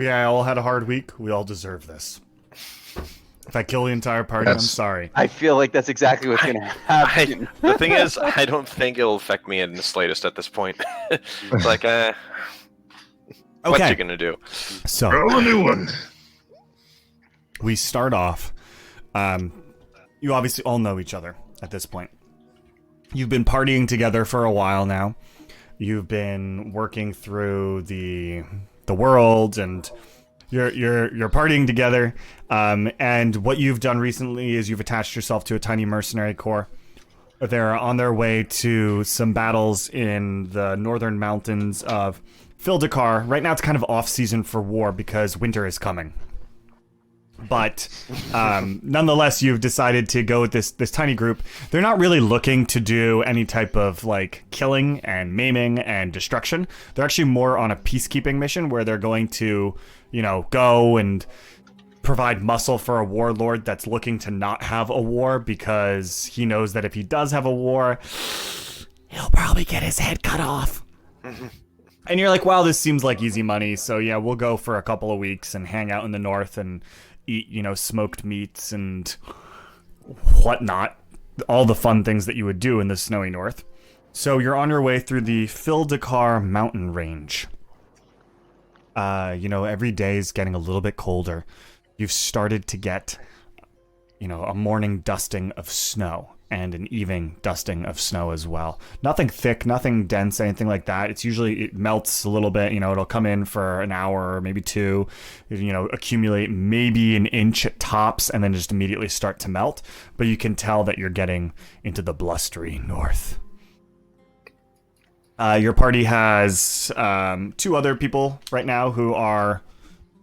We all had a hard week. We all deserve this. If I kill the entire party, I'm sorry. I feel like that's exactly what's going to happen. The thing is, I don't think it'll affect me in the slightest at this point. It's like, what you gonna do? So, roll a new one. We start off. You obviously all know each other at this point. You've been partying together for a while now. You've been working through the world, and you're partying together. And what you've done recently is you've attached yourself to a tiny mercenary corps. They're on their way to some battles in the northern mountains of Fildakar. Right now, it's kind of off season for war because winter is coming. But nonetheless, you've decided to go with this tiny group. They're not really looking to do any type of like killing and maiming and destruction. They're actually more on a peacekeeping mission where they're going to, go and provide muscle for a warlord that's looking to not have a war because he knows that if he does have a war, he'll probably get his head cut off. And you're like, wow, this seems like easy money. So yeah, we'll go for a couple of weeks and hang out in the north and eat, smoked meats and whatnot. All the fun things that you would do in the snowy north. So you're on your way through the Fildakar mountain range. Every day is getting a little bit colder. You've started to get, a morning dusting of snow and an evening dusting of snow as well. Nothing thick, nothing dense, anything like that. It melts a little bit, it'll come in for an hour or maybe two, accumulate maybe an inch at tops and then just immediately start to melt. But you can tell that you're getting into the blustery north. Your party has two other people right now who are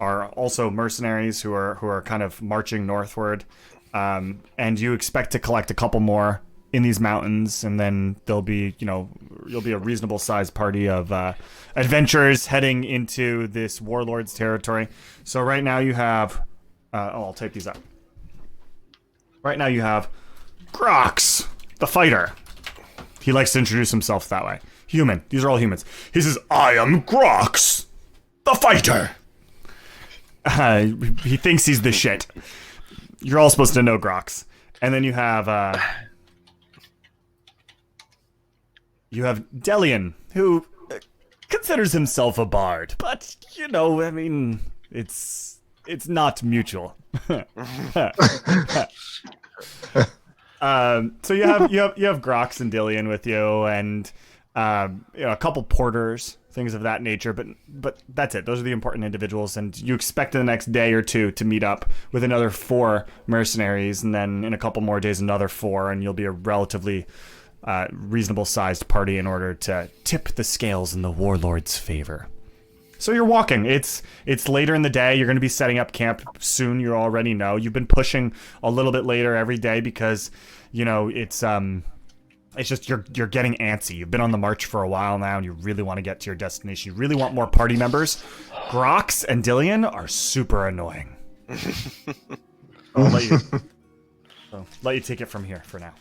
also mercenaries who are kind of marching northward. And you expect to collect a couple more in these mountains, and then there'll be, you'll be a reasonable sized party of adventurers heading into this warlord's territory. So right now you have, I'll type these up. Right now you have Grox, the fighter. He likes to introduce himself that way. Human. These are all humans. He says, "I am Grox, the fighter." He thinks he's the shit. You're all supposed to know Grox. And then you have Delian, who considers himself a bard, but it's not mutual. So you have Grox and Delian with you, and a couple porters, things of that nature, but that's it. Those are the important individuals, and you expect in the next day or two to meet up with another 4 mercenaries, and then in a couple more days another 4, and you'll be a relatively reasonable sized party in order to tip the scales in the warlord's favor. So you're walking. It's later in the day. You're going to be setting up camp soon. You already know. You've been pushing a little bit later every day because it's just you're getting antsy. You've been on the march for a while now, and you really want to get to your destination. You really want more party members. Grox and Dillian are super annoying. I'll let you take it from here for now.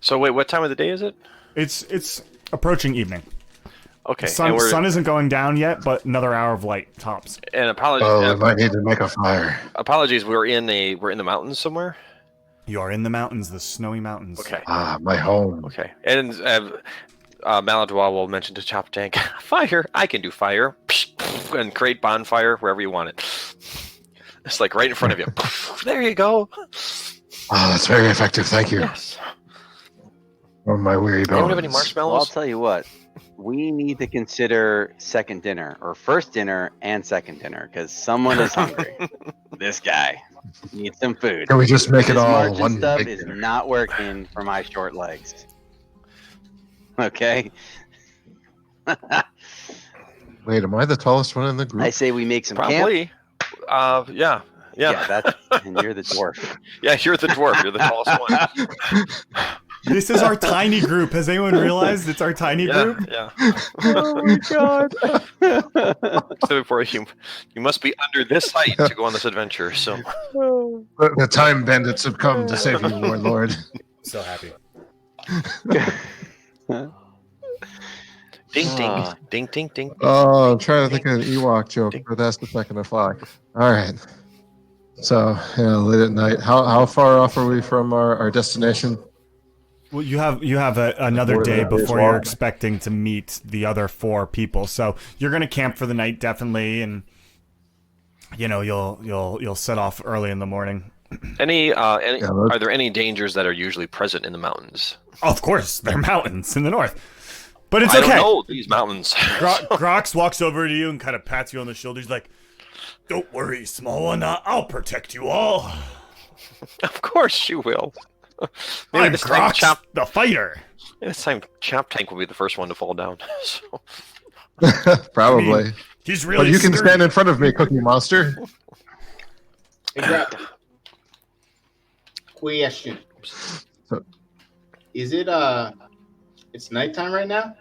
So wait, what time of the day is it? It's approaching evening. Okay. The sun isn't going down yet, but another hour of light tops. And apologies. Oh, I might need to make a fire. Apologies. We're in the mountains somewhere. You are in the mountains, the snowy mountains. Okay. My home. Okay. And Maladwa will mention to Chop Tank, fire. I can do fire. And create bonfire wherever you want it. It's like right in front of you. There you go. Oh, that's very effective. Thank you. Yes. On my weary bones. Anyone have any marshmallows? Well, I'll tell you what. We need to consider second dinner, or first dinner and second dinner, because someone is hungry. This guy needs some food. Can we just make it This all marching one stuff big is dinner? not working for my short legs. Okay? Wait, am I the tallest one in the group? I say we make some camp. Probably. Yeah. That's and you're the dwarf. Yeah, you're the dwarf. You're the tallest one. This is our tiny group. Has anyone realized it's our tiny group? Yeah. Oh my god. So before you must be under this height to go on this adventure. So The time bandits have come to save you, warlord. So happy. Ding, ding, Ah. ding, ding, ding. Oh, I'm trying to think of an Ewok joke, but that's the second to fly. All right. So, late at night. How far off are we from our destination? Well, you have another More than day a day's before you're walk. expecting to meet the other 4 people. So you're gonna camp for the night definitely, and you'll set off early in the morning. Any let's- are there any dangers that are usually present in the mountains? Of course, they're mountains in the north, but it's I okay. don't know these mountains. Grox walks over to you and kind of pats you on the shoulder. He's like, "Don't worry, small one. I'll protect you all. Of course you will. Maybe I'm this time Grox, Chop. the fighter." This time Chop Tank will be the first one to fall down. So. Probably. I mean, he's really. But you can sturdy. stand in front of me, Cookie Monster. Hey, Greg. Question. So- Is it it's nighttime right now?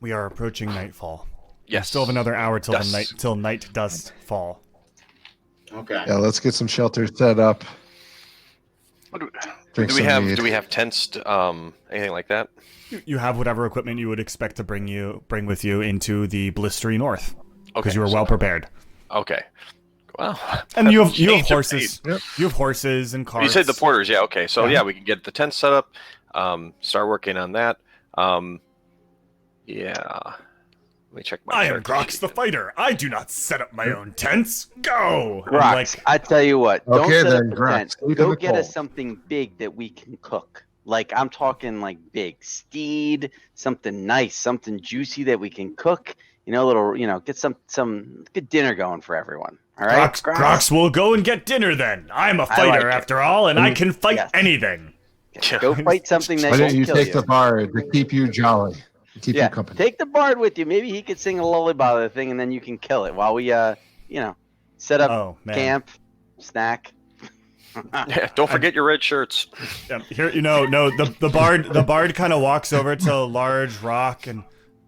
We are approaching nightfall. We Yes. still have another hour till Dusk. night does fall. Okay. Yeah, let's get some shelter set up. Drink Do we some have mead. tents? Anything like that? You have whatever equipment you would expect to bring with you into the blistery north, because Okay. you were well prepared. Okay. Well. And you have change of horses. Yep. You have horses and carts. You said the porters, yeah. Okay, so Yeah. yeah, we can get the tent set up. Start working on that. Yeah. Let me check my. I am character Grox sheet the again. fighter. I do not set up my own tents. Go. I'm Grox, I tell you what. Don't Okay, set then, up the Grox, tent. sleep in Go the get us cold. something big that we can cook. Like I'm talking like big steed, something nice, something juicy that we can cook. Get some good dinner going for everyone. All right, Grox will go and get dinner then. I'm a I fighter like it. after all, and I can fight Yes. anything. Go fight something that Why don't won't you kill take you. the bard to keep you jolly, to keep Yeah, you company? take the bard with you. Maybe he could sing a lullaby of the thing, and then you can kill it while we set up Oh man. camp, snack. Yeah, don't forget your red shirts. Here, the bard kind of walks over to a large rock and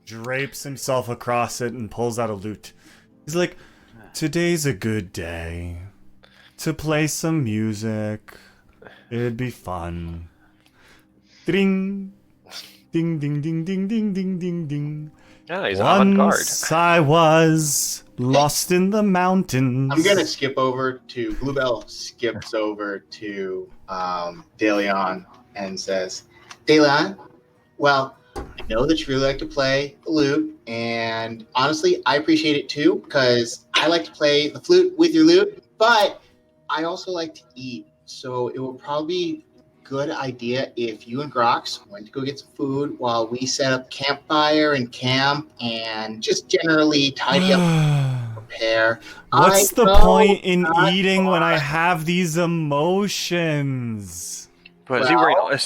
drapes himself across it and pulls out a lute. He's like, "Today's a good day to play some music. It'd be fun. Ding, ding, ding, ding, ding, ding, ding, ding, ding. Yeah, he's avant-garde. Once I was lost in the mountains." I'm gonna skip over to Bluebell. Skips over to DeLeon and says, "DeLeon, well, I know that you really like to play the lute, and honestly, I appreciate it too because I like to play the flute with your lute, but I also like to eat. So it will probably be a good idea if you and Grox went to go get some food while we set up campfire and camp and just generally tidy up, prepare. What's I the know point in not eating when I fun. have these emotions? But is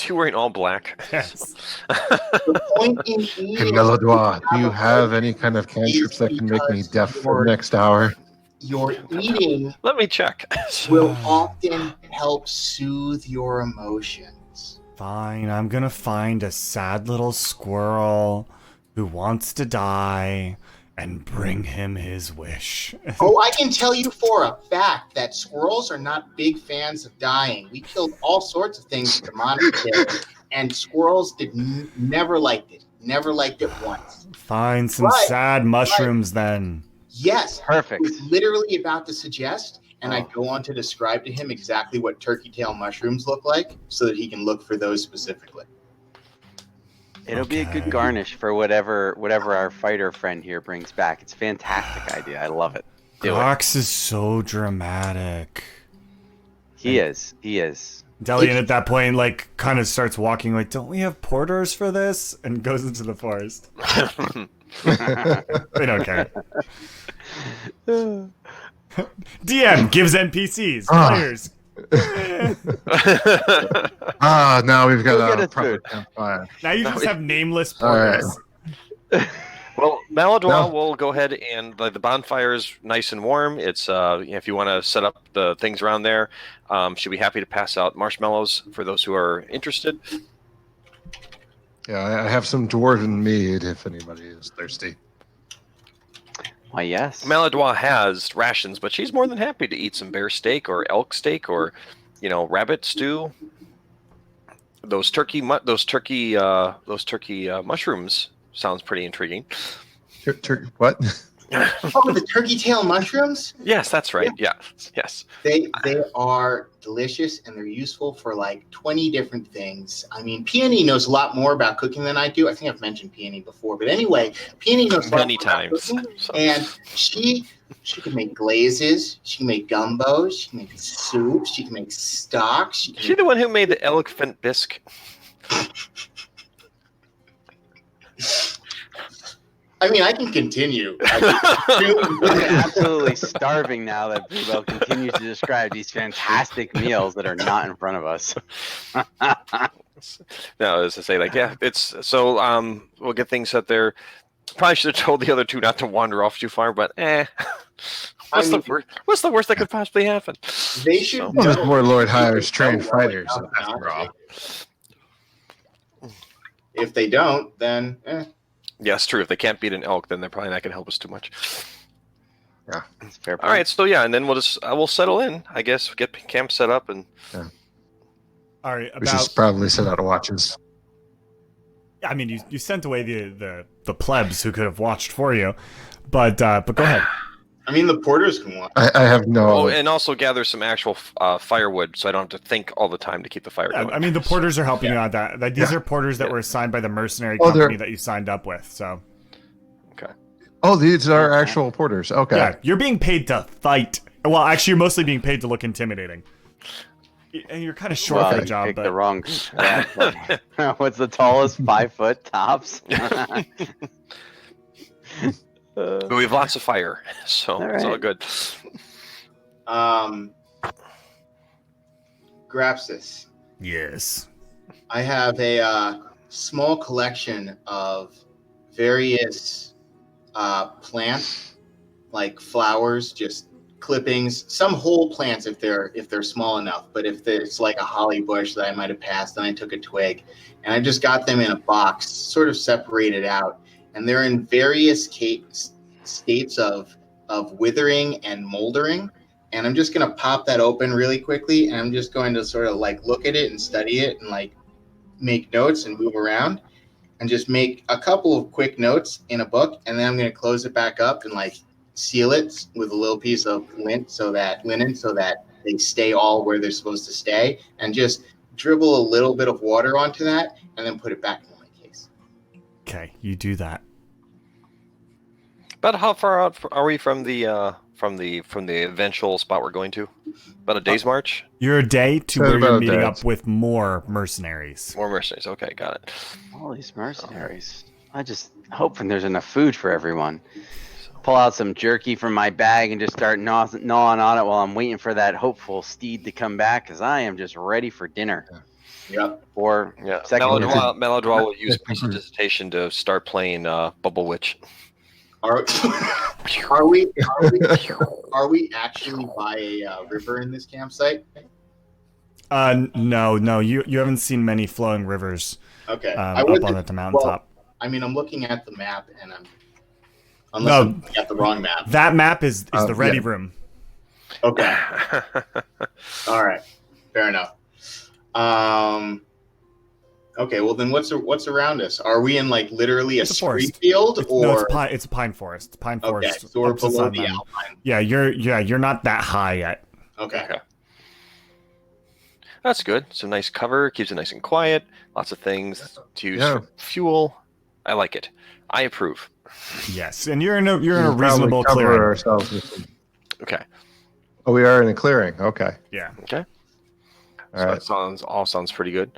he wearing all black? Yes. The point in Hey, eating Melodois, do you have any kind of cantrips that can make me deaf for the next hour? your eating Let me check. will often help soothe your emotions. Fine, I'm gonna find a sad little squirrel who wants to die and bring him his wish. Oh, I can tell you for a fact that squirrels are not big fans of dying. We killed all sorts of things in the monastery, and squirrels never liked it. Never liked it once. Find some Right, sad mushrooms then. Yes, Perfect. I was literally about to suggest, and I Oh. go on to describe to him exactly what turkey tail mushrooms look like so that he can look for those specifically. It'll be a Okay. good garnish for whatever our fighter friend here brings back. It's a fantastic idea. I love it. Do it. Grox is so dramatic. He is. Delian at that point, like, kind of starts walking, like, "Don't we have porters for this?" And goes into the forest. They don't care. DM gives NPCs Ah. players. Now we've Go got get a us proper food. campfire. Now you just have nameless All right. porters. Well, Maladwa No. will go ahead and the bonfire is nice and warm. It's if you want to set up the things around there, she'll be happy to pass out marshmallows for those who are interested. Yeah, I have some dwarven mead if anybody is thirsty. Why, yes. Maladwa has rations, but she's more than happy to eat some bear steak or elk steak or, rabbit stew. Those turkey mushrooms sounds pretty intriguing. What? Oh, the turkey tail mushrooms? Yes, that's right. Yeah. Yes. They are delicious and they're useful for like 20 different things. I mean, Peony knows a lot more about cooking than I do. I think I've mentioned Peony before, but anyway, Peony knows a lot Many more about times. cooking, So. and she can make glazes, she can make gumbos, she can make soups, she can make stocks. She Is can she the one who made the elephant bisque? I mean, I can continue. I'm absolutely starving now that Bluebell continues to describe these fantastic meals that are not in front of us. No, as I say, like, yeah, it's so. We'll get things set there. Probably should have told the other two not to wander off too far, but What's the worst that could possibly happen? They should. So. Well, this warlord hires trained fighters. After all. If they don't, then Yes, true. If they can't beat an elk, then they're probably not going to help us too much. Yeah, that's fair. All right, so yeah, and then we'll settle in. I guess get camp set up and. Yeah. All right, we should probably set out watches. I mean, you sent away the plebs who could have watched for you, but go ahead. I mean, the porters can watch. I have no. Oh, and also gather some actual firewood, so I don't have to think all the time to keep the fire going. I mean, the porters are helping you out. That these are porters that were assigned by the mercenary company that you signed up with. So. Okay. Oh, these are actual porters. Okay. Yeah, you're being paid to fight. Well, actually, you're mostly being paid to look intimidating. And you're kind of short for the job, picked but the wrong. What's the tallest? 5 foot tops. But we have lots of fire, so it's all good. Grapsis. yes. I have a small collection of various plants, like flowers, just clippings, some whole plants if they're small enough. But if it's like a holly bush that I might have passed, then I took a twig, and I just got them in a box, sort of separated out, and they're in various states of withering and moldering. And I'm just going to pop that open really quickly, and I'm just going to sort of like look at it and study it and like make notes and move around and just make a couple of quick notes in a book, and then I'm going to close it back up and like seal it with a little piece of linen so that they stay all where they're supposed to stay, and just dribble a little bit of water onto that and then put it back in my case. Okay, you do that. About how far out are we from the eventual spot we're going to? About a day's march? You're a day to So where about you're a meeting day. up with more mercenaries. More mercenaries. Okay, got it. All these mercenaries. I just hoping there's enough food for everyone. Pull out some jerky from my bag and just start gnawing on it while I'm waiting for that hopeful steed to come back, because I am just ready for dinner. Yep. Or Yeah, second dinner. Maladroit will use prestidigitation to start playing Bubble Witch. Are we actually by a river in this campsite? No, you haven't seen many flowing rivers Okay. up on the mountaintop. Well, I mean, I'm looking at the map, and I'm looking at the wrong map. That map is the ready yeah. room. Okay. All right. Fair enough. Okay. Well, then what's around us? Are we in like literally It's a street forest. field, or it's a pine forest. Pine okay? forest. So we're up to below sun the then. alpine. Yeah, you're not that high yet. Okay. Okay. That's good. Some nice cover, keeps it nice and quiet. Lots of things to use for fuel. I like it. I approve. Yes, and you're in a We'll probably reasonable cover clearing. ourselves with some- Okay. Oh, we are in a clearing. Okay. Yeah. Okay. All So right. that sounds pretty good.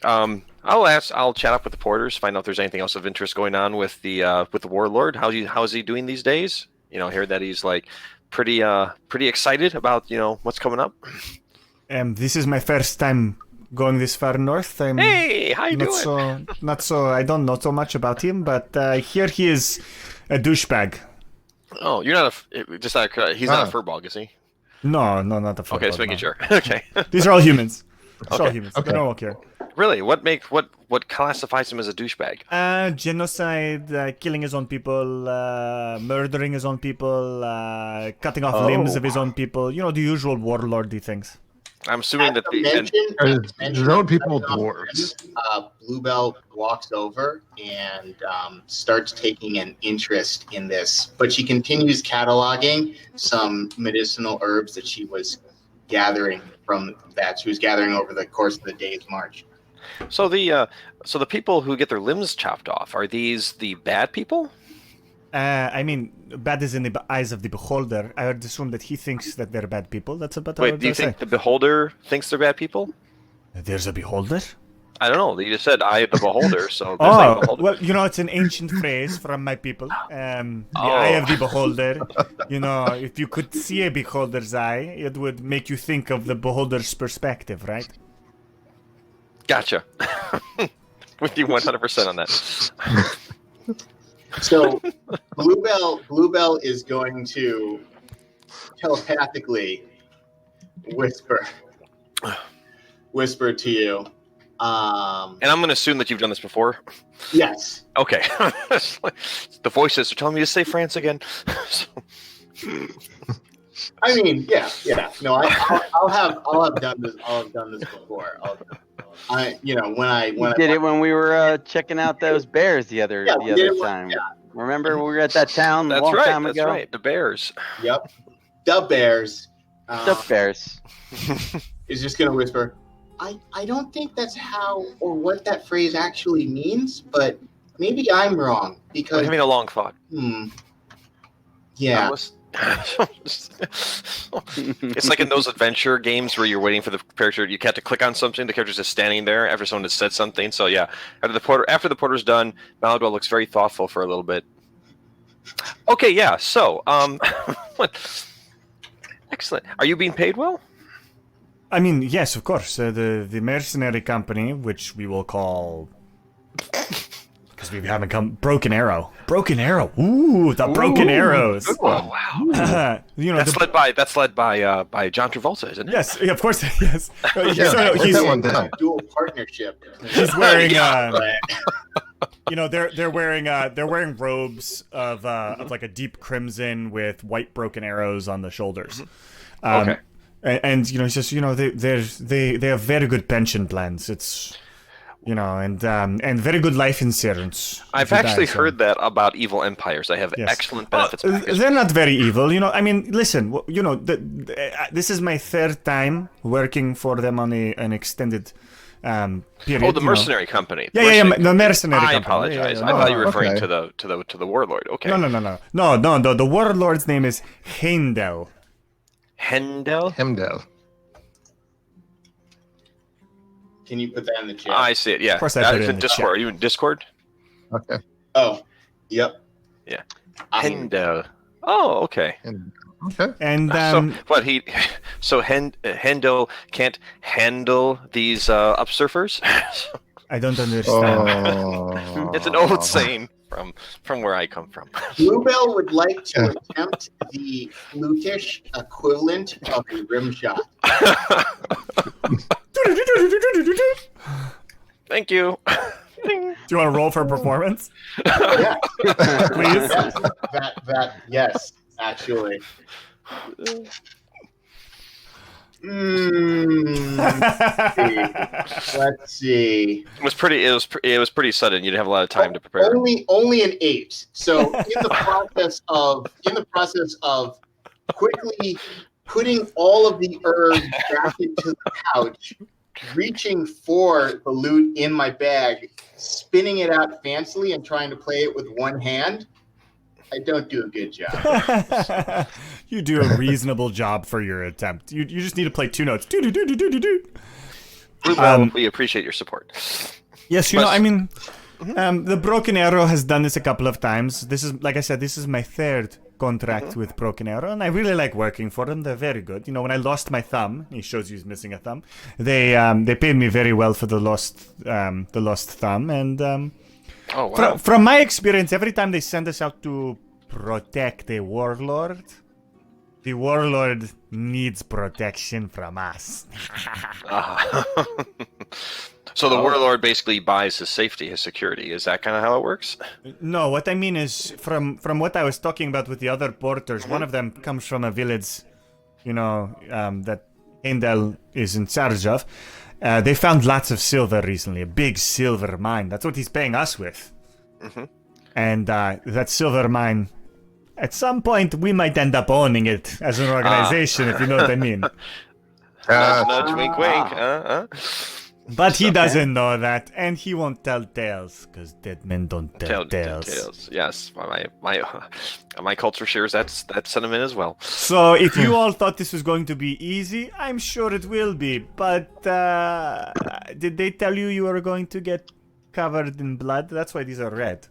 I'll chat up with the porters, find out if there's anything else of interest going on with the warlord. How's he doing these days? You know, hear that he's like pretty excited about what's coming up. This is my first time going this far north. I'm Hey, how you doing? not so. I don't know so much about him, but here he is, a douchebag. Oh, you're not he's not a furball, is he? No, not the. Okay, just football, making no. sure. Okay. These are all humans. It's all Okay. humans. Okay. They're all here. Really? What classifies him as a douchebag? Genocide, killing his own people, murdering his own people, cutting off limbs of his own people. You know, the usual warlordy things. I'm assuming that the and, There's no people dwarves. Bluebell walks over and starts taking an interest in this, but she continues cataloging some medicinal herbs that she was gathering over the course of the day's march. so the people who get their limbs chopped off, are these the bad people? I mean, bad is in the eyes of the beholder. I would assume that he thinks that they're bad people. That's about Wait, do you think the beholder thinks they're bad people? There's a beholder? I don't know. You just said eye of the beholder, so there's like a beholder. Well, you know, it's an ancient phrase from my people. The Oh. eye of the beholder. You know, if you could see a beholder's eye, it would make you think of the beholder's perspective, right? Gotcha. With you 100% on that. So Bluebell is going to telepathically whisper to you. And I'm going to assume that you've done this before. Yes. Okay. The voices are telling me to say France again. So, I mean, yeah. No, I'll have done this. I'll have done this before. We did it when we were checking out those bears the other time. Remember, we were at that town a long time ago. That's right. The Bears. Yep. The Bears. The bears. Is just gonna whisper. I don't think that's how or what that phrase actually means, but maybe I'm wrong because I'm having a long thought. Yeah. It's like in those adventure games where you're waiting for the character. You have to click on something. The character's just standing there after someone has said something. So yeah, after the porter's done, Maladwell looks very thoughtful for a little bit. Okay, yeah. So excellent. Are you being paid well? I mean, yes, of course. The mercenary company, which we will call, because we haven't come, Broken Arrow. Broken Arrow. Ooh, the Broken Arrows. Good one. Oh wow. You know, That's led by John Travolta, isn't it? Yes, of course. Yes. He's a dual partnership. He's wearing. You know, they're wearing robes of like a deep crimson with white broken arrows on the shoulders. Okay. And you know, it's just, you know, they have very good pension plans. It's, you know, and very good life insurance. I've actually heard that about evil empires. They have Yes. excellent benefits. They're not very evil, you know. I mean, listen, you know, this is my third time working for them on an extended period. Oh, the mercenary company. Yeah, the mercenary I company. apologize. Yeah. I thought you were referring okay. to the warlord. Okay. No. The warlord's name is Heimdall. Hemdell. Can you put that in the chat? I see it. Yeah. Of course I put it in the Discord. chat. Are you in Discord? Okay. Oh, yep. Yeah. I'm- Hendel. Oh, okay. Okay. And Hendel can't handle these upsurfers. I don't understand. Oh. It's an old saying from where I come from. Bluebell would like to attempt the flutish equivalent of a rim shot. Thank you. Do you want to roll for performance? Yeah. Please. Yes, actually. Let's see. It was pretty sudden. You didn't have a lot of time to prepare. Only an 8. So in the process of quickly putting all of the herbs back into the pouch, reaching for the loot in my bag, spinning it out fancily and trying to play it with one hand, I don't do a good job. You do a reasonable job for your attempt. You just need to play 2 notes. We appreciate your support. Yes, you know, I mean, the Broken Arrow has done this a couple of times. This is, like I said, this is my third contract with Broken Arrow, and I really like working for them. They're very good. You know, when I lost my thumb, he shows you he's missing a thumb. They paid me very well for the lost thumb, and Oh wow. from my experience, every time they send us out to protect a warlord, the warlord needs protection from us. So the warlord basically buys his safety, his security. Is that kind of how it works? No, what I mean is, from what I was talking about with the other porters, one of them comes from a village, you know, that Heimdall is in charge of. They found lots of silver recently, a big silver mine. That's what he's paying us with. And that silver mine, at some point, we might end up owning it as an organization, if you know what I mean. Nudge, nudge, wink, wink. But he doesn't know that, and he won't tell tales, because dead men don't tell tales. Tales. Yes, my culture shares that sentiment as well. So, if you all thought this was going to be easy, I'm sure it will be. But did they tell you were going to get covered in blood? That's why these are red.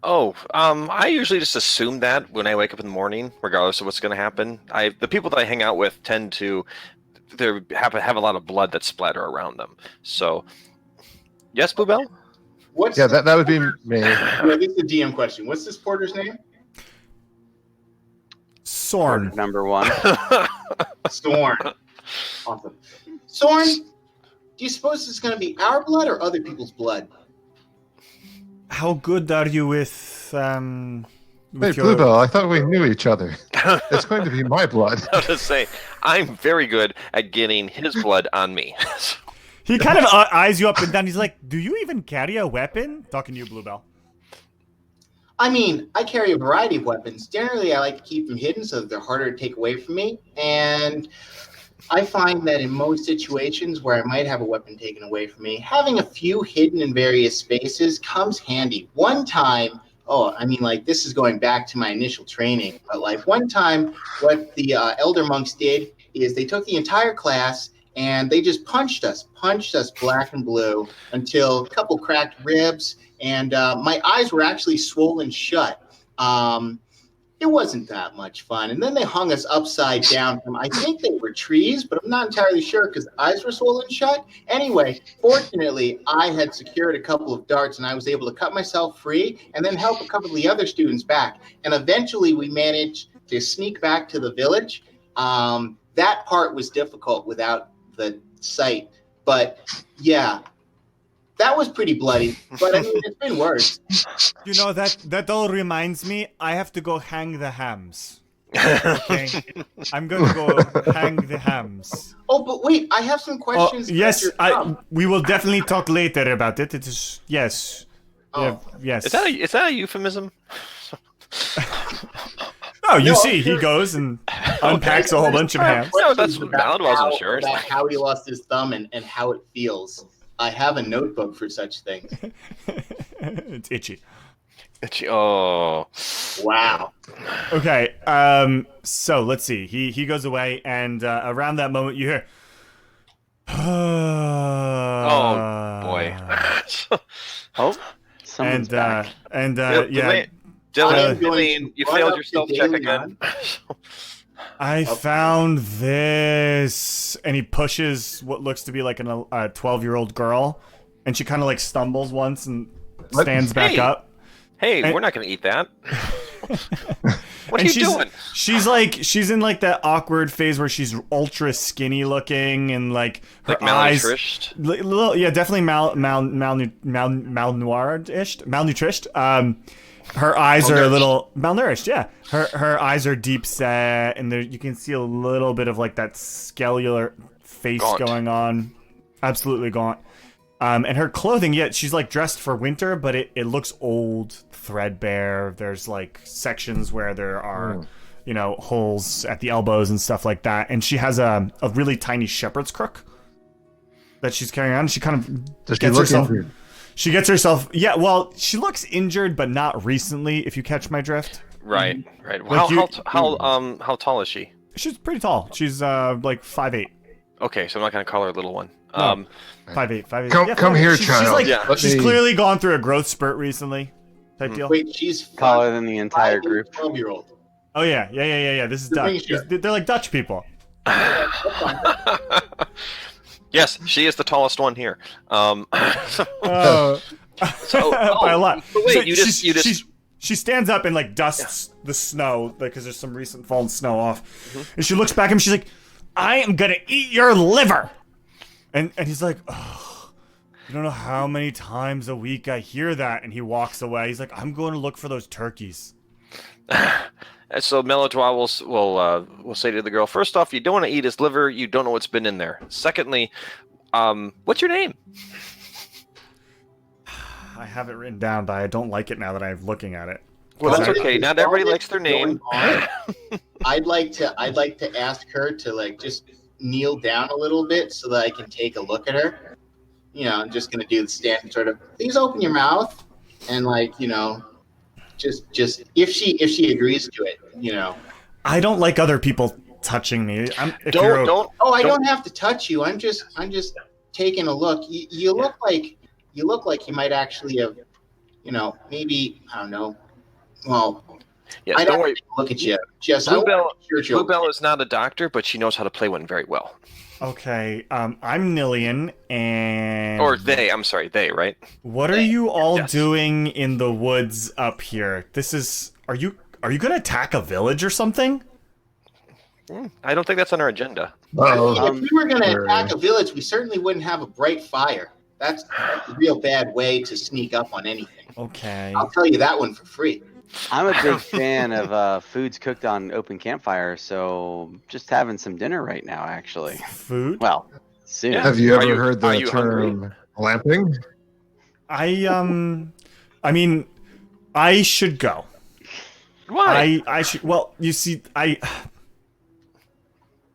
Oh, I usually just assume that when I wake up in the morning, regardless of what's going to happen. The people that I hang out with tend to have a lot of blood that splatter around them. So, yes, Bluebell? That would be me. Yeah, this is a DM question. What's this porter's name? Sorn. Number 1. Sorn. Awesome. Sorn, do you suppose this is going to be our blood or other people's blood? How good are you with Hey, Bluebell, I thought we knew each other. It's going to be my blood. I was to say, I'm very good at getting his blood on me. He kind of eyes you up and down. He's like, do you even carry a weapon? Talking to you, Bluebell. I mean, I carry a variety of weapons. Generally, I like to keep them hidden so that they're harder to take away from me. And I find that in most situations where I might have a weapon taken away from me, having a few hidden in various spaces comes handy. One time, this is going back to my initial training, but like one time what the elder monks did is they took the entire class and they just punched us black and blue until a couple cracked ribs, and my eyes were actually swollen shut. It wasn't that much fun. And then they hung us upside down from, I think they were trees, but I'm not entirely sure because eyes were swollen shut. Anyway, fortunately, I had secured a couple of darts and I was able to cut myself free and then help a couple of the other students back. And eventually we managed to sneak back to the village. That part was difficult without the sight. But yeah, that was pretty bloody, but I mean, it's been worse. You know, that all reminds me, I have to go hang the hams. Okay? I'm going to go hang the hams. Oh, but wait, I have some questions. Yes, we will definitely talk later about it. It is, yes. Oh. Yes. Is that a euphemism? Oh, you see, he goes and unpacks a whole bunch of hams. No, that's what Ballad wasn't sure. About how he lost his thumb and how it feels. I have a notebook for such things. It's itchy. Itchy. Oh. Wow. Okay, so let's see. He goes away, and around that moment you hear... Oh, boy. Someone's back. Yeah... Dylan, you failed your stealth check again. I found this, and he pushes what looks to be like a 12-year-old girl, and she kind of like stumbles once and stands back up. Hey, we're not gonna eat that. What are you doing? She's in like that awkward phase where she's ultra skinny looking and like her eyes, definitely malnourished. Her eyes are a little malnourished, yeah. Her eyes are deep set, and you can see a little bit of like that scalular face going on. Absolutely gaunt. And her clothing, she's like dressed for winter, but it looks old, threadbare. There's like sections where there are, holes at the elbows and stuff like that. And she has a really tiny shepherd's crook that she's carrying on. She kind of gets herself... Injured? She gets herself... Yeah, well, she looks injured, but not recently, if you catch my drift. Right. Well, how tall is she? She's pretty tall. She's like 5'8". Okay, so I'm not going to call her a little one. 5'8". Come here, child. She's clearly gone through a growth spurt recently, type deal. Wait, she's taller than the entire group. 12-year-old. Oh, yeah. This is Dutch. They're like Dutch people. Yes, she is the tallest one here. By a lot. But wait, she stands up and like dusts the snow because there's some recent fallen snow off, and she looks back at him. She's like, "I am gonna eat your liver," and he's like, "Oh, you don't know how many times a week I hear that." And he walks away. He's like, "I'm going to look for those turkeys." And so Melodraw will say to the girl, first off, you don't want to eat his liver. You don't know what's been in there. Secondly, what's your name? I have it written down, but I don't like it now that I'm looking at it. Well, that's Sorry. okay. Not everybody likes their name. I'd like to ask her to like just kneel down a little bit so that I can take a look at her. You know, I'm just gonna do the standard sort of please open your mouth and like, you know, just if she agrees to it, you know. I don't like other people touching me. Don't. Oh, I don't have to touch you. I'm just taking a look. You look like you might actually have, you know, maybe I don't know. Well, Yeah, I'd don't have worry. to look at you. Just Bluebell is not a doctor, but she knows how to play one very well. Okay, I'm Nillian, and Or they. I'm sorry, they. Right? what are you all Yes. doing in the woods up here? Are you gonna attack a village or something? I don't think that's on our agenda. If we were going to attack a village, we certainly wouldn't have a bright fire. That's a real bad way to sneak up on anything. Okay. I'll tell you that one for free. I'm a big fan of foods cooked on open campfire, so just having some dinner right now, actually. Food? Well, soon. Yeah. Have you Are ever you- heard are the you hungry? term glamping? I mean, I should go. Why? I should. Well, you see,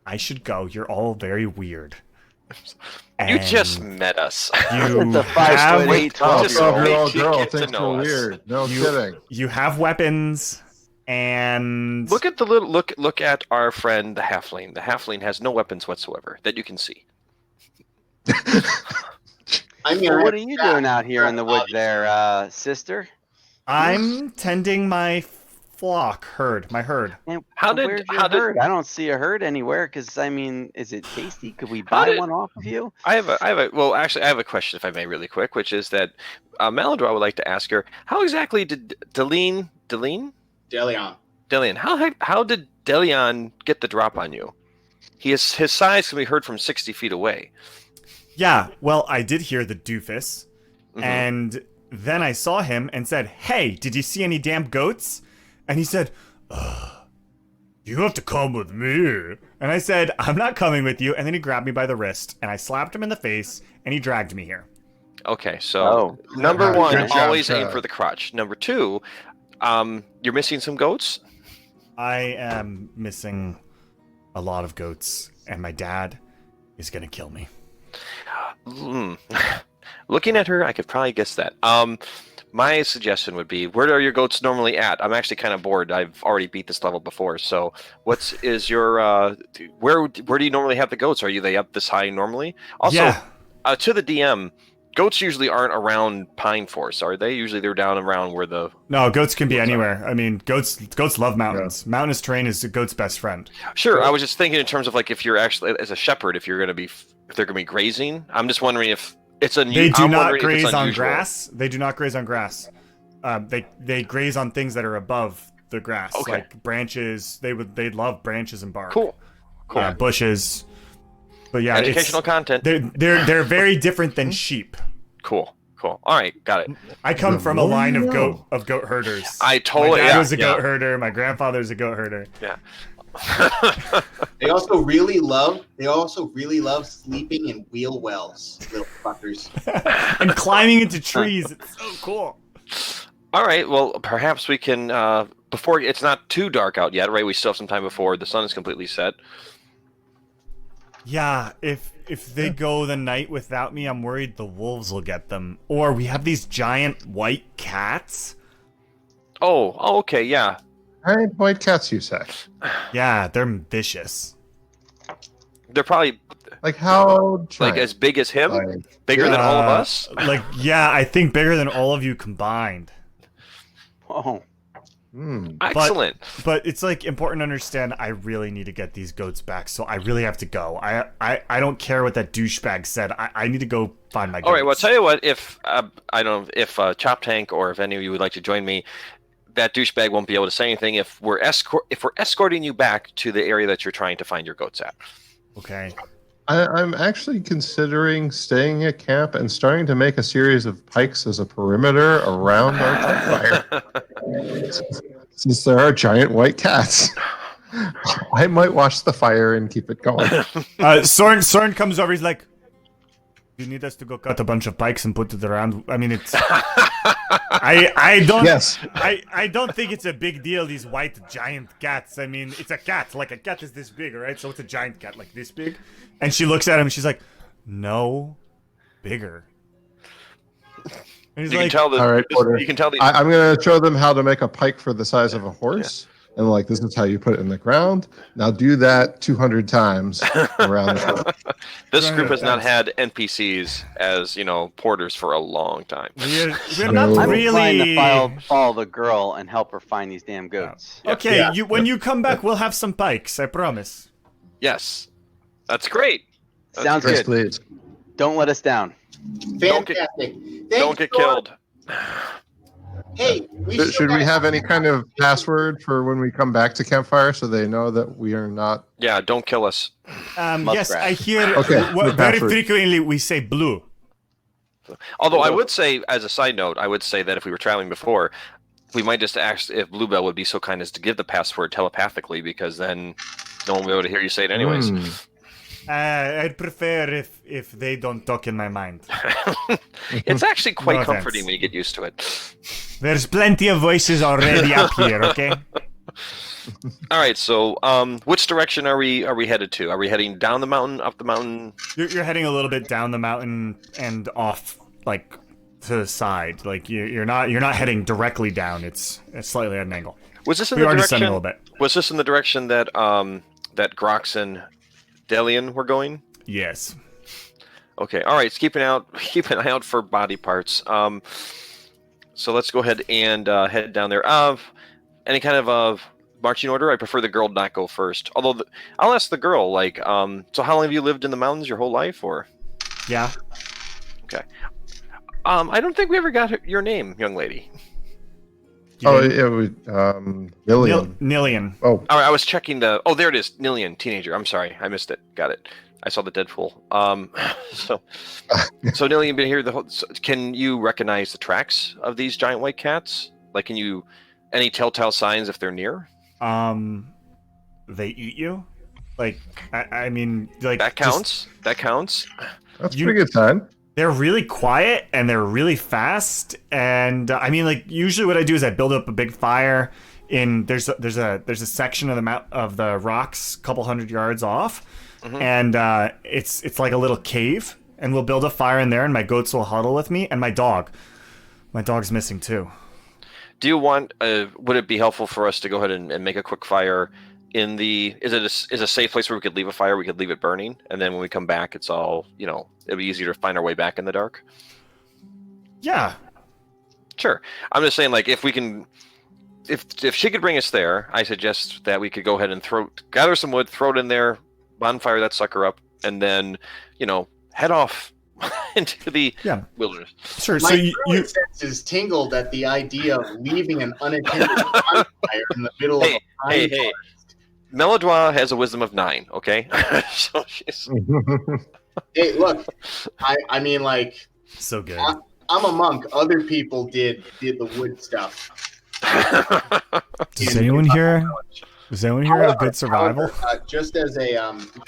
I should go. You're all very weird. You And just met us. you It's a have 5'8", Oh, 12-year-old. 12-year-old Wait, girl get to thinks know we're us. weird. No You- kidding. you have weapons, and Look at the little look at our friend the halfling. The halfling has no weapons whatsoever that you can see. I mean, Well, what are you doing out here in the woods there, sister? I'm tending my herd. And How did- where's your how did- herd? I don't see a herd anywhere. Because I mean, is it tasty? Could we How buy did- one off of you? I have a well, actually, I have a question, if I may, really quick, which is that Maladra would like to ask her, how exactly did Delian, Delion. how did Delion get the drop on you? His size can be heard from 60 feet away. Yeah, well, I did hear the doofus, Mhm. and then I saw him and said, "Hey, did you see any damn goats?" And he said, "You have to come with me." And I said, "I'm not coming with you." And then he grabbed me by the wrist, and I slapped him in the face, and he dragged me here. Okay, so Oh. number one, Good job, always aim Chad. for the crotch. Number two, you're missing some goats. I am missing a lot of goats, and my dad is gonna kill me. Looking at her, I could probably guess that. My suggestion would be, where are your goats normally at? I'm actually kind of bored. I've already beat this level before. So, is your where do you normally have the goats? Are they up this high normally? Also, Yeah. To the DM, goats usually aren't around Pine Forest, are they? Usually they're down around where the. No, goats can be anywhere. I mean, goats love mountains. Mountainous terrain is a goat's best friend. Sure, I was just thinking in terms of like if you're actually as a shepherd, if they're going to be grazing. I'm just wondering if it's They do I'm not wondering if it's graze on unusual. grass. They do not graze on grass. They graze on things that are above the grass, Okay. like branches. They love branches and bark. Cool. Yeah, bushes. But yeah, Educational content. they're very different than sheep. Cool. All right, got it. I come from a line of No. goat herders. I My totally. dad Yeah, was a goat yeah. herder. My grandfather's a goat herder. They also really love sleeping in wheel wells, little fuckers. And climbing into trees. It's so cool. All right. Well, perhaps we can before it's not too dark out yet, right? We still have some time before the sun is completely set. Yeah, if they go the night without me, I'm worried the wolves will get them. Or we have these giant white cats. Oh, okay, yeah. Giant white cats, you say? Yeah, they're vicious. They're probably Like how like giant? as big as him, Like, bigger than all of Uh, us. Like, yeah, I think bigger than all of you combined. Whoa. Excellent. But it's like important to understand I really need to get these goats back, so I really have to go. I don't care what that douchebag said. I need to go find my goats. All right. Well, I'll tell you what. If I don't know if Chop Tank or if any of you would like to join me, that douchebag won't be able to say anything if we're escorting you back to the area that you're trying to find your goats at. Okay. I'm actually considering staying at camp and starting to make a series of pikes as a perimeter around our campfire. since there are giant white cats, I might watch the fire and keep it going. Soren comes over. He's like, "You need us to go cut a bunch of pikes and put it around." I mean, it's. I don't. Yes. I don't think it's a big deal. These white giant cats. I mean, it's a cat. Like a cat is this big, right? So it's a giant cat, like this big. And she looks at him and she's like, "No, bigger." And he's You like, can tell All right, Porter. You can tell the I'm going to show them how to make a pike for the size of a horse. And like, this is how you put it in the ground. Now do that 200 times around the this group has not had NPCs as porters for a long time. we're not No. I'm inclined really. to follow the girl and help her find these damn goats. Okay, Yeah. when you come back, we'll have some pikes. I promise. Yes, that's great. That's Sounds great. Yes, good. please. Don't let us down. Don't get- Fantastic. Don't get killed. Hey, Should we have any kind of password for when we come back to campfire so they know that we are not? Yeah, don't kill us. Yes, Muskrat. I hear. Okay, Very the password. frequently we say blue. Although I would say, as a side note, I would say that if we were traveling before, we might just ask if Bluebell would be so kind as to give the password telepathically, because then no one will be able to hear you say it anyways. Hmm. I'd prefer if they don't talk in my mind. It's actually quite No comforting offense. when you get used to it. There's plenty of voices already up here. Okay. All right, so which direction are we headed to? Are we heading down the mountain, up the mountain? You're heading a little bit down the mountain and off, like to the side. Like you're not heading directly down. It's slightly at an angle. Was this in We the are descending a direction? little bit. Was this in the direction that that Grox and Delian were going? Yes. Okay, all right. So keep an eye out for body parts. So let's go ahead and head down there. Any kind of marching order? I prefer the girl not go first. Although I'll ask the girl. Like, so how long have you lived in the mountains? Your whole life, or? Yeah. Okay. I don't think we ever got your name, young lady. Oh, it was Lillian. Nillian. Oh, All right, I was checking the. Oh, there it is. Nillian, teenager. I'm sorry, I missed it. Got it. I saw the Deadpool. So Nillian been here the whole. So can you recognize the tracks of these giant white cats? Like, can you any telltale signs if they're near? They eat you. Like I mean, like That counts. That counts. that's a You- pretty good sign. They're really quiet and they're really fast. And I mean, like usually what I do is I build up a big fire. There's a section of the rocks, a couple 100 yards off, and it's like a little cave. And we'll build a fire in there, and my goats will huddle with me, and my dog's missing too. Do you want? Would it be helpful for us to go ahead and make a quick fire in the? Is a safe place where we could leave a fire? We could leave it burning, and then when we come back, it's all it'd be easier to find our way back in the dark. Yeah. Sure. I'm just saying, like, if we can, if she could bring us there, I suggest that we could go ahead and gather some wood, throw it in there, bonfire that sucker up, and then head off into the wilderness. Sure. My So you senses tingled at the idea of leaving an unattended bonfire in the middle of a pine Hey. Melodois has a wisdom of 9, okay? So she's... Hey, look, I mean, like, so good. I'm a monk. Other people did the wood stuff. Does anyone here have good survival? However, just as a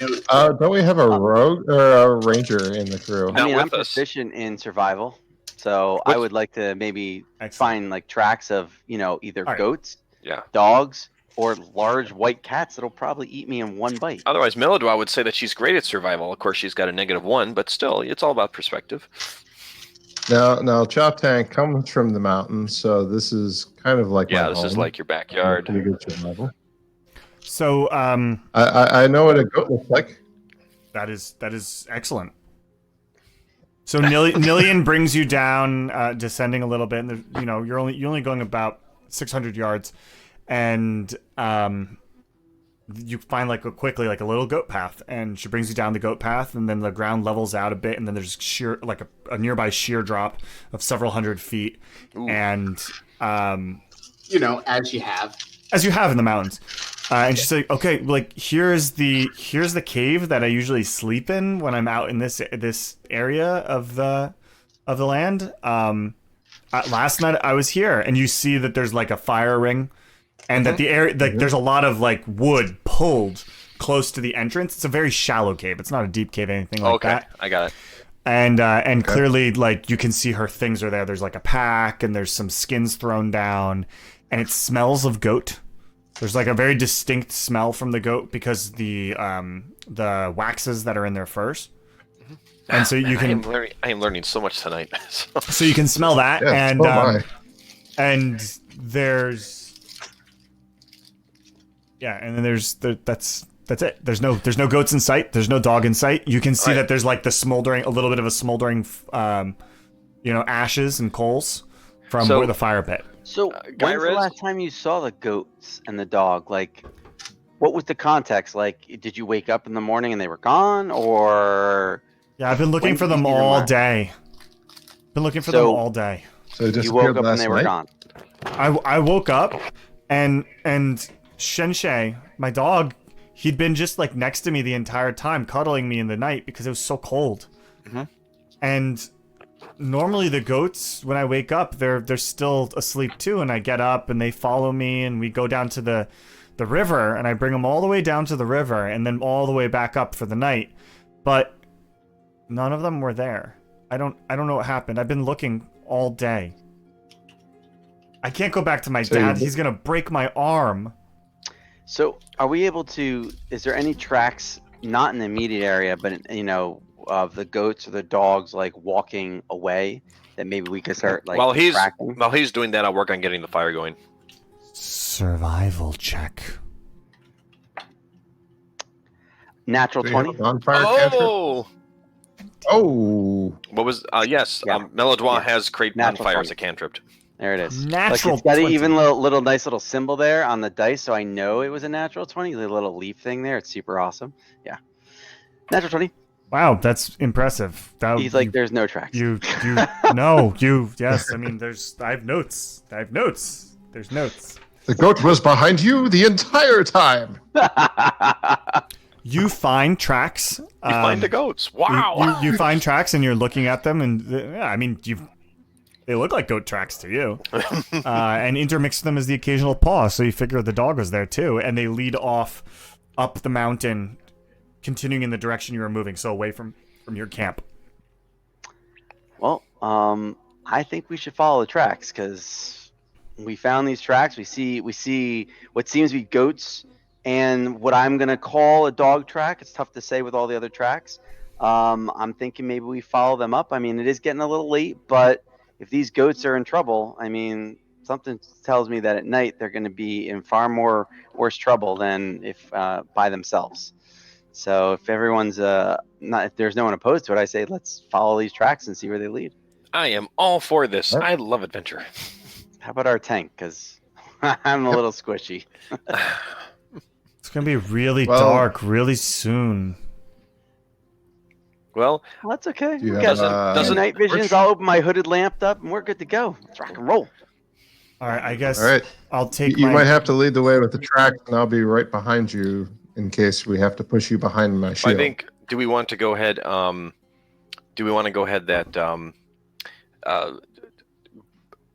note, don't we have a rogue or a ranger in the crew? Not I mean, I'm with us. proficient in survival, so I would like to maybe Excellent. find like tracks of either All right. goats, Yeah. dogs, or large white cats that'll probably eat me in one bite. Otherwise, Melodois would say that she's great at survival. Of course, she's got a -1, but still, it's all about perspective. Now, Chop Tank comes from the mountains, so this is kind of like Yeah, my this is home. like your backyard. Pretty good survival. So I know what a goat looks like. that is excellent. So Nillian brings you down, descending a little bit, and you're only going about 600 yards, and you find like a little goat path, and she brings you down the goat path, and then the ground levels out a bit, and then there's sheer like a nearby sheer drop of several hundred feet, Ooh. and as you have. as you have in the mountains. And she's like, okay, like here's the cave that I usually sleep in when I'm out in this area of the land. Last night I was here, and you see that there's like a fire ring and that the area, like, there's a lot of like wood pulled close to the entrance. It's a very shallow cave. It's not a deep cave, anything like that. I got it. And clearly, like, you can see her things are there. There's like a pack, and there's some skins thrown down, and it smells of goat. There's like a very distinct smell from the goat because the waxes that are in their furs. And so you can. I am learning so much tonight. So you can smell that, Yeah, and there's. Yeah, and then that's it. There's no goats in sight. There's no dog in sight. You can see that there's like a little bit of a smoldering, ashes and coals from where the fire pit. So when's the last time you saw the goats and the dog? Like, what was the context? Like, did you wake up in the morning and they were gone, or? Yeah, I've been looking for them all day. Been looking for them all day. So you woke up and they were gone. I woke up and Shenshei, my dog, he'd been just like next to me the entire time, cuddling me in the night because it was so cold. Mm-hmm. And normally the goats, when I wake up, they're still asleep too, and I get up and they follow me, and we go down to the river, and I bring them all the way down to the river and then all the way back up for the night. But none of them were there. I don't know what happened. I've been looking all day. I can't go back to my dad. He's gonna break my arm. So, are we able to? Is there any tracks, not in the immediate area, but of the goats or the dogs like walking away that maybe we could start like tracking? While he's doing that, I'll work on getting the fire going. Survival check. Natural 20. Oh. Oh. What was? Yes. Yeah. Melodois has create Natural bonfire 20. as a cantrip. There it is. Natural Like, it's got 20. even little nice little symbol there on the dice, so I know it was a natural 20. The little leaf thing there, it's super awesome. Yeah, natural 20. Wow, that's impressive. He's like, there's no tracks. Yes. I mean, I have notes. There's notes. The goat was behind you the entire time. You find tracks. You find the goats. Wow. You find tracks, and you're looking at them, and they look like goat tracks to you. And intermix them as the occasional paw, so you figure the dog was there too. And they lead off up the mountain, continuing in the direction you were moving, so away from your camp. Well, I think we should follow the tracks because we found these tracks. We see what seems to be goats and what I'm gonna call a dog track. It's tough to say with all the other tracks. I'm thinking maybe we follow them up. I mean, it is getting a little late, but if these goats are in trouble, I mean, something tells me that at night they're going to be in far worse trouble than if by themselves. So if everyone's if there's no one opposed to it, I say let's follow these tracks and see where they lead. I am all for this. I love adventure. How about our tank? Because I'm a little squishy. It's going to be really dark really soon. Well, that's okay. You We have, got night visions. I'll open my hooded lamp up, and we're good to go. Let's rock and roll. All right, I guess. All right. I'll take. You might have to lead the way with the track, and I'll be right behind you in case we have to push you behind my shield. I think. Do we want to go ahead?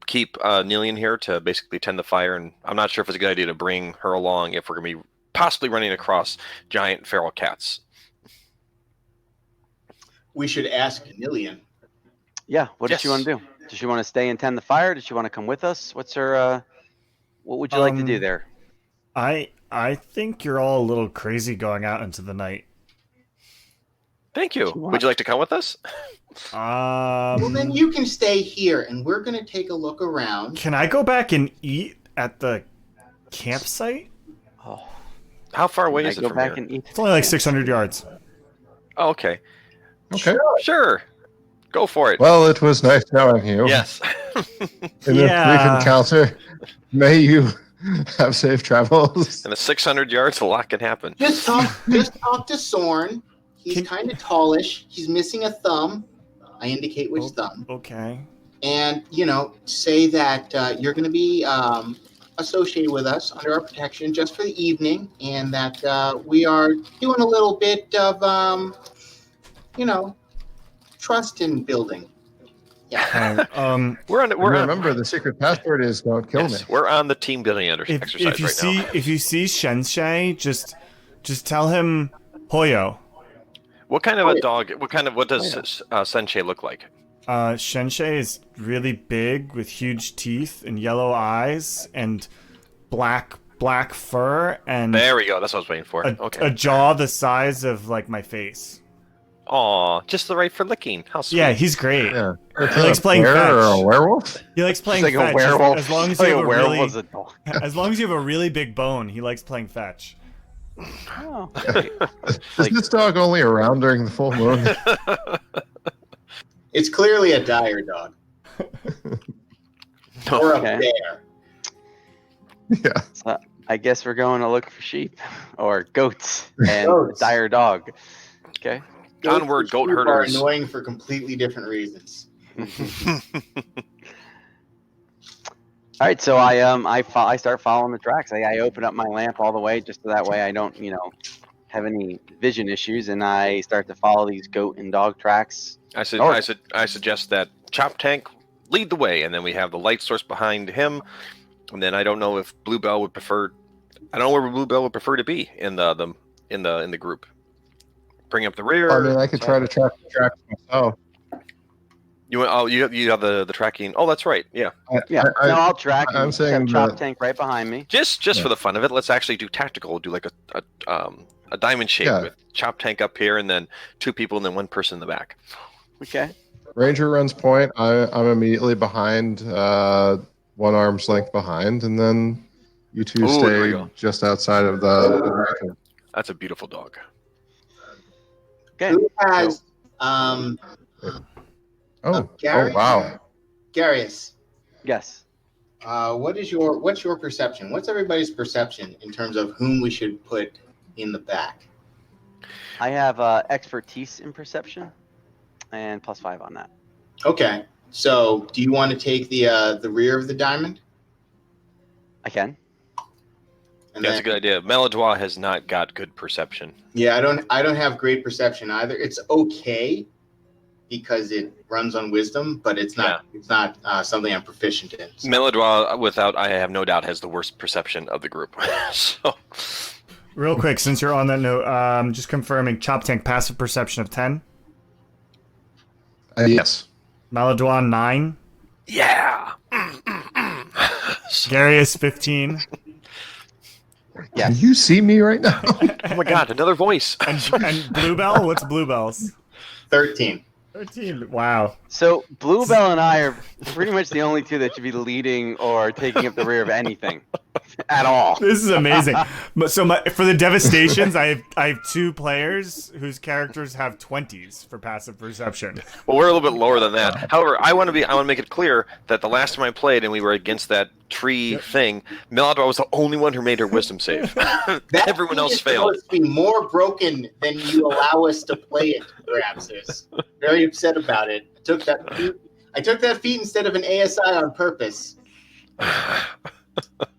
Keep Nillian here to basically tend the fire, and I'm not sure if it's a good idea to bring her along if we're going to be possibly running across giant feral cats. We should ask Nillian. Yeah. What does Yes. she want to do? Does she want to stay and tend the fire? Does she want to come with us? What's her? What would you like to do there? I think you're all a little crazy going out into the night. Thank you. Would you like to come with us? Well, then you can stay here, and we're going to take a look around. Can I go back and eat at the campsite? Oh, How far away can I is it go from back here? and eat? It's only like 600 yards. Oh, okay. Okay. Sure. Go for it. Well, it was nice knowing you. Yes. In this brief encounter, may you have safe travels. In the 600 yards, a lot can happen. Just talk to Soren. He's kind of tallish. He's missing a thumb. I indicate which thumb. Okay. And, say that you're going to be associated with us under our protection just for the evening, and that we are doing a little bit of, trust in building. Yeah. We're on. We're Remember, on. the secret password is "Don't kill Yes, me." we're on the team building exercise if you right see now. if you see Shenshei, just tell him Hoyo. What kind of Oh, a yeah. dog? What does Sensei look like? Shenshei is really big with huge teeth and yellow eyes and black fur and There we go. That's what I was waiting for. Okay. a jaw the size of like my face. Aw, just the right for licking. How sweet. Yeah, he's great. Yeah, He likes playing bear fetch. or a werewolf. He likes playing Just like fetch. a werewolf. As long as like you a have a werewolf really, is a dog. as long as you have a really big bone, he likes playing fetch. Oh, Is this dog only around during the full moon? It's clearly a dire dog or a Okay. bear. Yeah. So I guess we're going to look for sheep or goats and Goats. a dire dog. Okay. Onward, Goats goat and sheep are herders. annoying for completely different reasons. All right, so I start following the tracks. I open up my lamp all the way just so that way I don't have any vision issues, and I start to follow these goat and dog tracks. I suggest that Chop Tank lead the way, and then we have the light source behind him. And then I don't know if Bluebell would prefer. I don't know where Bluebell would prefer to be in the group. Bring up the rear. I mean, I could try to track the tracks myself. You want? Oh, you have the tracking. Oh, that's right. Yeah. Yeah, no, I'll track. I'm and saying have Chop that- Tank right behind me. Just for the fun of it, let's actually do tactical. We'll do like a diamond shape Yeah. with Chop Tank up here, and then 2 people, and then 1 person in the back. Okay. Ranger runs point. I'm immediately behind, 1 arm's length behind, and then you two Ooh, there we stay go. just outside of the Ranger. That's a beautiful dog. Okay. Who has Oh, Gary? wow. Garius? Yes. What's your perception? What's everybody's perception in terms of whom we should put in the back? I have expertise in perception, and +5 on that. Okay. So, do you want to take the rear of the diamond? I can. And That's a good idea. Melodois has not got good perception. Yeah, I don't have great perception either. It's okay because it runs on wisdom, but it's not something I'm proficient in. So. Melodois, without I have no doubt, has the worst perception of the group. So, Real quick, since you're on that note, just confirming Chop Tank passive perception of 10, Yes. Maladouin 9, yeah. Garius 15, Yes. Can you see me right now? Oh my God, another voice. and Bluebell. What's Bluebell's? 13. 13. Wow. So Bluebell and I are pretty much the only 2 that should be leading or taking up the rear of anything at all. This is amazing. But so for the devastations, I have 2 players whose characters have 20s for passive perception. Well, we're a little bit lower than that. However, I want to make it clear that the last time I played and we were against that tree thing, Melodois was the only one who made her wisdom save. Everyone else failed. It's supposed to be more broken than you allow us to play it, Rapsis. Very upset about it. I took that feat instead of an ASI on purpose.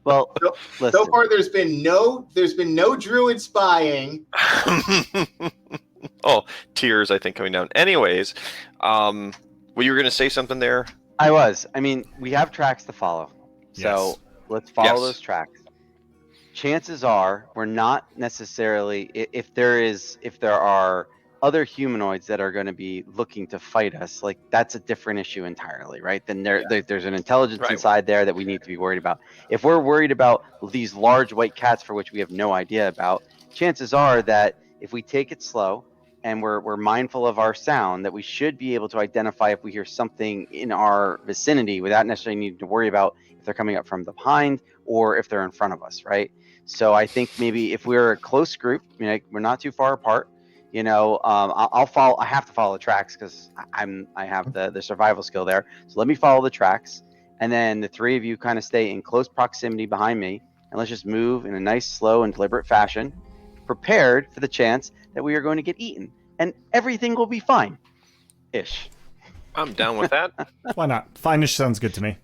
Well, So listen. far there's been no druid spying. Oh, tears, I think, coming down. Anyways, well, you were going to say something there? I was. I mean, we have tracks to follow. So Yes. let's follow Yes. those tracks. Chances are we're not necessarily if there are other humanoids that are going to be looking to fight us, like that's a different issue entirely, right? Then there's an intelligence Right. inside there that we need to be worried about. If we're worried about these large white cats for which we have no idea about, chances are that if we take it slow and we're mindful of our sound, that we should be able to identify if we hear something in our vicinity without necessarily needing to worry about if they're coming up from behind or if they're in front of us, right? So I think maybe if we're a close group, we're not too far apart. I'll follow. I have to follow the tracks because I have the survival skill there. So let me follow the tracks, and then the 3 of you kind of stay in close proximity behind me, and let's just move in a nice, slow, and deliberate fashion, prepared for the chance that we are going to get eaten, and everything will be fine, ish. I'm down with that. Why not? Fine-ish sounds good to me.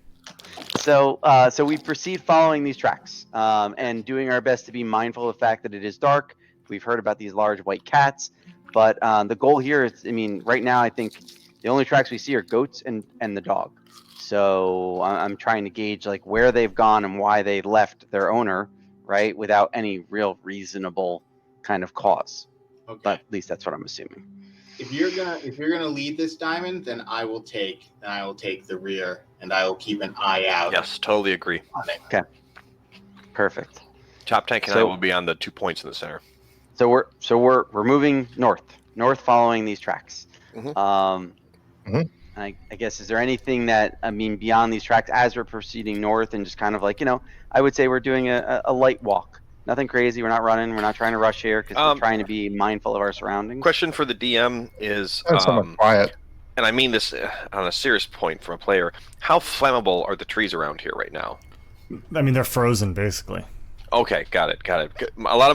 So we proceed following these tracks, and doing our best to be mindful of the fact that it is dark. We've heard about these large white cats, but the goal here is, right now I think The only tracks we see are goats and the dog. So I'm trying to gauge like where they've gone and why they left their owner, right, without any real reasonable kind of cause. Okay. But at least that's what I'm assuming. If you're gonna lead this diamond, then I will take the rear, and I will keep an eye out. Yes, totally agree. On it. Okay. Perfect. Top Tank and I will be on the 2 points in the center. So we're moving north following these tracks. I guess, is there anything that, I mean, beyond these tracks as we're proceeding north and just kind of like, I would say we're doing a light walk. Nothing crazy. We're not running. We're not trying to rush here because we're trying to be mindful of our surroundings. Question for the DM is, somewhat quiet. and I mean this on a serious point from a player, how flammable are the trees around here right now? I mean, they're frozen, basically. Okay, got it. A lot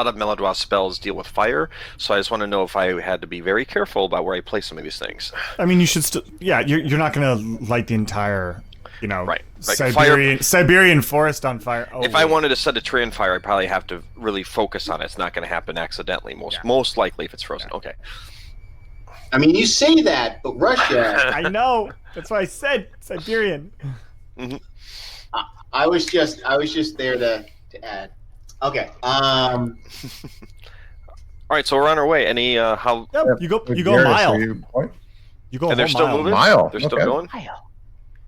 of Melodraw spells deal with fire, so I just want to know if I had to be very careful about where I place some of these things. I mean, you should still... Yeah, you're not going to light the entire, right. Like Siberian forest on fire. Oh, if I wanted to set a tree on fire, I'd probably have to really focus on it. It's not going to happen accidentally, most likely if it's frozen. Yeah. Okay. I mean, you say that, but Russia... I know. That's why I said Siberian. Mm-hmm. I was just there to add. Okay. All right, so we're on our way. Any how? Yep. You go a mile. You go a and they're whole still mile. moving. Mile. They're still going.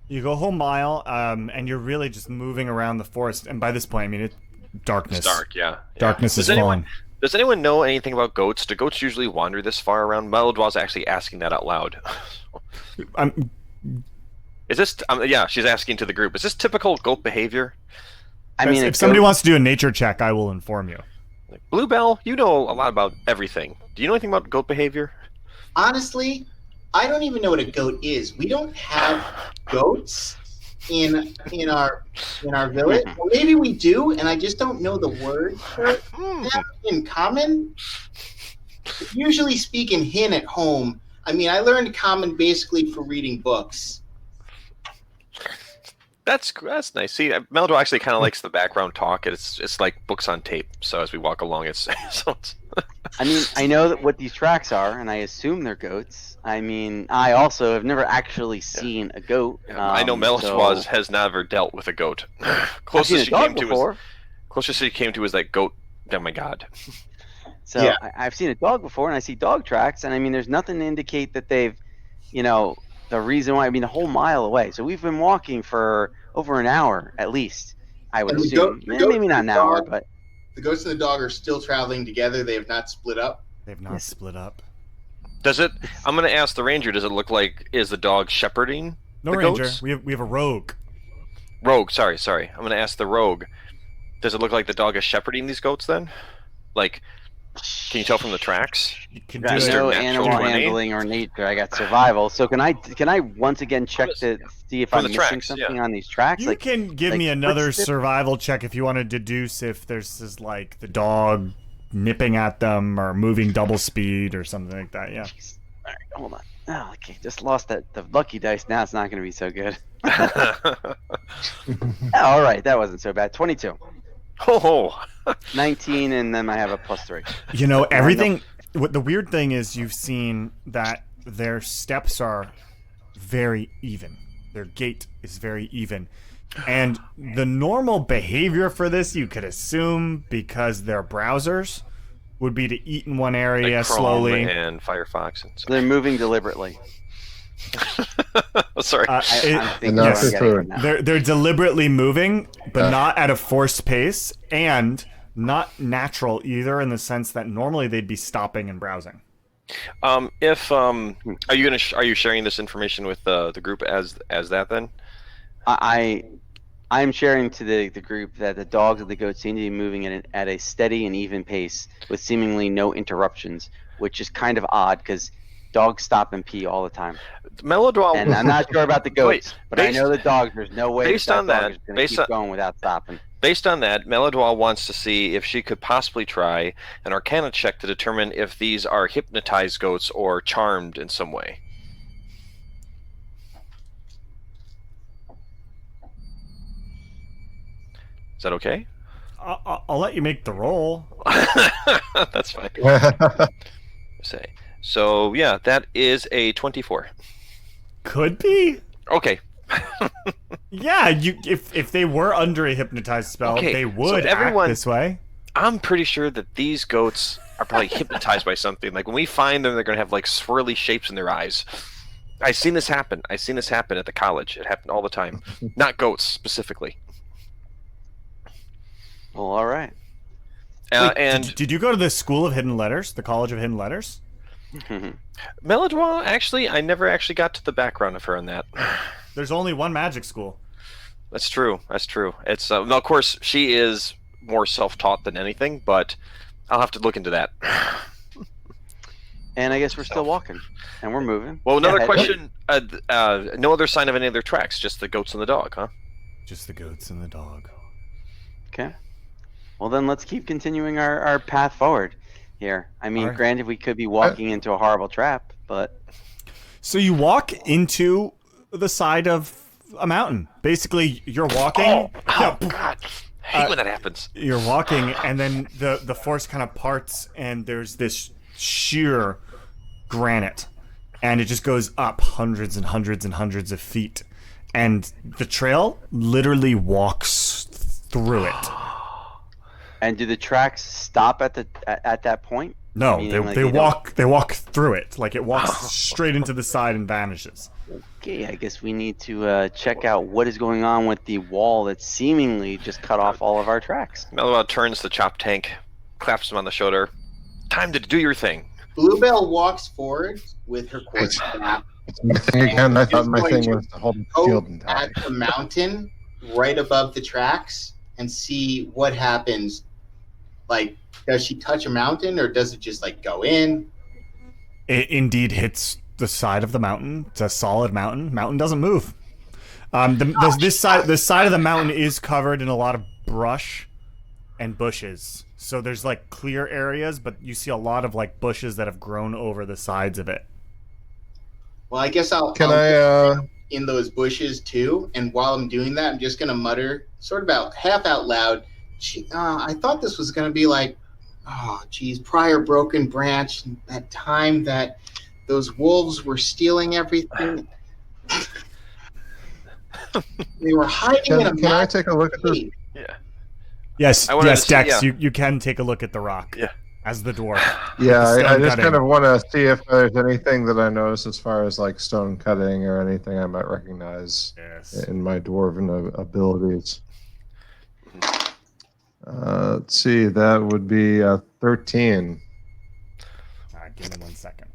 You go a whole mile, and you're really just moving around the forest. And by this point, I mean it's darkness. It's dark, yeah. Darkness is falling. Does anyone know anything about goats? Do goats usually wander this far around? Melodwa's actually asking that out loud. Is this? Yeah, she's asking to the group. Is this typical goat behavior? I mean, if somebody wants to do a nature check, I will inform you. Bluebell, you know a lot about everything. Do you know anything about goat behavior? Honestly, I don't even know what a goat is. We don't have goats in our village. Well, maybe we do, and I just don't know the word for them in common. Usually speak in Hin at home. I mean, I learned common basically for reading books. That's nice. See, Meldo actually kind of likes the background talk. It's like books on tape. So as we walk along, it's. I mean, I know that what these tracks are, and I assume they're goats. I mean, I also have never actually seen a goat. I know Meliswaz has never dealt with a goat. Closest she came to was that goat. Oh my god. So yeah. I've seen a dog before, and I see dog tracks, and I mean, there's nothing to indicate that they've, the reason why, I mean, a whole mile away. So we've been walking for over an hour at least, I would assume. Maybe not an hour, but... The goats and the dog are still traveling together. They have not split up. They've not split up. Does it... I'm going to ask the ranger, does it look like... Is the dog shepherding No, the ranger. Goats? We have a rogue. Rogue, sorry. I'm going to ask the rogue. Does it look like the dog is shepherding these goats then? Like... Can you tell from the tracks? You can got do no it. animal handling or nature. I got survival. So can I once again check to see if I'm missing something on these tracks? You can give me another survival check if you want to deduce if there's this, like the dog nipping at them or moving double speed or something like that. Yeah. Jeez. All right, hold on. Oh, okay, just lost the lucky dice. Now it's not going to be so good. All right, that wasn't so bad. 22. Oh. 19, and then I have a +3. Everything. What the weird thing is, you've seen that their steps are very even. Their gait is very even, and the normal behavior for this, you could assume, because they're browsers, would be to eat in one area like Chrome slowly and Firefox. And they're moving deliberately. Sorry. They're deliberately moving, but not at a forced pace, and not natural either, in the sense that normally they'd be stopping and browsing. Are you sharing this information with the group as that then? I'm sharing to the group that the dogs and the goats seem to be moving at a steady and even pace with seemingly no interruptions, which is kind of odd because dogs stop and pee all the time. And I'm not sure about the goats, but I know the dogs. There's no way that dog is going to keep going without stopping. Based on that, Melodwa wants to see if she could possibly try an Arcana check to determine if these are hypnotized goats or charmed in some way. Is that okay? I'll let you make the roll. That's fine. Say. So yeah, that is a 24. Could be. Okay. Yeah, if they were under a hypnotized spell, Okay, they so would everyone- act this way. I'm pretty sure that these goats are probably hypnotized by something. Like when we find them, they're gonna have like swirly shapes in their eyes. I've seen this happen. I've seen this happen at the college. It happened all the time. Not goats specifically. Well, all right. Wait, And did you go to the School of Hidden Letters, the College of Hidden Letters? Melodrama, actually, I never actually got to the background of her on that. There's only one magic school. That's true. That's true. It's now, of course, she is more self-taught than anything, but I'll have to look into that. And I guess we're still walking, and we're moving. Well, another Yeah, question. No other sign of any other tracks, just the goats and the dog, huh? Just the goats and the dog. Okay. Well, then let's keep continuing our path forward here. I mean, All right. granted, we could be walking into a horrible trap, but So you walk into the side of a mountain. Basically, you're walking. Oh, Yeah, God. I hate when that happens. You're walking, and then the forest kind of parts, and there's this sheer granite, and it just goes up hundreds and hundreds and hundreds of feet, and the trail literally walks through it. and do the tracks stop at that point? No, Meaning, like, they you walk through it, like it walks straight into the side and vanishes. Okay, I guess we need to check out what is going on with the wall that seemingly just cut off all of our tracks. Melodrama turns to Chop Tank, claps him on the shoulder. Time to do your thing. Bluebell walks forward with her quarterstaff. It's my thing again. I thought my thing was to hold the shield Go and die. at the mountain right above the tracks and see what happens. Like, does she touch a mountain or does it just like go in? It indeed hits the side of the mountain. It's a solid mountain. Mountain doesn't move. This side of the mountain is covered in a lot of brush and bushes. So there's like clear areas, but you see a lot of like bushes that have grown over the sides of it. Well, I guess I'll in those bushes too. And while I'm doing that, I'm just gonna mutter, sort of about half out loud. I thought this was gonna be like, oh, geez, prior broken branch. That time that those wolves were stealing everything. They were hiding in a Can I take a look at this? cave. Yes, I wanted yes, to see- Dex, yeah. you can take a look at the rock. Yeah. As the dwarf. Yeah, The I stone just cutting. kind of want to see if there's anything that I notice as far as like stone cutting or anything I might recognize Yes. in my dwarven abilities. Let's see, that would be 13. Give me 1 second.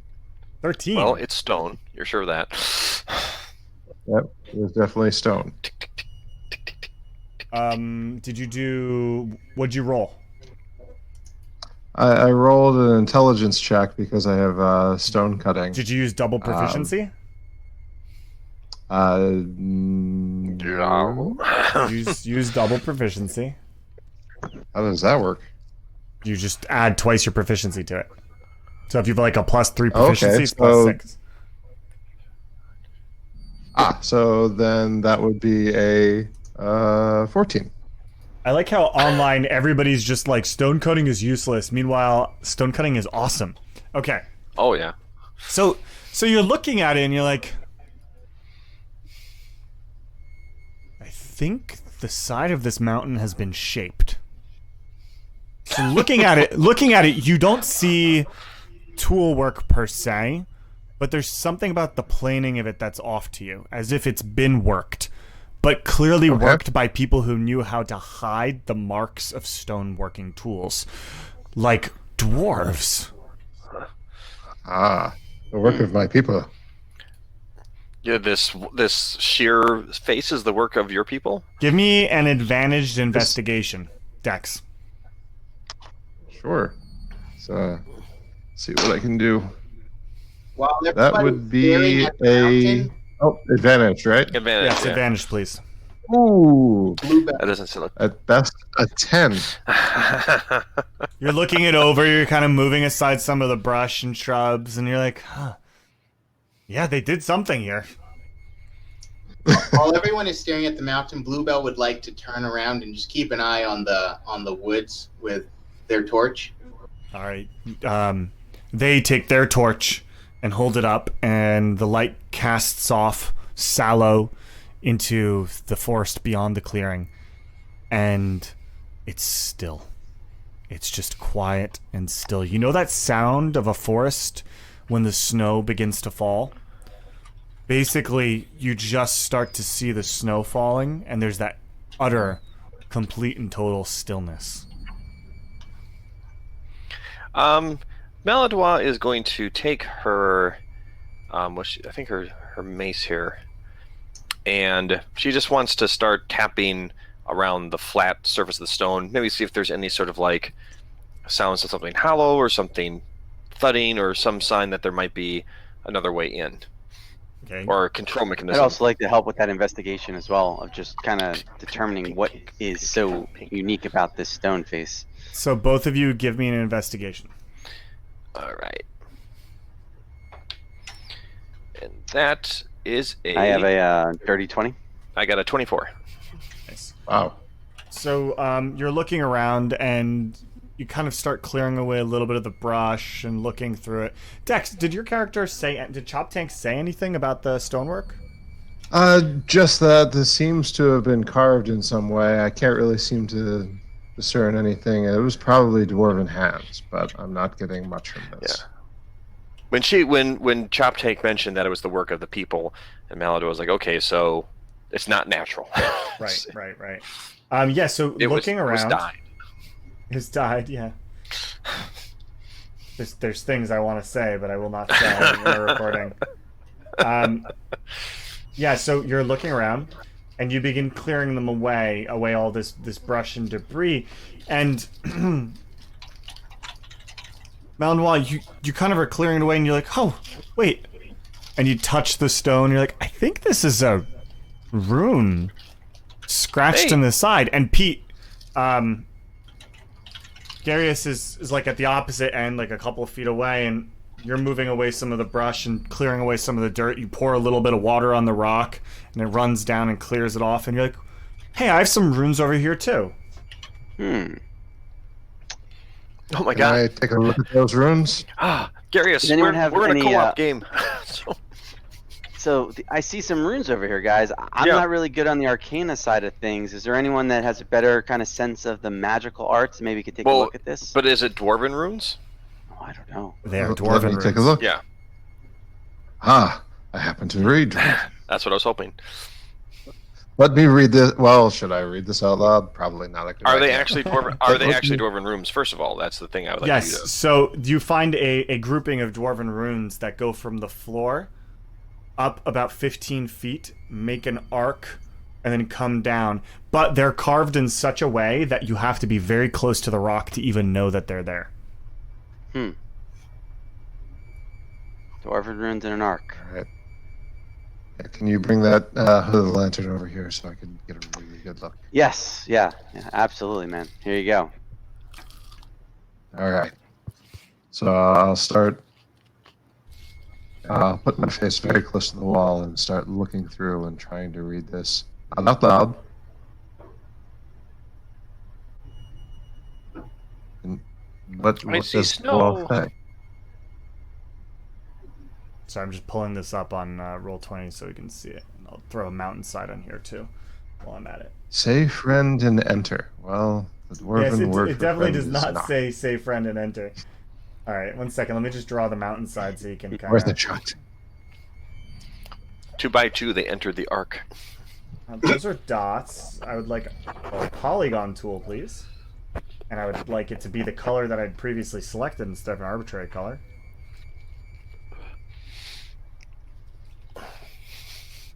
13. Well, it's stone. You're sure of that? Yep, it was definitely stone. Did you do? What'd you roll? I rolled an intelligence check because I have stone cutting. Did you use double proficiency? No. Use double proficiency. How does that work? You just add twice your proficiency to it. So if you have like a +3 Okay, proficiency, it's so- +6. So then that would be a 14. I like how online everybody's just like stone cutting is useless. Meanwhile, stone cutting is awesome. Okay. Oh, yeah. So you're looking at it and you're like, I think the side of this mountain has been shaped. So looking at it, you don't see tool work per se, but there's something about the planing of it that's off to you, as if it's been worked, but clearly worked by people who knew how to hide the marks of stoneworking tools, like dwarves. The work of my people. Yeah, this sheer face is the work of your people? Give me an advantaged investigation, Dex. Sure. So, see what I can do. While That everybody's would be staring at the a mountain, advantage, right? Advantage. Yes, yeah. advantage, please. Ooh, Bluebell That doesn't sound at best a 10. like. You're looking it over, you're kind of moving aside some of the brush and shrubs, and you're like, huh. Yeah, they did something here. While everyone is staring at the mountain, Bluebell would like to turn around and just keep an eye on the woods with their torch. All right. They take their torch and hold it up, and the light casts off sallow into the forest beyond the clearing. And it's still. It's just quiet and still. You know that sound of a forest when the snow begins to fall? Basically, you just start to see the snow falling, and there's that utter, complete, and total stillness. Maladwa is going to take her, I think her mace here, and she just wants to start tapping around the flat surface of the stone. Maybe see if there's any sort of like sounds of something hollow or something thudding or some sign that there might be another way in. Okay. Or a control I'd mechanism. also like to help with that investigation as well, of just kind of determining what is so unique about this stone face. So both of you give me an investigation. All right. And that is a... I have a dirty 20. I got a 24. Nice. Wow. So you're looking around, and you kind of start clearing away a little bit of the brush and looking through it. Dex, did your character did Chop Tank say anything about the stonework? Just that this seems to have been carved in some way. I can't really seem to discern anything. It was probably dwarven hands, but I'm not getting much from this. Yeah. When Chop Tank mentioned that it was the work of the people, and Malador was like, okay, so it's not natural. Right. Yeah, so It looking was around. dyed. It's died, yeah. There's things I want to say, but I will not say when we're recording. Yeah, so you're looking around, and you begin clearing them away all this brush and debris, and Malinois, you kind of are clearing it away, and you're like, oh, wait, and you touch the stone, and you're like, I think this is a rune scratched in the side, and Pete, Darius is like at the opposite end, like a couple of feet away, and you're moving away some of the brush and clearing away some of the dirt. You pour a little bit of water on the rock, and it runs down and clears it off, and you're like, hey, I have some runes over here, too. Hmm. Oh my Can god. I take a look at those runes? Garius, Does anyone have we're in a any, co-op game. So I see some runes over here, guys. I'm not really good on the arcana side of things. Is there anyone that has a better kind of sense of the magical arts? Maybe could take a look at this. But is it dwarven runes? Oh, I don't know. They are Let dwarven me runes. take a look. Yeah. I happen to read. That's what I was hoping. Let me read this. Well, should I read this out loud? Probably not a good Are they idea. actually dwarven? Are they actually dwarven runes? First of all, that's the thing I would like Yes, you to. so you find a grouping of dwarven runes that go from the floor up about 15 feet, make an arc, and then come down. But they're carved in such a way that you have to be very close to the rock to even know that they're there. Dwarven runes in an arc. All right. Yeah, can you bring that hood of the lantern over here so I can get a really good look? Yes, yeah, absolutely, man. Here you go. All right. So I'll start. I'll put my face very close to the wall and start looking through and trying to read this out loud. And what see does snow. wall say? So I'm just pulling this up on Roll20 so we can see it. And I'll throw a mountainside on here too while I'm at it. Say friend and enter. Well, the dwarven word It for definitely friend does is not say friend and enter. All right, 1 second. Let me just draw the mountainside so you can kind Worth a of... shot. 2 by 2, they entered the arc. Those are dots. I would like a polygon tool, please. And I would like it to be the color that I'd previously selected instead of an arbitrary color.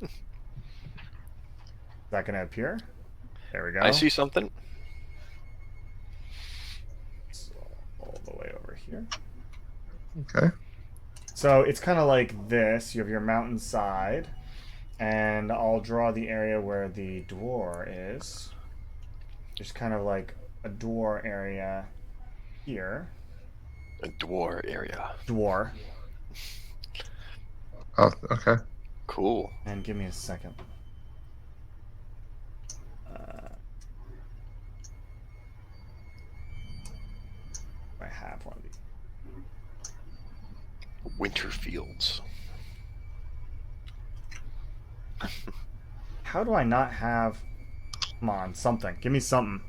Is that going to appear? There we go. I see something. So, all the way over here. Okay. So it's kind of like this. You have your mountainside, and I'll draw the area where the door is. Just kind of like a door area here. A dwar area. Door. Oh, okay. Cool. And give me a second. I have one of these. winter fields. How do I not have... Come on, something. Give me something.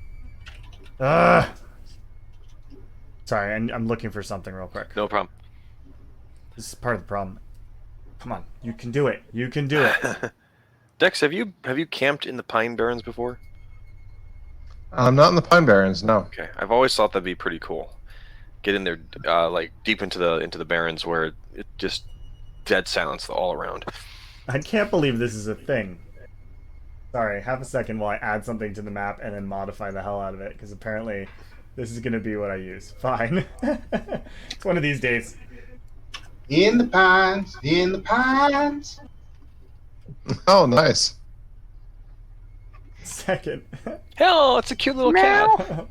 Ugh. Sorry, I'm looking for something real quick. No problem. This is part of the problem. Come on, you can do it. You can do it. Dex, have you camped in the Pine Barrens before? I'm not in the Pine Barrens, no. Okay, I've always thought that'd be pretty cool. Get in there, like deep into the Barrens where it just dead silence all around. I can't believe this is a thing. Sorry, half a second while I add something to the map and then modify the hell out of it, because apparently this is going to be what I use. Fine. It's one of these days. In the pines, in the pines. Oh, nice. Second. Hell, it's a cute little cat.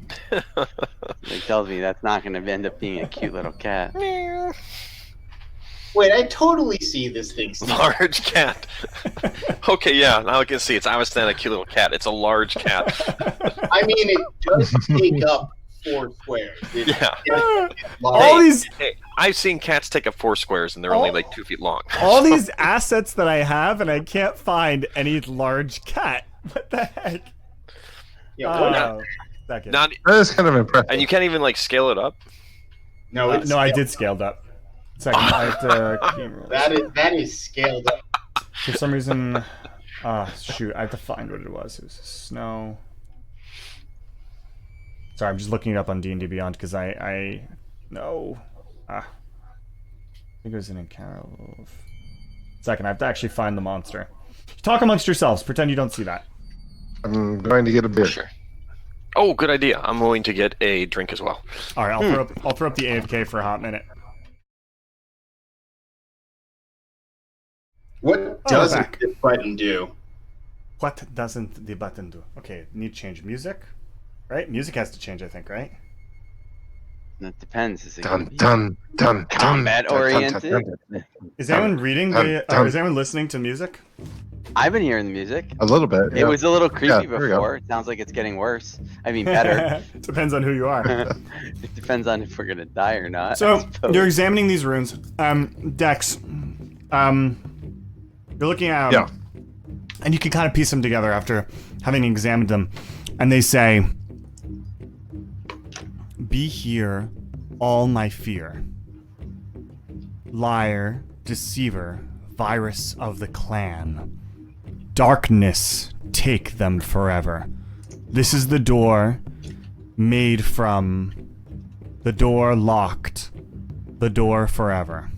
It tells me that's not going to end up being a cute little cat. Wait, I totally see this thing. Steve. Large cat. Okay, yeah, now I can see. I was saying a cute little cat. It's a large cat. I mean, it does take up 4 squares. Yeah. All these Hey, I've seen cats take up 4 squares and they're only like 2 feet long. all these assets that I have, and I can't find any large cat. What the heck? Yeah, Oh, second. Not, That is kind of impressive. and you can't even like scale it up. no, it's no, I scaled. did scaled up. Second, I have to. That is scaled up. For some reason, shoot, I have to find what it was. It was snow. Sorry, I'm just looking it up on D&D Beyond because I know. I think it was an encounter. Second, I have to actually find the monster. Talk amongst yourselves. Pretend you don't see that. I'm going to get a beer. Sure. Oh, good idea. I'm willing to get a drink as well. All right, I'll throw up the AFK for a hot minute. What doesn't this button do? What doesn't the button do? Okay, need to change music, right? Music has to change, I think, right? It depends. Is it Dun, dun, dun, combat dun, dun, dun, oriented? dun, dun. Is anyone reading the? Is anyone listening to music? I've been hearing the music. A little bit. It yeah. was a little creepy Yeah, there we go. before. It sounds like it's getting worse. I mean, better. Depends on who you are. It depends on if we're gonna die or not. I So suppose. you're examining these runes. Dex, you're looking at 'em, Yeah. and you can kind of piece them together after having examined them. And they say, "Be here, all my fear. Liar, deceiver, virus of the clan. Darkness, take them forever. This is the door made from the door locked, the door forever."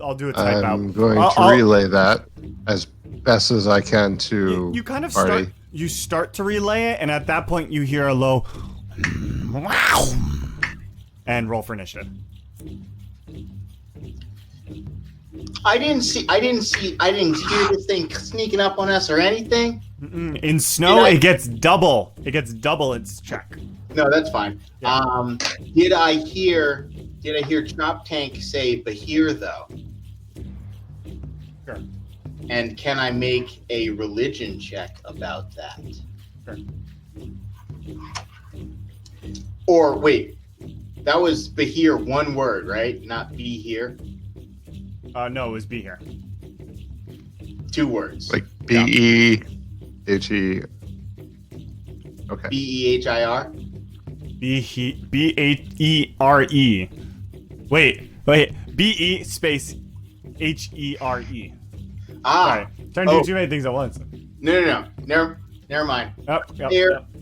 I'll do a type out. I'm going to I'll- relay that as best as I can to You kind of Marty. start to relay it, and at that point you hear a low wow, and roll for initiative. I didn't hear this thing sneaking up on us or anything. In snow, Did I- it gets double. It gets double its check. No, that's fine. Yeah. Did I hear Chop Tank say Bahir though? Sure. And can I make a religion check about that? Sure. Or wait, that was Bahir, one word, right? Not be here. No, it was be here. 2 words. Like BEHE. Okay. BEHIR. B-H-E-R-E. Wait. B-E space H-E-R-E. Ah, Sorry. Trying to do too many things at once. no. Never mind.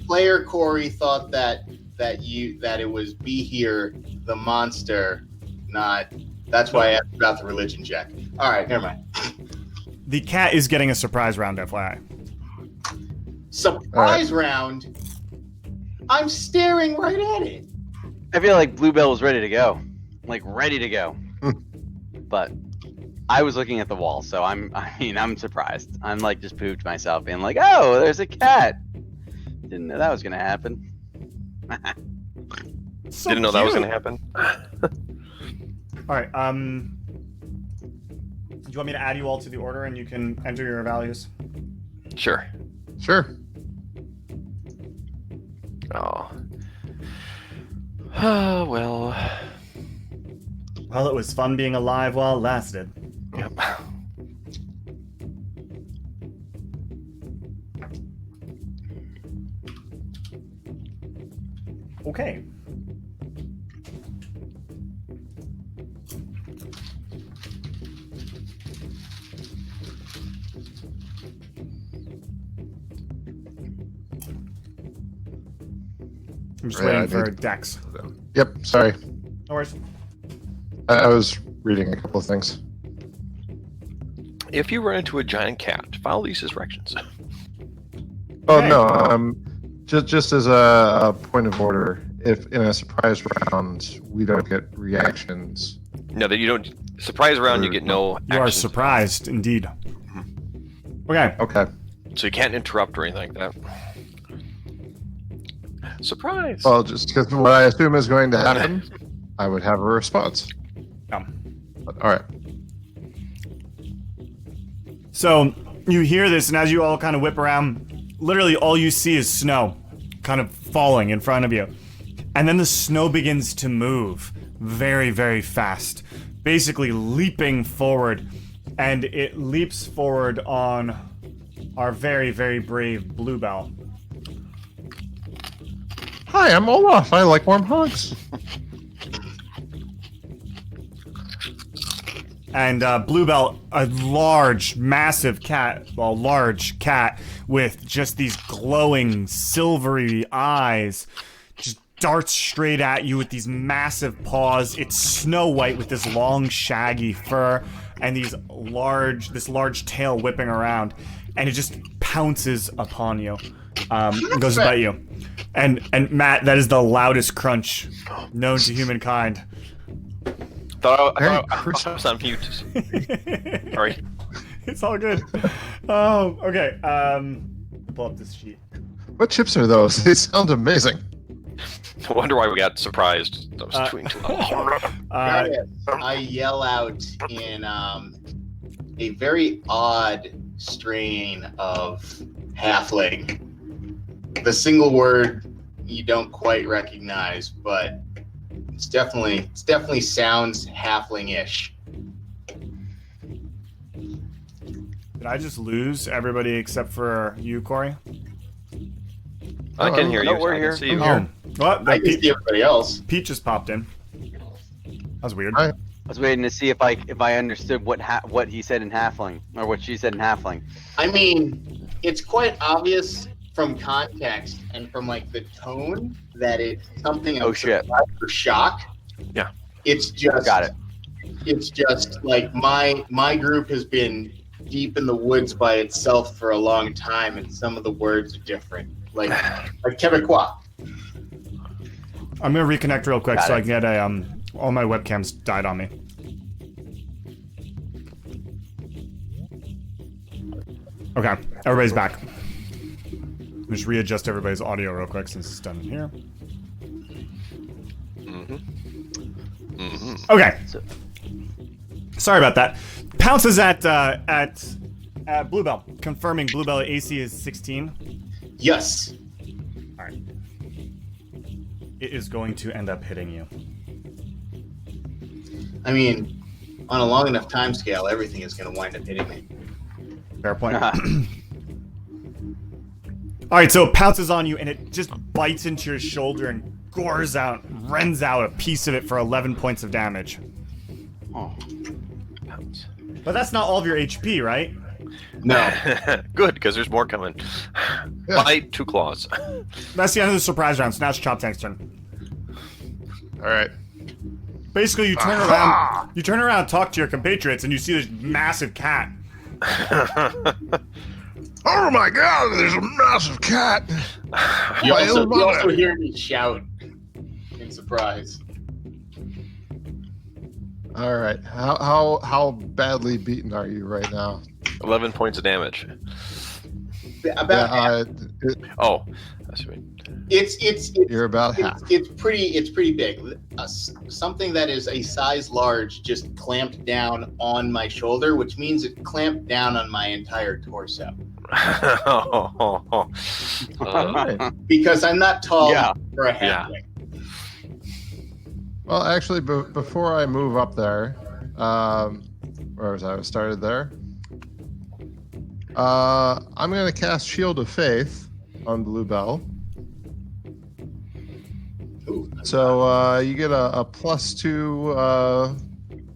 Player Corey thought that it was be here, the monster, not. That's why I asked about the religion check. All right, never mind. The cat is getting a surprise round, FYI. Surprise round. I'm staring right at it. I feel like Bluebell was ready to go, like ready to go. But I was looking at the wall, so I'm surprised. I'm like just pooped myself, being like, oh, there's a cat. Didn't know that was gonna happen. So Didn't know that was cute. gonna happen. All right. Do you want me to add you all to the order and you can enter your values? Sure. Oh. Oh, well. Well, it was fun being alive while it lasted. Yep. Okay. I'm just Yeah, waiting I for need- Dex. Yep, sorry. No worries. I was reading a couple of things. If you run into a giant cat, follow these instructions. Oh, Okay. no, just as a point of order, if in a surprise round we don't get reactions, No, that you don't. Surprise round, you get no. You are actions. surprised, indeed. Okay. okay. So you can't interrupt or anything like that. Surprise. Well, just because what I assume is going to happen, I would have a response. But, all right. So you hear this, and as you all kind of whip around, literally all you see is snow kind of falling in front of you. And then the snow begins to move very, very fast, basically leaping forward. And it leaps forward on our very, very brave Bluebell. Hi, I'm Olaf. I like warm hugs. And Bluebell, a large, massive cat, well, large cat with just these glowing, silvery eyes, just darts straight at you with these massive paws. It's Snow White with this long, shaggy fur and this large tail whipping around, and it just pounces upon you. It goes to bite you. And Matt, that is the loudest crunch known to humankind. I thought I Very was on mute. Sorry. It's all good. Oh, okay. Pull up this sheet. What chips are those? They sound amazing. I wonder why we got surprised. I was tweeting too loud. I yell out in a very odd strain of halfling. The single word you don't quite recognize, but it's definitely sounds halfling-ish. Did I just lose everybody except for you, Corey? I can hear you. No, we're I here. can see you. Oh, what? I can see everybody else. Pete just popped in. That was weird. Hi. I was waiting to see if I understood what he said in halfling or what she said in halfling. I mean, it's quite obvious from context and from like the tone that it's something Oh, of shit. surprise or shock. Yeah. It's just Got it. It's just like my group has been deep in the woods by itself for a long time, and some of the words are different. Like Quebecois. I'm gonna reconnect real quick Got so it. I can get a all my webcams died on me. Okay, everybody's back. Just readjust everybody's audio real quick since it's done in here. Okay. Sorry about that. Pounces at Bluebell, confirming Bluebell AC is 16. Yes. All right. It is going to end up hitting you. I mean, on a long enough time scale, everything is going to wind up hitting me. Fair point. All right, so it pounces on you and it just bites into your shoulder and gores out, rends out a piece of it for 11 points of damage. Oh. But that's not all of your HP, right? No. Good, because there's more coming. Bite, 2 claws. That's the end of the surprise round, so now it's Chop Tank's turn. All right. Basically, you turn around, talk to your compatriots, and you see this massive cat. Oh my God! There's a massive cat. You My also, own you mother. also hear me shout in surprise. All right. How badly beaten are you right now? 11 points of damage. About half. Oh, that's right. It's You're about half. it's pretty big. Something that is a size large just clamped down on my shoulder, which means it clamped down on my entire torso. All right. Because I'm not tall Yeah. for a Yeah. halfling. Well, actually, before I move up there, where was I? I started there. I'm going to cast Shield of Faith on Bluebell. Ooh, So you get a +2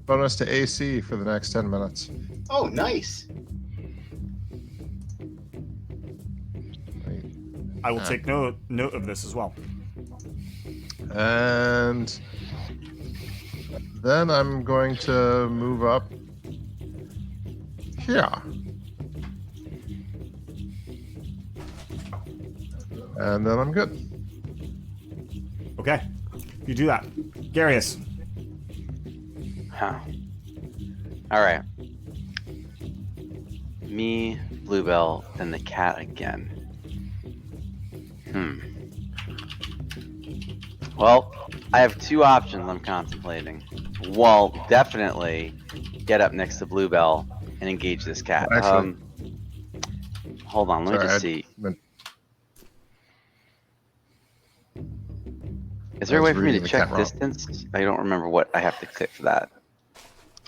bonus to AC for the next 10 minutes. oh, nice. I will take note of this as well. And then I'm going to move up here. And then I'm good. Okay, you do that. Garius. Huh. All right. Me, Bluebell, then the cat again. Well, I have two options I'm contemplating. Well, definitely get up next to Bluebell and engage this cat. Actually- Hold on, let me just Sorry, see. Is there a way for me to reading the check cat wrong. distance? I don't remember what I have to click for that.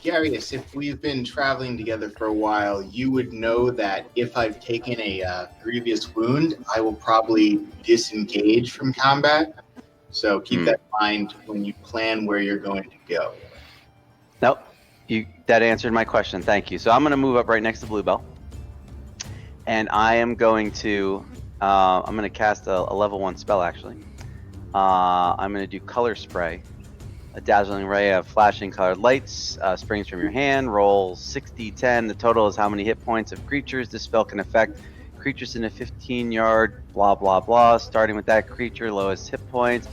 Darius, if we've been traveling together for a while, you would know that if I've taken a grievous wound, I will probably disengage from combat. So keep that in mind when you plan where you're going to go. Nope. That answered my question. Thank you. So I'm going to move up right next to Bluebell. And I am going to cast a level 1 spell, actually. I'm going to do Color Spray. A dazzling ray of flashing colored lights springs from your hand. Roll 6d10. The total is how many hit points of creatures this spell can affect. Creatures in a 15-yard, blah, blah, blah. Starting with that creature, lowest hit points.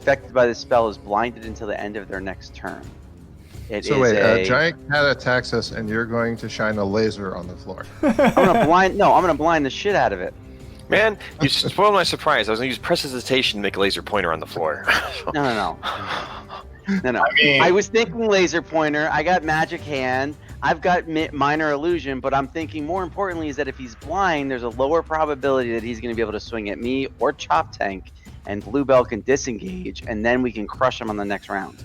Affected by this spell is blinded until the end of their next turn. So wait, a giant cat attacks us, and you're going to shine a laser on the floor. I'm gonna blind the shit out of it. Man, you spoiled my surprise. I was going to use prestidigitation to make a laser pointer on the floor. No. No. I mean, I was thinking laser pointer. I got magic hand. I've got minor illusion, but I'm thinking more importantly is that if he's blind, there's a lower probability that he's going to be able to swing at me or Chop Tank, and Bluebell can disengage, and then we can crush him on the next round.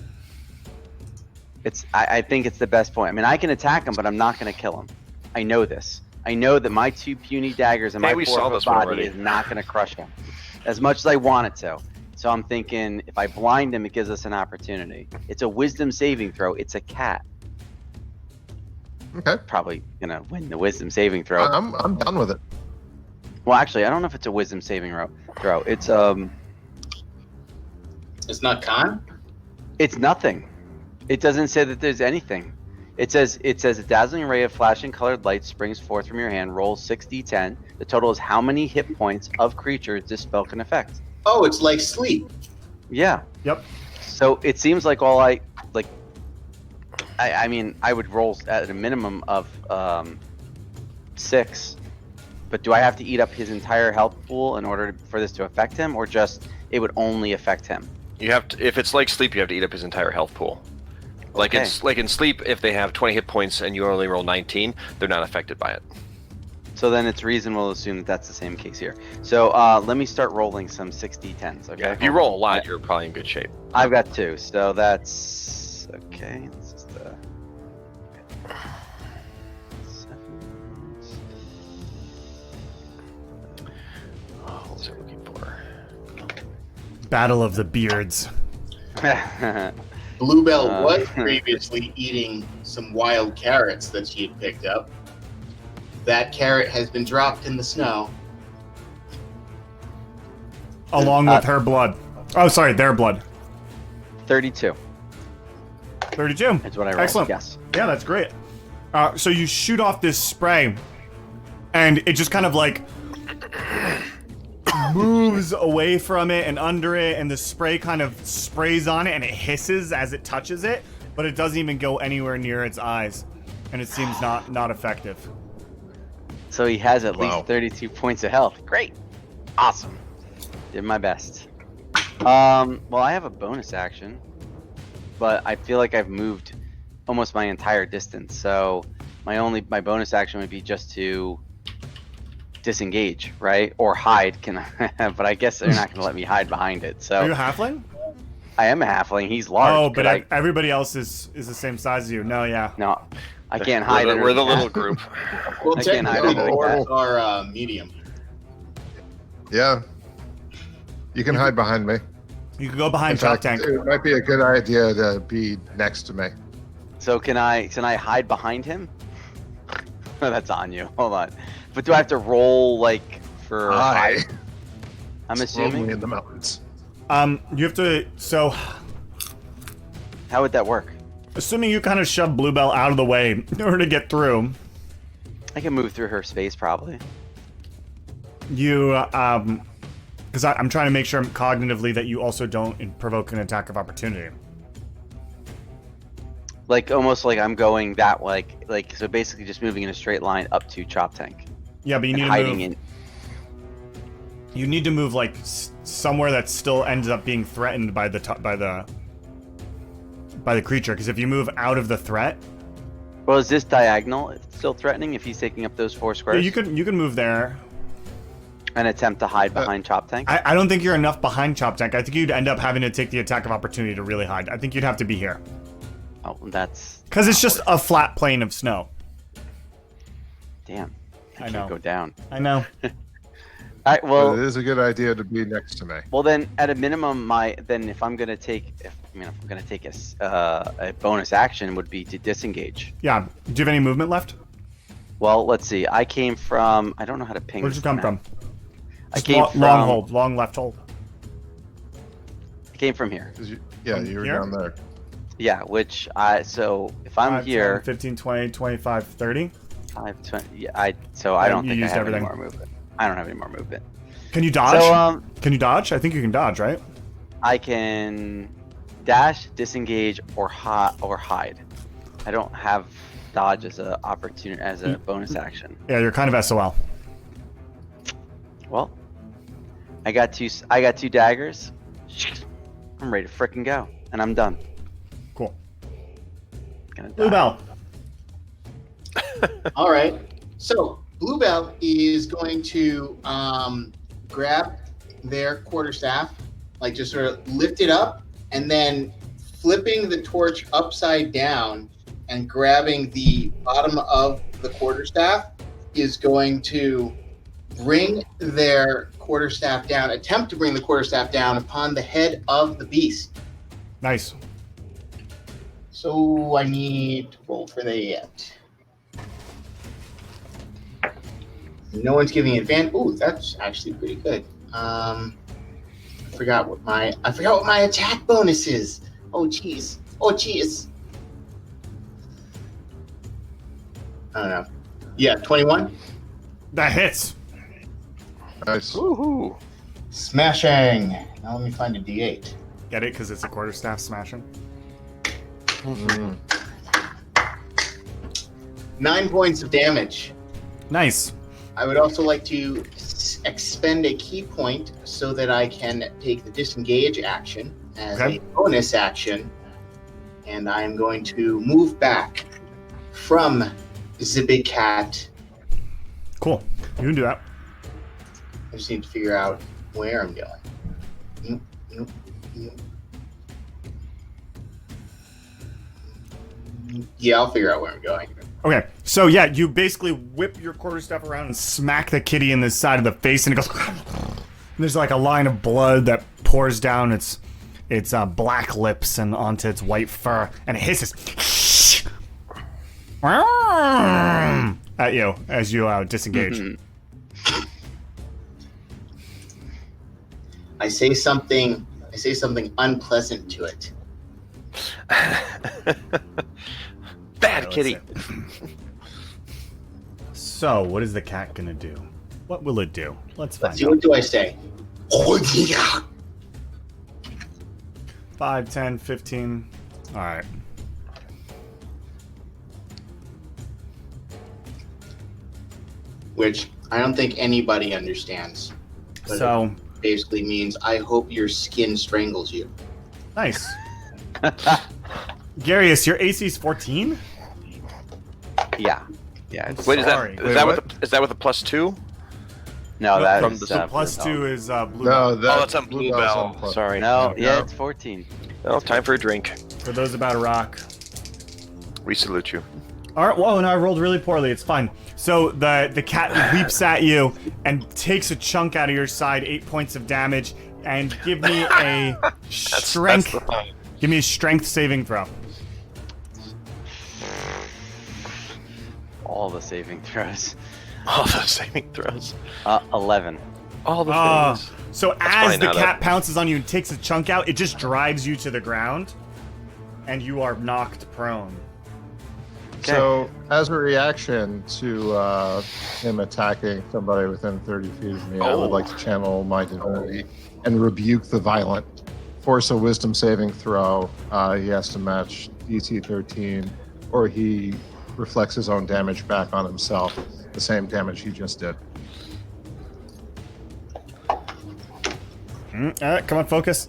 I think it's the best point. I mean, I can attack him, but I'm not going to kill him. I know this. I know that my 2 puny daggers and my we 4 saw foot this one body already. is not going to crush him as much as I want it to. So I'm thinking if I blind him, it gives us an opportunity. It's a wisdom saving throw. It's a cat. Okay. Probably gonna win the wisdom saving throw. I'm done with it. Well, actually, I don't know if it's a wisdom saving throw. It's it's not con? It's nothing. It doesn't say that there's anything. It says a dazzling ray of flashing colored light springs forth from your hand. Roll 6d10. The total is how many hit points of creatures this spell can affect. Oh, it's like sleep. Yeah. Yep. So it seems like I mean, I would roll at a minimum of 6, but do I have to eat up his entire health pool in order for this to affect him, or just it would only affect him? You have to, if it's like sleep, you have to eat up his entire health pool. Like Okay. it's like in sleep, if they have 20 hit points and you only roll 19, they're not affected by it. So then it's reasonable to assume that that's the same case here. So let me start rolling some 6d10s. Okay. Yeah, if you roll a lot, you're probably in good shape. I've got 2, so that's okay. This is the 7. What was I looking for? Battle of the Beards. Bluebell was previously eating some wild carrots that she had picked up. That carrot has been dropped in the snow. Along with her blood. Oh, sorry, their blood. 32 32. is what I rolled. Excellent. Yes. Yeah, that's great. So you shoot off this spray, and it just kind of like moves away from it and under it, and the spray kind of sprays on it, and it hisses as it touches it, but it doesn't even go anywhere near its eyes, and it seems not effective. So he has at Wow. least 32 points of health. Great. Awesome. Did my best. Well, I have a bonus action, but I feel like I've moved almost my entire distance. So my bonus action would be just to disengage, right? Or hide. But I guess they're not going to let me hide behind it. Are you So a halfling? I am a halfling. He's large. Oh, Could but everybody else is the same size as you. No, yeah. No, I can't hide it. We're the little group. Well, I can't hide technically, it like dwarves are medium. Yeah. You can hide behind me. You could go In behind Chop fact, Tank. it might be a good idea to be next to me. So can I hide behind him? That's on you. Hold on. But do I have to roll like for Hi. hide? I'm It's lonely assuming. in the mountains. You have to. So, How would that work? assuming you kind of shove Bluebell out of the way in order to get through, I can move through her space probably. you because I'm trying to make sure cognitively that you also don't provoke an attack of opportunity. Like almost like I'm going that like so basically just moving in a straight line up to Chop Tank. Yeah, but you And need to hiding move. in. You need to move like somewhere that still ends up being threatened by the creature. Because if you move out of the threat, Well, is this diagonal it's still threatening if he's taking up those 4 yeah, squares? you can move there. And attempt to hide behind Chop Tank? I don't think you're enough behind Chop Tank. I think you'd end up having to take the attack of opportunity to really hide. I think you'd have to be here. Oh, that's Because it's just a flat plane of snow. damn. I can't know. go down. I know. All right, But well, it is a good idea to be next to me. well then at a minimum, if I'm gonna take a bonus action would be to disengage. Yeah. Do you have any movement left? Well, let's see. I came from. I don't know how to ping. Where'd you come this from? map. I Just came long from. hold, long left hold. I came from here. 'Cause you From were here? down there. Yeah, which so if I'm 5, 10, here, 15, 20, 25, 30. 5, 20, yeah, I don't you think I used have everything. any more movement. I don't have any more movement. Can you dodge? So Can you dodge? I think you can dodge, right? I can dash, disengage, or hide. I don't have dodge as a opportunity as a bonus action. Yeah, you're kind of SOL. Well, I got two daggers. I'm ready to frickin' go, and I'm done. Cool. Gonna die. Bluebell. All right. So Bluebell is going to grab their quarterstaff, like just sort of lift it up, and then flipping the torch upside down and grabbing the bottom of the quarterstaff is going to bring their quarterstaff down, attempt to bring the quarterstaff down upon the head of the beast. Nice. So I need to roll for that. No one's giving advantage. Ooh, that's actually pretty good. I forgot what my attack bonus is. Oh jeez. I don't know. Yeah, 21. That hits. Nice. Woohoo! Smashing. Now let me find a D8. Get it? Because it's a quarterstaff smashing. Mm. 9 points of damage. Nice. I would also like to expend a key point so that I can take the disengage action as Okay. a bonus action, and I am going to move back from the big cat. Cool. You can do that. I just need to figure out where I'm going. Yeah, I'll figure out where I'm going. Okay. So yeah, you basically whip your quarterstaff around and smack the kitty in the side of the face, and it goes. And there's like a line of blood that pours down its black lips and onto its white fur, and it hisses at you as you disengage. I say something unpleasant to it. Bad kitty. So, what is the cat gonna do? What will it do? Let's find Let's see, out. what do I say? 5, 10, 15. All right. Which I don't think anybody understands. But So, it basically means I hope your skin strangles you. nice. Garius, your AC is 14? Yeah. Yeah. It's, Wait, is Sorry. that Wait, is that what? with a +2? No, No, that from is the- So Blue plus Bell. 2 is blue. No, Bell. Oh, that's on Blue Bell's Bell. on plus. Sorry. No, yeah, No. it's 14. Oh, time for a drink. For those about to rock. We salute you. All right. Whoa, no, I rolled really poorly. It's fine. So the cat leaps at you and takes a chunk out of your side, 8 points of damage, and give me a strength. That's the fun. Give me a strength saving throw. All the saving throws. All the saving throws. 11. All the Ah. things. So That's as fine the now, cat pounces on you and takes a chunk out, it just drives you to the ground, and you are knocked prone. So, as a reaction to him attacking somebody within 30 feet of me, I would like to channel my divinity and rebuke the violent. Force a wisdom saving throw. He has to match DC 13, or he reflects his own damage back on himself, the same damage he just did. Come on, focus.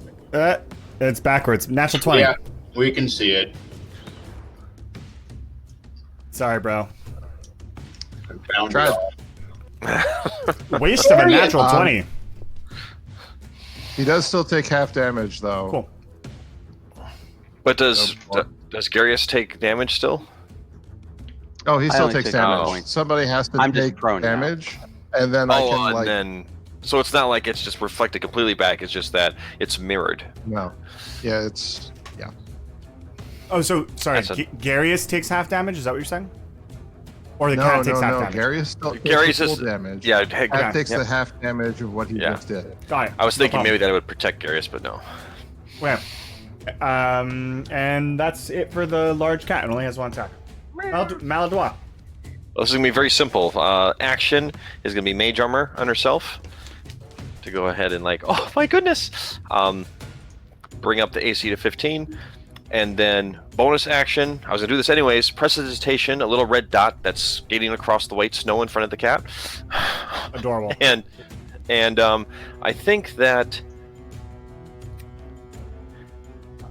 It's backwards. Natural 20. Yeah, we can see it. Sorry, bro. Found Try it. Waste of a natural 20. He does still take half damage, though. Cool. But does Garius take damage still? Oh, he I still only takes take damage. points. Somebody has to I'm just take prone now. damage, and then I Oh, can, and like... then so it's not like it's just reflected completely back. It's just that it's mirrored. No. Yeah, it's... Yeah. Oh, so sorry. That's a- Garius takes half damage. Is that what you're saying? Or the No, cat takes no, half no. damage. Gary still takes Gary's the full is- damage. Yeah, Cat Okay. takes yep. the half damage of what he Yeah. just did. Got it. I was No thinking problem. maybe that it would protect Garius, but no. Yeah. And that's it for the large cat. It only has one attack. Maladroit. This is gonna be very simple. Action is gonna be Mage Armor on herself to go ahead and oh my goodness, bring up the AC to 15, and then bonus action. I was gonna do this anyways. Prestidigitation, a little red dot that's skating across the white snow in front of the cat, Adorable. and I think that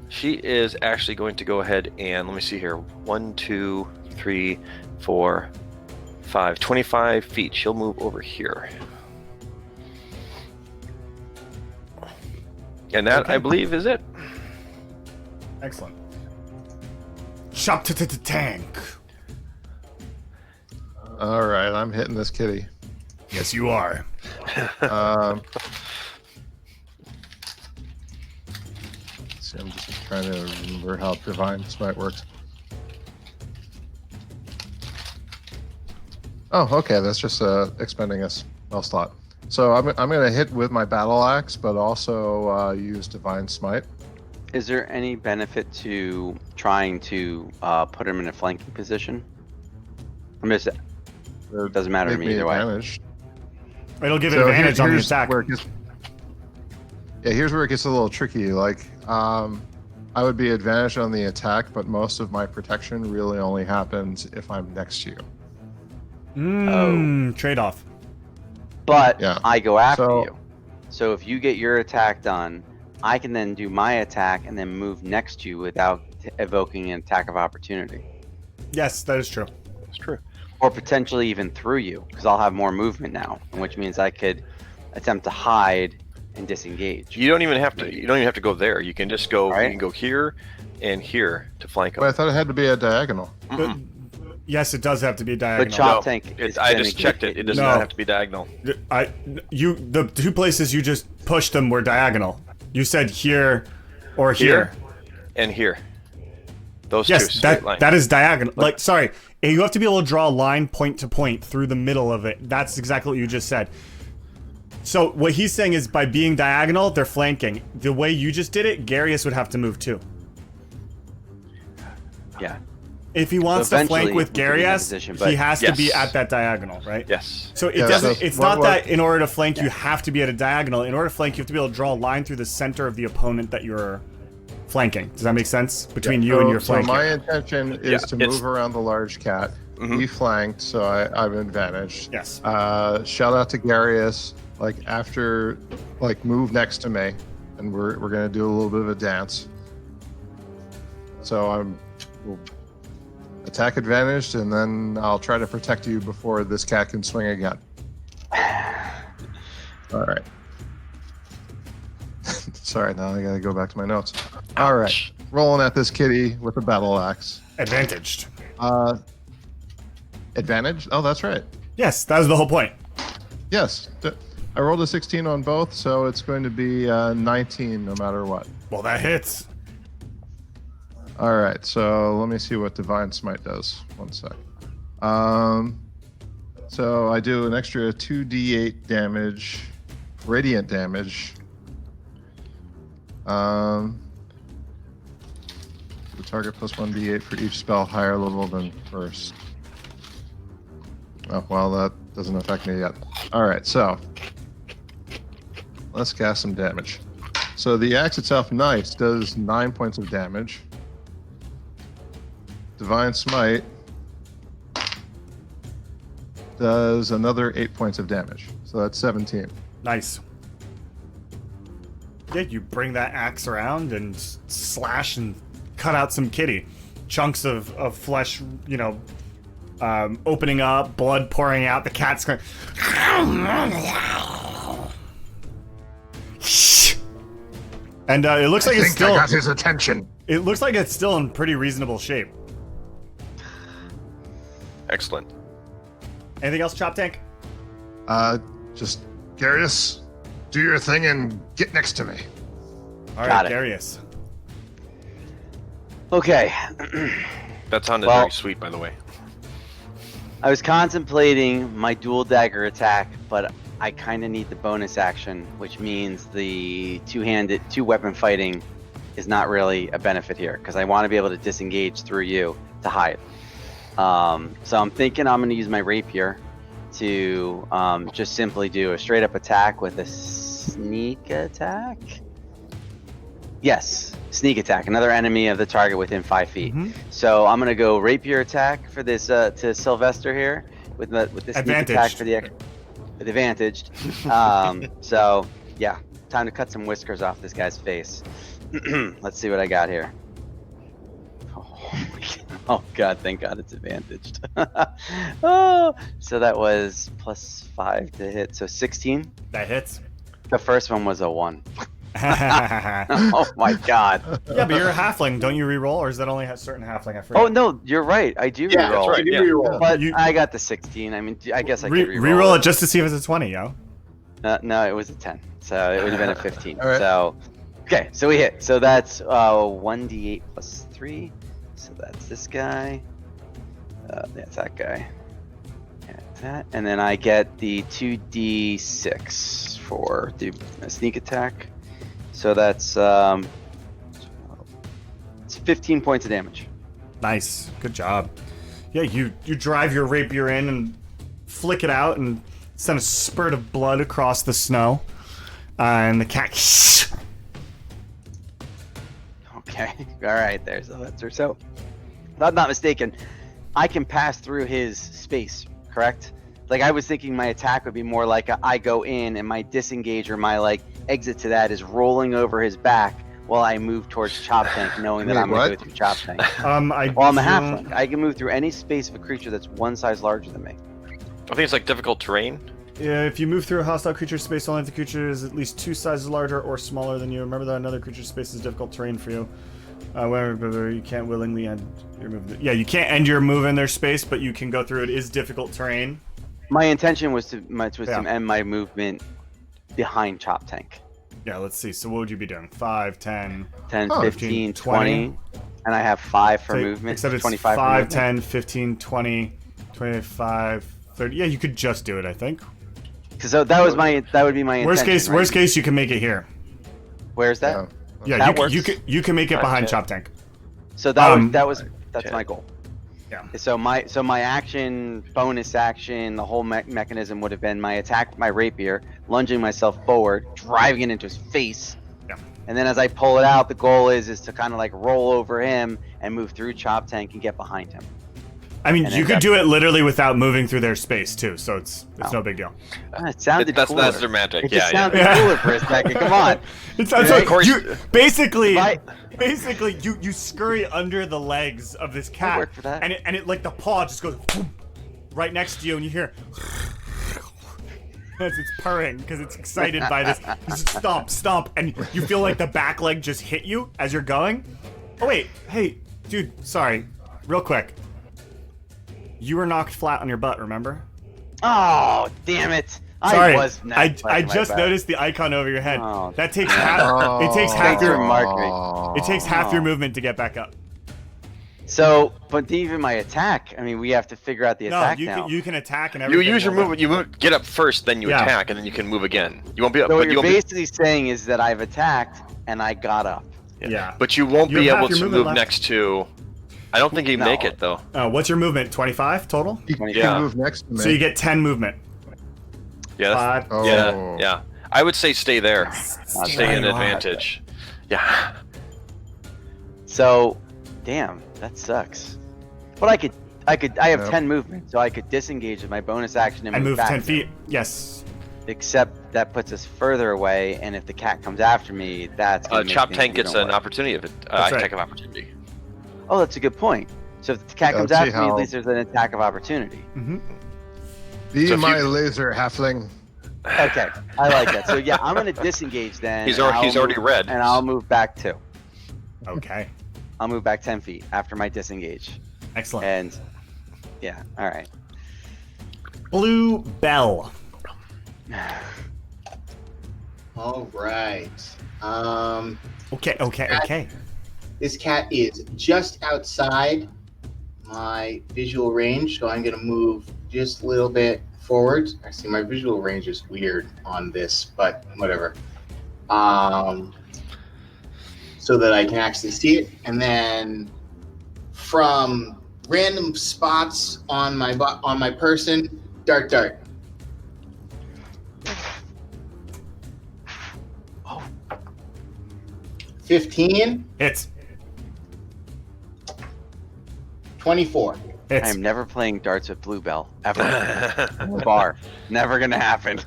she is actually going to go ahead and let me see here. 1, 2, 3, 4, 5, 25 feet. She'll move over here. And that, Okay. I believe, is it. Excellent. Chop to tank. All right, I'm hitting this kitty. Yes, you are. Um, see, I'm just trying to remember how Divine Smite works. Oh, okay, that's just expending a spell slot. So I'm going to hit with my battle axe, but also use Divine Smite. Is there any benefit to trying to put him in a flanking position? I'm just. Doesn't matter to Give me either way. advantage. It'll give it So advantage on the here's attack. where it gets- yeah, here's where it gets a little tricky. I would be advantaged on the attack, but most of my protection really only happens if I'm next to you. Trade-off. But Yeah. I go after So- you. So if you get your attack done, I can then do my attack and then move next to you without evoking an attack of opportunity. Yes, that is true. It's true. Or potentially even through you, because I'll have more movement now, which means I could attempt to hide and disengage. You don't even have to. You don't even have to go there. You can just go. Right. You can go here and here to flank But I them. thought it had to be a diagonal. Yes, it does have to be But diagonal. Chop Tank is I gonna just checked it. It does No. not have to be diagonal. The two places you just pushed them were diagonal. You said here or here. And here. Those two Yes, straight lines. that is diagonal. Sorry, you have to be able to draw a line point to point through the middle of it. That's exactly what you just said. So what he's saying is by being diagonal, they're flanking. The way you just did it, Garius would have to move too. Yeah. If he wants So to flank eventually with we can be in that Garius, position, he but- has to be Yes. at that diagonal, right? Yes. So it Yeah, doesn't. so It's what- not that in order to flank, you have to be at a diagonal. In order to flank, you have to be able to draw a line through the center of the opponent that you're flanking. Does that make sense? Between you and your So flanking. my intention is Yeah, to it's- move around the large cat, be flanked, so I'm advantaged. Yes. Shout out to Garius. After, move next to me, and we're gonna do a little bit of a dance. So we'll attack advantaged, and then I'll try to protect you before this cat can swing again. All right. Sorry, now I gotta go back to my notes. All right, rolling at this kitty with a battle axe. Advantaged. Advantage? Oh, that's right. Yes, that was the whole point. Yes, I rolled a 16 on both, so it's going to be 19 no matter what. Well, that hits. All right, so let me see what Divine Smite does. One sec. So I do an extra 2d8 damage, radiant damage. The target plus 1d8 for each spell higher level than first. Oh, well, that doesn't affect me yet. All right, so let's cast some damage. So the axe itself, nice, does 9 points of damage. Divine Smite does another 8 points of damage. So that's 17. Nice. Yeah, you bring that axe around and slash and cut out some kitty. Chunks of flesh, you know, opening up, blood pouring out, the cat's going. And it looks like it's still. I got his attention. It looks like it's still in pretty reasonable shape. Excellent. Anything else, Chop Tank? Just Darius, do your thing and get next to me. All Got right, it. Darius. Okay. That sounded Well- very sweet, by the way. I was contemplating my dual dagger attack, but I kind of need the bonus action, which means the two weapon fighting is not really a benefit here because I want to be able to disengage through you to hide. So I'm thinking I'm going to use my rapier to just simply do a straight up attack with a sneak attack. Yes, sneak attack. Another enemy of the target within 5 feet. Mhm. So I'm gonna go rapier attack for this to Sylvester here with the sneak attack for the advantaged. So yeah, time to cut some whiskers off this guy's face. Let's see what I got here. Oh god, thank god it's advantaged. Oh, so that was +5 to hit, so 16. That hits. The first one was a 1. Yeah, Oh my god. but you're a halfling. Don't you reroll, or is that only a certain halfling? I forget. Oh no, you're right. I do Yeah, reroll. that's right. Yeah. You reroll. But You- I got the 16. I mean, I guess I could reroll. Reroll it just to see if it's a 20, yo. No, it was a 10. So it would have been a 15. All right. So, okay, so we hit. So that's 1d8 plus 3. So that's this guy. That's that guy. And that. And then I get the 2d6 for the sneak attack. So that's it's 15 points of damage. Nice, good job. Yeah, you drive your rapier in and flick it out and send a spurt of blood across the snow, and the cat. Okay. All right. There's Sylvester. So, if I'm not mistaken, I can pass through his space, correct? Like I was thinking my attack would be more like I go in and my disengage or my like exit to that is rolling over his back while I move towards Chop Tank, knowing that Wait, I'm going to what? go through Chop Tank. I Well, I'm a don't- halfling. I can move through any space of a creature that's one size larger than me. I think it's like difficult terrain. Yeah, if you move through a hostile creature's space, only if the creature is at least 2 sizes larger or smaller than you. Remember that another creature's space is difficult terrain for you. Wherever you can't willingly end your movement. Yeah, you can't end your move in their space, but you can go through it. Is difficult terrain. My intention was to Yeah. end my movement behind Chop Tank. Yeah, let's see. So what would you be doing? 5, 10. 10, Oh, 15, 20. 20. And I have 5 for Take- movement. Except it's 25 for 5, movement. 10, 15, 20, 25, 30. Yeah, you could just do it, I think. Because that would be my Worst intention. case, right? worst case, you can make it here. Where's that? Yeah, That you can make it Oh, behind shit. Chop Tank. So that's shit. my goal. Yeah. So my action, bonus action, the whole mechanism would have been my attack, my rapier, lunging myself forward, driving it into his face. Yeah. And then as I pull it out, the goal is to kind of like roll over him and move through Chop Tank and get behind him. I mean, And you then could do it literally without moving through their space too, so it's Oh. no big deal. It sounded That's cooler. that's romantic. It Yeah, just yeah. sounded Yeah. cooler for a second. Come on. It sounds Right? like Of course- you basically If you scurry under the legs of this I cat, work for that. and it like the paw just goes boom, right next to you, and you hear as it's purring because it's excited by this. It's just stomp, and you feel like the back leg just hit you as you're going. Oh wait, hey, dude, sorry, real quick. You were knocked flat on your butt, remember? Oh, damn it! Sorry, I just noticed the icon over your head. Oh, That takes half. It takes half Thanks for your. marking. It takes half your movement to get back up. So, but even my attack. I mean, we have to figure out the No, attack you now. can, you can attack and You everything. use your while movement. You move, get up first, then you Yeah. attack, and then you can move again. You won't be up, So but what you you're won't be, basically saying is that I've attacked and I got up. Yeah. but you won't You be have able half your to movement move left. next to. I don't think you No. make it though. What's your movement? 25 total. You can Yeah. move next to me. So you get 10 movement. Yeah, that's, 5. Oh. yeah. I would say stay there. Stay in Why not? advantage. Yeah. So, damn, that sucks. But I have Yeah. 10 movement, so I could disengage with my bonus action and And move back. 10 feet. Yes. Except that puts us further away, and if the cat comes after me, that's gonna make Chop things Tank gets even an worse. opportunity of it. That's right. Attack of opportunity. Oh, that's a good point. So if the cat Yeah, comes let's see after me, at how- least there's an attack of opportunity. Mm-hmm. Be So if my you- laser halfling. Okay, I like that. So yeah, I'm gonna disengage then. He's and already I'll move- red. and I'll move back too. Okay. I'll move back 10 feet after my disengage. Excellent. And yeah, all right. Blue Bell. All right. Okay. This cat is just outside my visual range, so I'm gonna move just a little bit forward. Actually, my visual range is weird on this, but whatever. So that I can actually see it, and then from random spots on my person, dart. Oh. 15, Hits. 24. Hits. I'm never playing darts with Bluebell ever. Bar. Never gonna happen.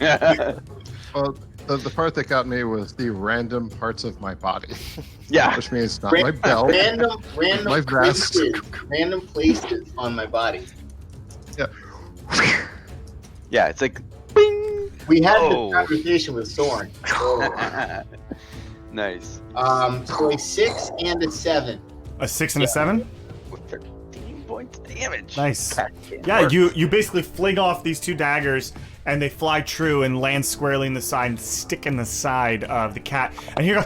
Well, the part that got me was the random parts of my body, yeah. which means not my belt. Random My vest. places on my body. Yeah, it's like bing. We had Oh. this conversation with Soren. Nice. So a 6 and a 7. A 6 and a 7. With 13 points damage. Nice. That can't Yeah, work. you basically fling off these 2 daggers, and they fly true and land squarely in the side, and stick in the side of the cat. And you go,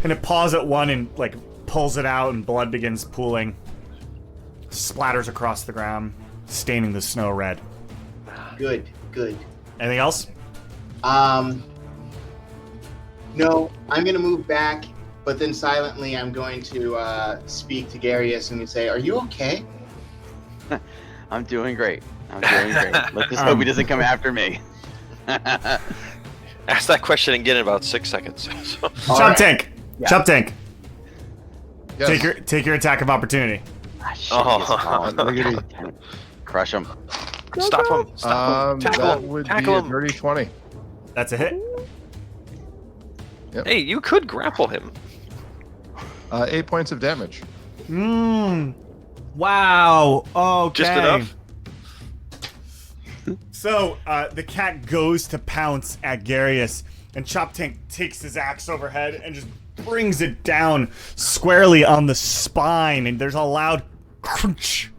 and it paws at one and like pulls it out, and blood begins pooling, splatters across the ground, staining the snow red. Good. Anything else? No, I'm gonna move back, but then silently I'm going to speak to Garius and say, "Are you okay?" I'm doing great. Let's just hope he doesn't come after me. Ask that question again in about 6 seconds. All Chop right. Tank. Yeah. Chop Tank. Yes. Take your attack of opportunity. Ah, shit, Oh. he's falling. Wiggity. Crush him. Stop him! Stop him! Tackle That him! would Tackle be a him! dirty 20. That's a hit. Hey, you could grapple him. 8 points of damage. Wow. Okay. Just enough. So the cat goes to pounce at Garius, and Chop Tank takes his axe overhead and just brings it down squarely on the spine, and there's a loud crunch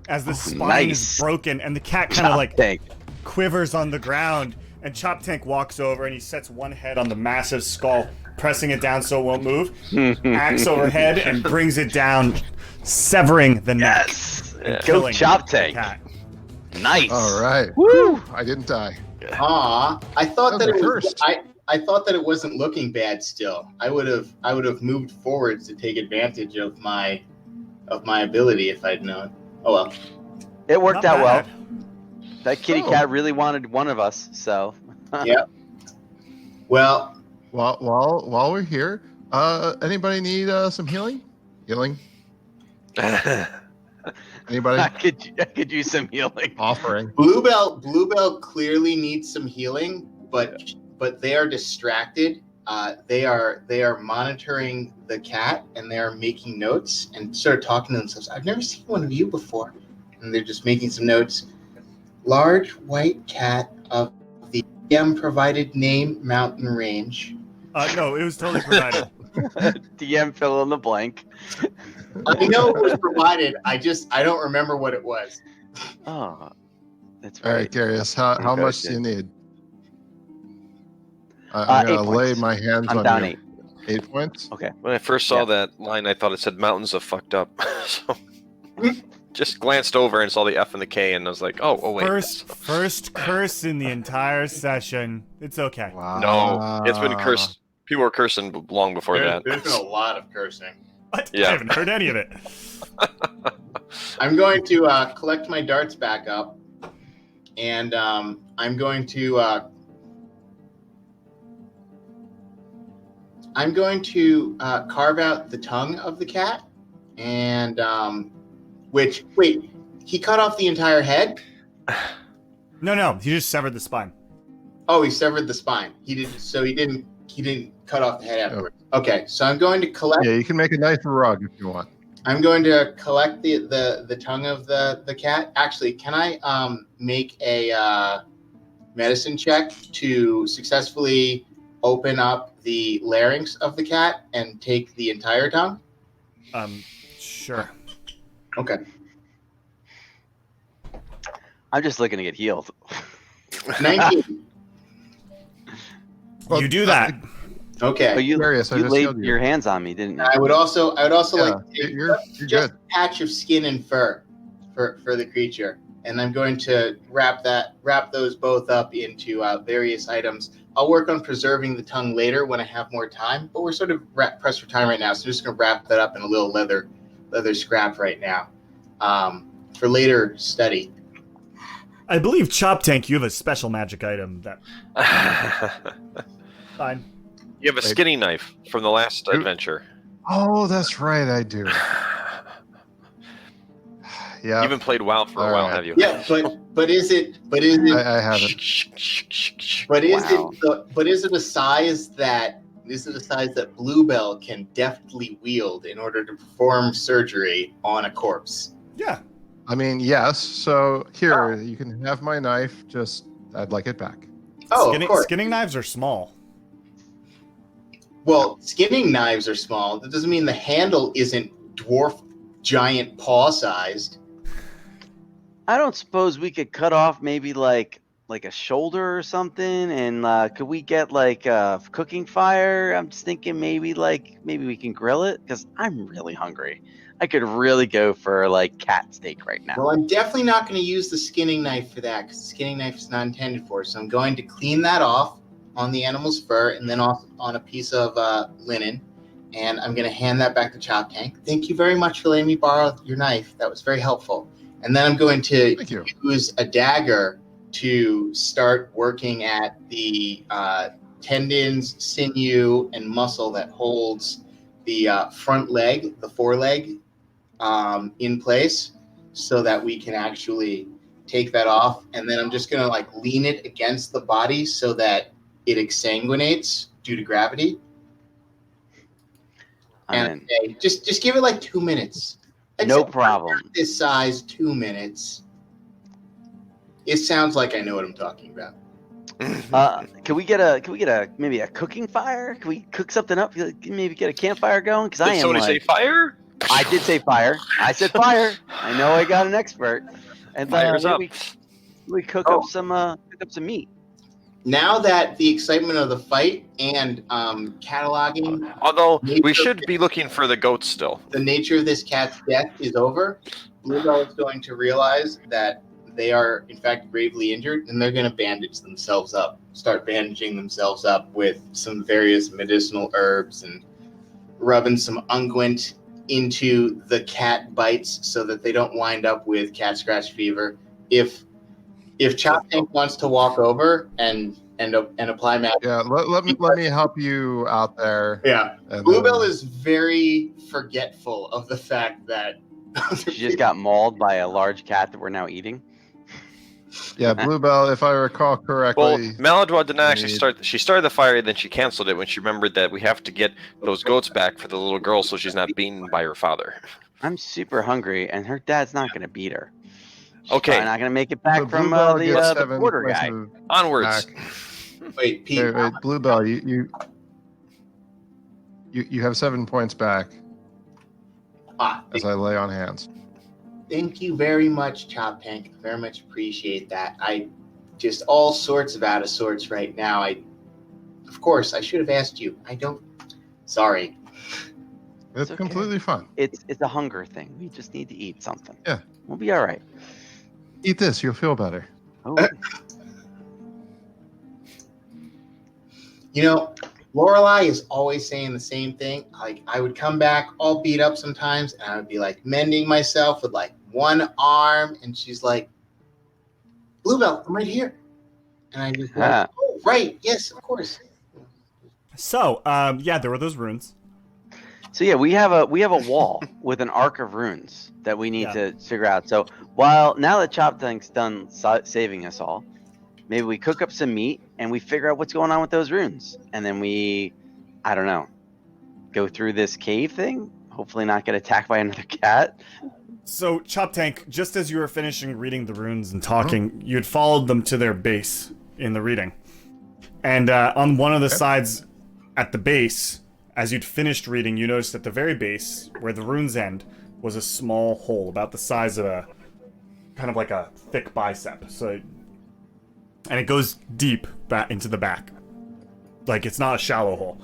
as the spine is nice. broken, and the cat kind of like Tank. quivers on the ground, and Chop Tank walks over and he sets one head on the massive skull, pressing it down so it won't move. Axe overhead and brings it down, severing the neck. Yes. and Go killing Chop the Tank. cat. Nice. All right. Woo. I didn't die. Aw, I thought That that was it a was. first. I thought that it wasn't looking bad. Still, I would have moved forwards to take advantage of my ability if I'd known. Oh well. It worked Not out well. bad. That kitty Oh. cat really wanted one of us, so. Yeah. Well, While we're here, anybody need some healing? Healing? Anybody I could use some healing. offering? Bluebell clearly needs some healing, but they are distracted. They are monitoring the cat and they are making notes and sort of talking to themselves. I've never seen one of you before, and they're just making some notes. Large white cat of the DM provided name, mountain range. No, it was totally provided. DM fill in the blank. I know it was provided. I don't remember what it was. Oh, that's All right, right. Darius, how Okay, much do good. you need? I'm 8 gonna lay points. my hands I'm on down you. 8. 8 points? Okay. When I first saw that line, I thought it said mountains of fucked up. So just glanced over and saw the F and the K, and I was like, oh wait. First curse in the entire session. It's okay. Wow. No, it's been cursed. People were cursing long before that. There's been a lot of cursing. What? Yeah. I haven't heard any of it. I'm going to collect my darts back up, and I'm going to carve out the tongue of the cat, and wait, he cut off the entire head? No, he just severed the spine. Oh, he severed the spine. He didn't cut off the head afterwards. Okay, so I'm going to collect. Yeah, you can make a nice rug if you want. I'm going to collect the tongue of the cat. Actually, can I make a medicine check to successfully open up the larynx of the cat and take the entire tongue? Sure. Okay. I'm just looking to get healed. 19. Well, You do that. Okay. But you Darius, I just laid healed you. your hands on me, didn't you? I would also Yeah, like to take you're just good. a patch of skin and fur for the creature, and I'm going to wrap those both up into various items. I'll work on preserving the tongue later when I have more time, but we're sort of pressed for time right now, so I'm just going to wrap that up in a little leather scrap right now for later study. I believe Chop Tank, you have a special magic item that. Fine. You have a skinny knife from the last adventure. Oh, that's right, I do. Yeah, You haven't played WoW for a All while, right. have you? Yeah, but is it I haven't. But is Wow. it a size that Bluebell can deftly wield in order to perform surgery on a corpse? Yeah. I mean, yes. So here, you can have my knife. Just, I'd like it back. Oh, of course. Skinning knives are small. Well, skinning knives are small. That doesn't mean the handle isn't dwarf giant paw sized. I don't suppose we could cut off maybe like a shoulder or something, and could we get like a cooking fire? I'm just thinking maybe we can grill it because I'm really hungry. I could really go for like cat steak right now. Well, I'm definitely not going to use the skinning knife for that because the skinning knife is not intended for it. So I'm going to clean that off on the animal's fur and then off on a piece of linen. And I'm going to hand that back to Chop Tank. Thank you very much for letting me borrow your knife. That was very helpful. And then I'm going to Thank you. use a dagger to start working at the tendons, sinew, and muscle that holds the front leg, the foreleg, in place so that we can actually take that off. And then I'm just going to like lean it against the body so that it exsanguinates due to gravity. And okay, just give it like 2 minutes. No problem. This size, 2 minutes. It sounds like I know what I'm talking about. Can we get maybe a cooking fire? Can we cook something up? Maybe get a campfire going? Because I Did am somebody say fire? I did say fire. I said fire. I know I got an expert. And Fire's up. we cook up some meat. Now that the excitement of the fight and cataloging Although we should be looking for the goats still. the nature of this cat's death is over, Bluebell is going to realize that they are in fact gravely injured, and they're going to start bandaging themselves up with some various medicinal herbs and rubbing some unguent into the cat bites so that they don't wind up with cat scratch fever. If Chop Tank wants to walk over and apply magic, Yeah, let me help you out there. yeah. And Bluebell then- is very forgetful of the fact that She just got mauled by a large cat that we're now eating. Yeah, Bluebell, if I recall Well, correctly. Maladwa didn't actually Need- start. She started the fire, then she canceled it when she remembered that we have to get those goats back for the little girl so she's not beaten by her father. I'm super hungry, and her dad's not going to beat her. Okay. Probably not gonna make it back So from Bluebell gets the 7 porter points guy. of Onwards. back. Wait, Pete. Wait, Bluebell, you have 7 points back as I lay on hands. Thank you very much, Chop Tank. Very much appreciate that. I just all sorts of out of sorts right now. Of course, I should have asked you. I don't. Sorry. It's okay. completely fine. It's a hunger thing. We just need to eat something. Yeah. We'll be all right. Eat this, you'll feel better. Oh, You know, Lorelai is always saying the same thing. Like, I would come back all beat up sometimes, and I would be like mending myself with like one arm, and she's like, "Bluebell, I'm right here," and I just go, "Oh, right, yes, of course." So, yeah, there were those runes. so yeah, we have a wall with an arc of runes that we need Yeah. to figure out. So now that Chop Tank's done saving us all, maybe we cook up some meat and we figure out what's going on with those runes, and then we, I don't know, go through this cave thing. Hopefully, not get attacked by another cat. So, Chop Tank, just as you were finishing reading the runes and talking, you had followed them to their base in the reading. And on one of the sides at the base, as you'd finished reading, you noticed at the very base, where the runes end, was a small hole about the size of kind of like a thick bicep. So, and it goes deep back into the back. Like, it's not a shallow hole.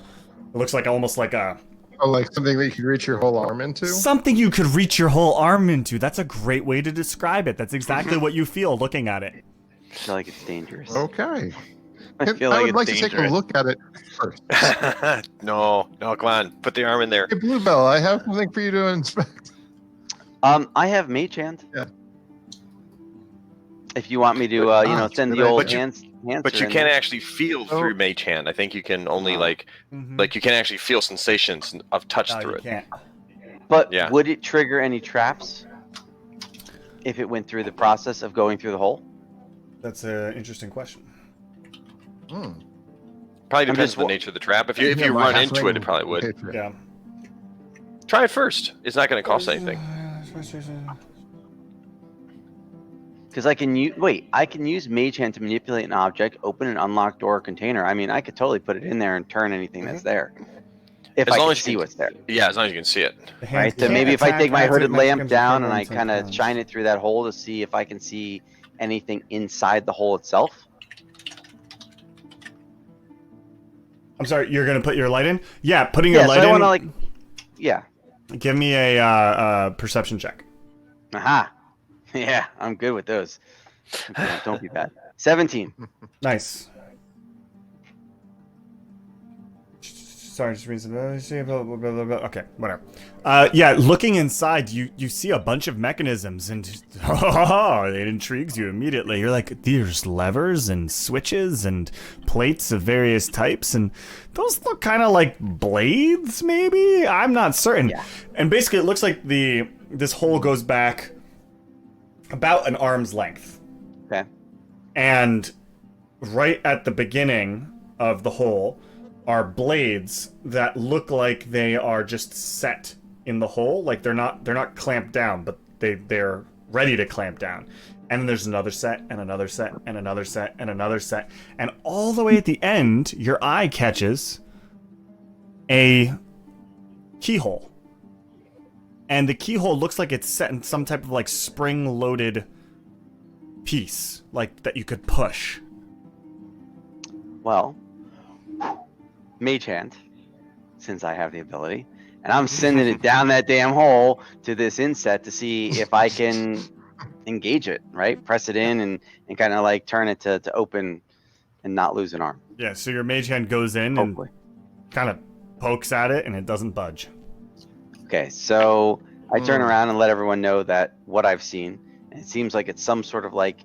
It looks like almost like a... Oh, like something that you could reach your whole arm into? Something you could reach your whole arm into. That's a great way to describe it. That's exactly what you feel looking at it. I feel like it's dangerous. Okay. I feel like I would it's like dangerous. to take a look at it first. No, come on. Put the arm in there. Hey, Bluebell, I have something for you to inspect. I have Mage Hand. Yeah. If you want me to, send the good old idea. hands. But you can't actually feel through Mage Hand. I think you can only like you can actually feel sensations of touch No, through you it. can't. But Yeah. would it trigger any traps if it went through the process of going through the hole? That's an interesting question. Hmm. Probably depends just on the nature of the trap. If you Yeah, you my run into it, halfling- it probably would. Okay, Yeah. Try it first. It's not going to cost anything. Because I can use Mage Hand to manipulate an object, open an unlocked door or container. I mean, I could totally put it in there and turn anything that's there. If As I long can as you see can- what's there. Yeah, as long as you can see it. The Right? hands So can't maybe if I attack take my active hooded lamp Mexicans down for and I one kind of times. shine it through that hole to see if I can see anything inside the hole itself. I'm sorry, you're gonna put your light in? Yeah, putting your Yeah, so light I in. want to yeah. Give me a perception check. Aha. Yeah, I'm good with those. Okay, don't be bad. 17. Nice. Sorry, just read some. Blah, blah, blah, blah. Okay, whatever. Yeah, looking inside, you see a bunch of mechanisms, and it intrigues you immediately. You're like, there's levers and switches and plates of various types, and those look kind of like blades, maybe? I'm not certain. Yeah. And basically, it looks like this hole goes back about an arm's length. Okay. And right at the beginning of the hole are blades that look like they are just set in the hole, like they're not clamped down, but they're ready to clamp down. And then there's another set and another set and another set and another set, and all the way at the end, your eye catches a keyhole. And the keyhole looks like it's set in some type of like spring-loaded piece, like that you could push. Well, Mage Hand, since I have the ability, and I'm sending it down that damn hole to this inset to see if I can engage it, right? Press it in and kind of like turn it to open and not lose an arm. Yeah, so your mage hand goes in Hopefully. and kind of pokes at it, and it doesn't budge. Okay, so I turn around and let everyone know that what I've seen, and it seems like it's some sort of like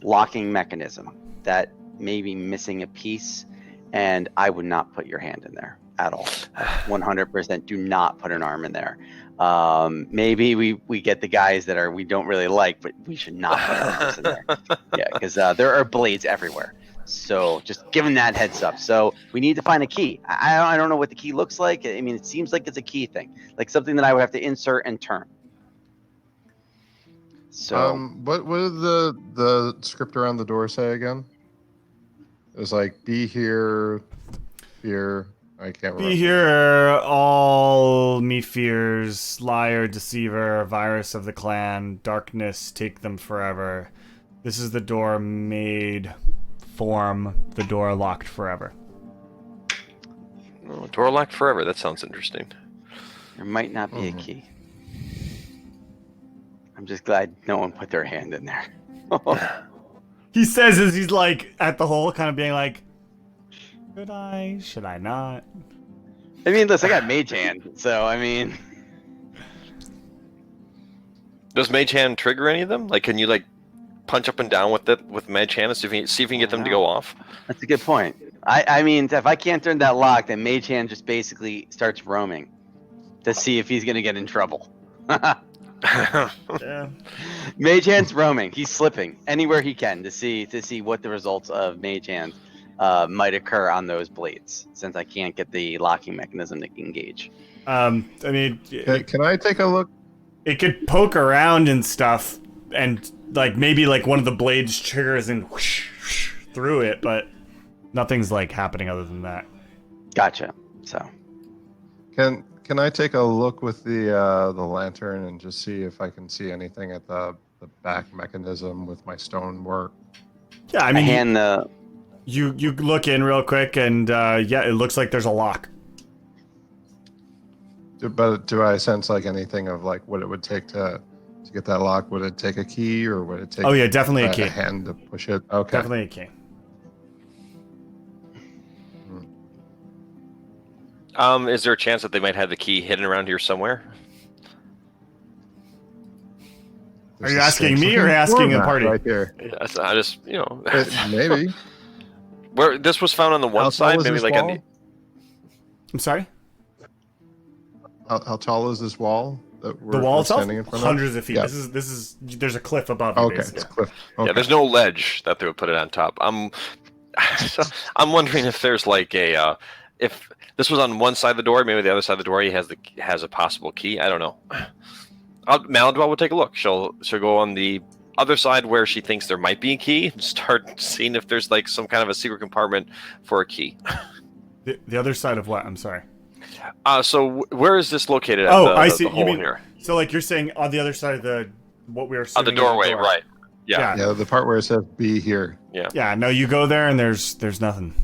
locking mechanism that may be missing a piece, and I would not put your hand in there at all. 100% do not put an arm in there. Maybe we get the guys that we don't really like, but we should not put our arms in there. Yeah, because there are blades everywhere. So just giving that heads up. So we need to find a key. I don't know what the key looks like. I mean, it seems like it's a key thing, like something that I would have to insert and turn. So what did the script around the door say again? It was like, be here, fear. I can't remember. Be here, all me fears, liar, deceiver, virus of the clan, darkness, take them forever. This is the door made, form, the door locked forever. Oh, door locked forever. That sounds interesting. there might not be a key. I'm just glad no one put their hand in there. He says as he's like at the hole, kind of being like, should I? Should I not? I mean, listen, I got mage hand, so I mean, Does Mage Hand trigger any of them? Like, can you like punch up and down with it with Mage Hand and see if you can get them to go off? that's a good point. I mean, if I can't turn that lock, then mage hand just basically starts roaming to see if he's gonna get in trouble. Yeah. Mage hand's roaming. He's slipping anywhere he can to see what the results of mage hand might occur on those blades, since I can't get the locking mechanism to engage. I mean, Can I take a look? it could poke around and stuff, and like maybe like one of the blades triggers and whoosh, whoosh through it, but nothing's like happening other than that. Gotcha. So Can I take a look with the lantern and just see if I can see anything at the back mechanism with my stone work? Yeah, I I mean, hand the. you look in real quick, and yeah, it looks like there's a lock. But do I sense like anything of like what it would take to get that lock? Would it take a key, or would it take? Oh yeah, definitely a key. A hand to push it. Okay. Definitely a key. Is there a chance that they might have the key hidden around here somewhere? Are you asking me or asking a party? Right there. Yes, I just Maybe. where this was found on the one How tall side, is maybe this like wall? on I'm sorry. How tall is this wall that we're, The wall we're itself, standing in front hundreds of feet. Yeah. This is. There's a cliff above. You, Okay, basically. it's a cliff. Yeah, Okay. there's no ledge that they would put it on top. I'm wondering if there's like a if this was on one side of the door, maybe the other side of the door he has a possible key. I don't know. Maladwell will take a look. She'll go on the other side where she thinks there might be a key and start seeing if there's like some kind of a secret compartment for a key. The other side of what? I'm sorry. So where is this located at? I see. The You hole mean here? so? Like you're saying on the other side of the what we are. On the doorway, right? Yeah. Yeah, the part where it says "be here." Yeah. No, you go there and there's nothing.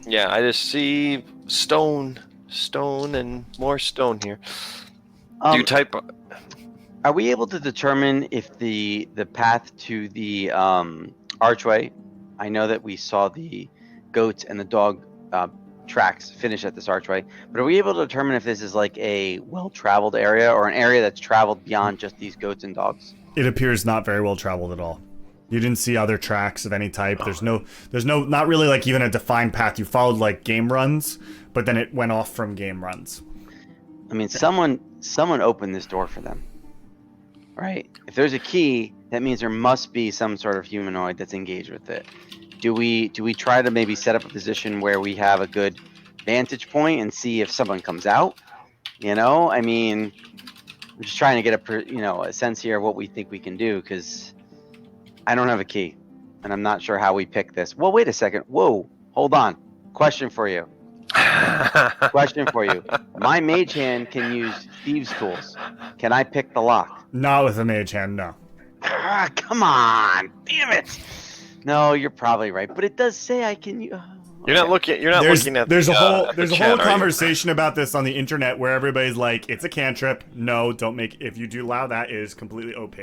Yeah, I just see stone, and more stone here. Do you type? Are we able to determine if the path to the archway? I know that we saw the goats and the dog tracks finish at this archway, but are we able to determine if this is like a well-traveled area or an area that's traveled beyond just these goats and dogs? It appears not very well traveled at all. You didn't see other tracks of any type. There's no, not really like even a defined path. You followed like game runs, but then it went off from game runs. I mean, someone opened this door for them, right? If there's a key, that means there must be some sort of humanoid that's engaged with it. Do we try to maybe set up a position where we have a good vantage point and see if someone comes out? You know, I mean, I'm just trying to get a sense here of what we think we can do, because I don't have a key, and I'm not sure how we pick this. Well, wait a second. Whoa, hold on. Question for you. Question for you. My mage hand can use thieves' tools. Can I pick the lock? Not with a mage hand, no. Ah, come on! Damn it! No, you're probably right, but it does say I can. You're not looking. You're not looking at. There's a whole the there's a chat, whole are you? conversation about this on the internet where everybody's like, it's a cantrip. No, don't make. If you do allow that, it is completely OP.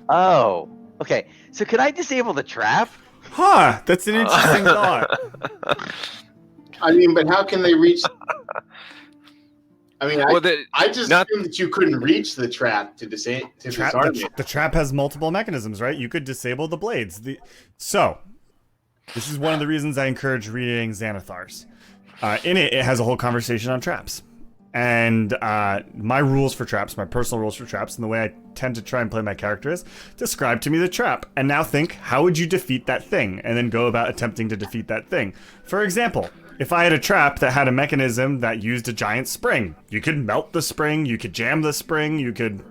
Oh, okay. So can I disable the trap? Huh? That's an interesting thought. I mean, but how can they reach? I mean, I just not- assumed that you couldn't reach the trap to disarm it. The trap has multiple mechanisms, right? You could disable the blades. So, this is one of the reasons I encourage reading Xanathar's. In it has a whole conversation on traps. And my rules for traps, my personal rules for traps, and the way I tend to try and play my character is, describe to me the trap, and now think, how would you defeat that thing? And then go about attempting to defeat that thing. For example, if I had a trap that had a mechanism that used a giant spring, you could melt the spring, you could jam the spring, you could...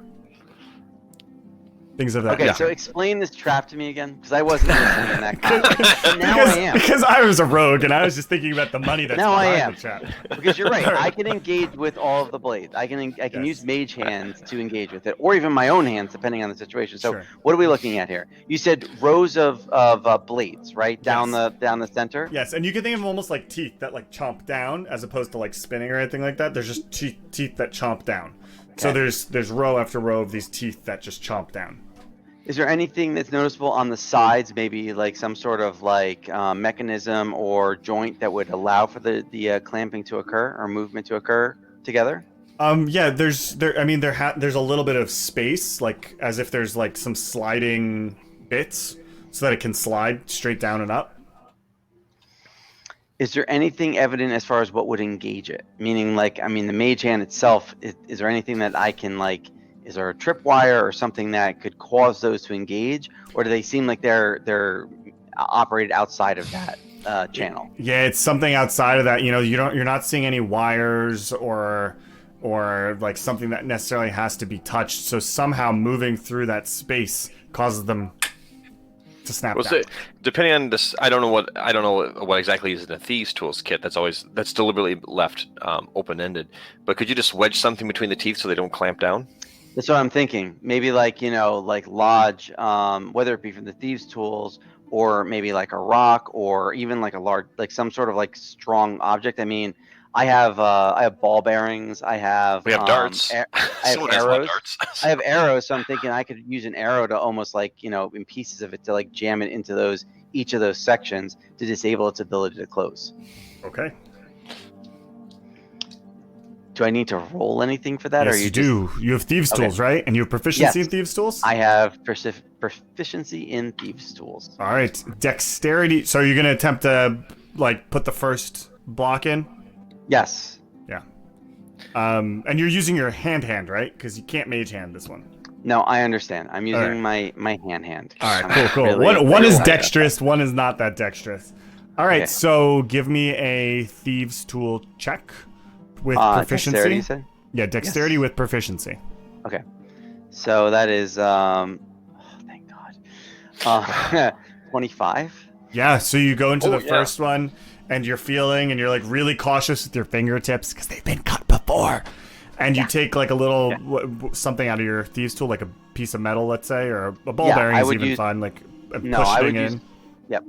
things of that Okay, nature. so explain this trap to me again, because I wasn't listening in that context. But now I am. Because I was a rogue and I was just thinking about the money that's Now I behind am. the trap. Because you're right, Alright. I can engage with all of the blades. I can Yes. use mage hands to engage with it, or even my own hands, depending on the situation. So Sure. what are we looking at here? You said rows of blades, right, down Yes. the center. Yes, and you can think of them almost like teeth that like chomp down, as opposed to like spinning or anything like that. There's just teeth that chomp down. So Okay. there's row after row of these teeth that just chomp down. Is there anything that's noticeable on the sides, maybe like some sort of like mechanism or joint that would allow for the clamping to occur or movement to occur together? Yeah, there's a little bit of space, like as if there's like some sliding bits so that it can slide straight down and up. Is there anything evident as far as what would engage it? Meaning, like, I mean, the mage hand itself, is there anything that I can, like, is there a tripwire or something that could cause those to engage? Or do they seem like they're operated outside of that channel? Yeah, it's something outside of that. You know, you're not seeing any wires or like something that necessarily has to be touched. So somehow moving through that space causes them to snap Well, down. so, depending on this, I don't know what exactly is in a thieves tools kit. That's deliberately left open-ended. But could you just wedge something between the teeth so they don't clamp down? That's what I'm thinking. Maybe like, like lodge, whether it be from the thieves tools or maybe like a rock or even like a large, like some sort of like strong object. I mean, I have ball bearings. I have We have darts. I have Someone has a lot of arrows. darts. I have arrows, so I'm thinking I could use an arrow to almost like, in pieces of it to like jam it into each of those sections to disable its ability to close. Okay. Do I need to roll anything for that? Yes, or you do. You have thieves Okay. tools, right? And you have proficiency Yes. in thieves tools? I have proficiency in thieves tools. All right. Dexterity. So you're going to attempt to like put the first block in? Yes. Yeah. And you're using your hand, right? Because you can't mage hand this one. No, I understand. I'm using Alright. my hand. All right, I'm cool. really One is excited. dexterous, one is not that dexterous. All right, Okay. so give me a thieves tool check with proficiency. Dexterity, you said? Yeah, dexterity Yes. with proficiency. Okay. So that is oh, thank God. 25. Yeah, so you go into Oh, the yeah. first one, and you're feeling, and you're like really cautious with your fingertips because they've been cut before. And you take like a little something out of your thieves tool, like a piece of metal, let's say, or a ball bearing I is would even use- fine. Like No, I pushing would in. use. Yep.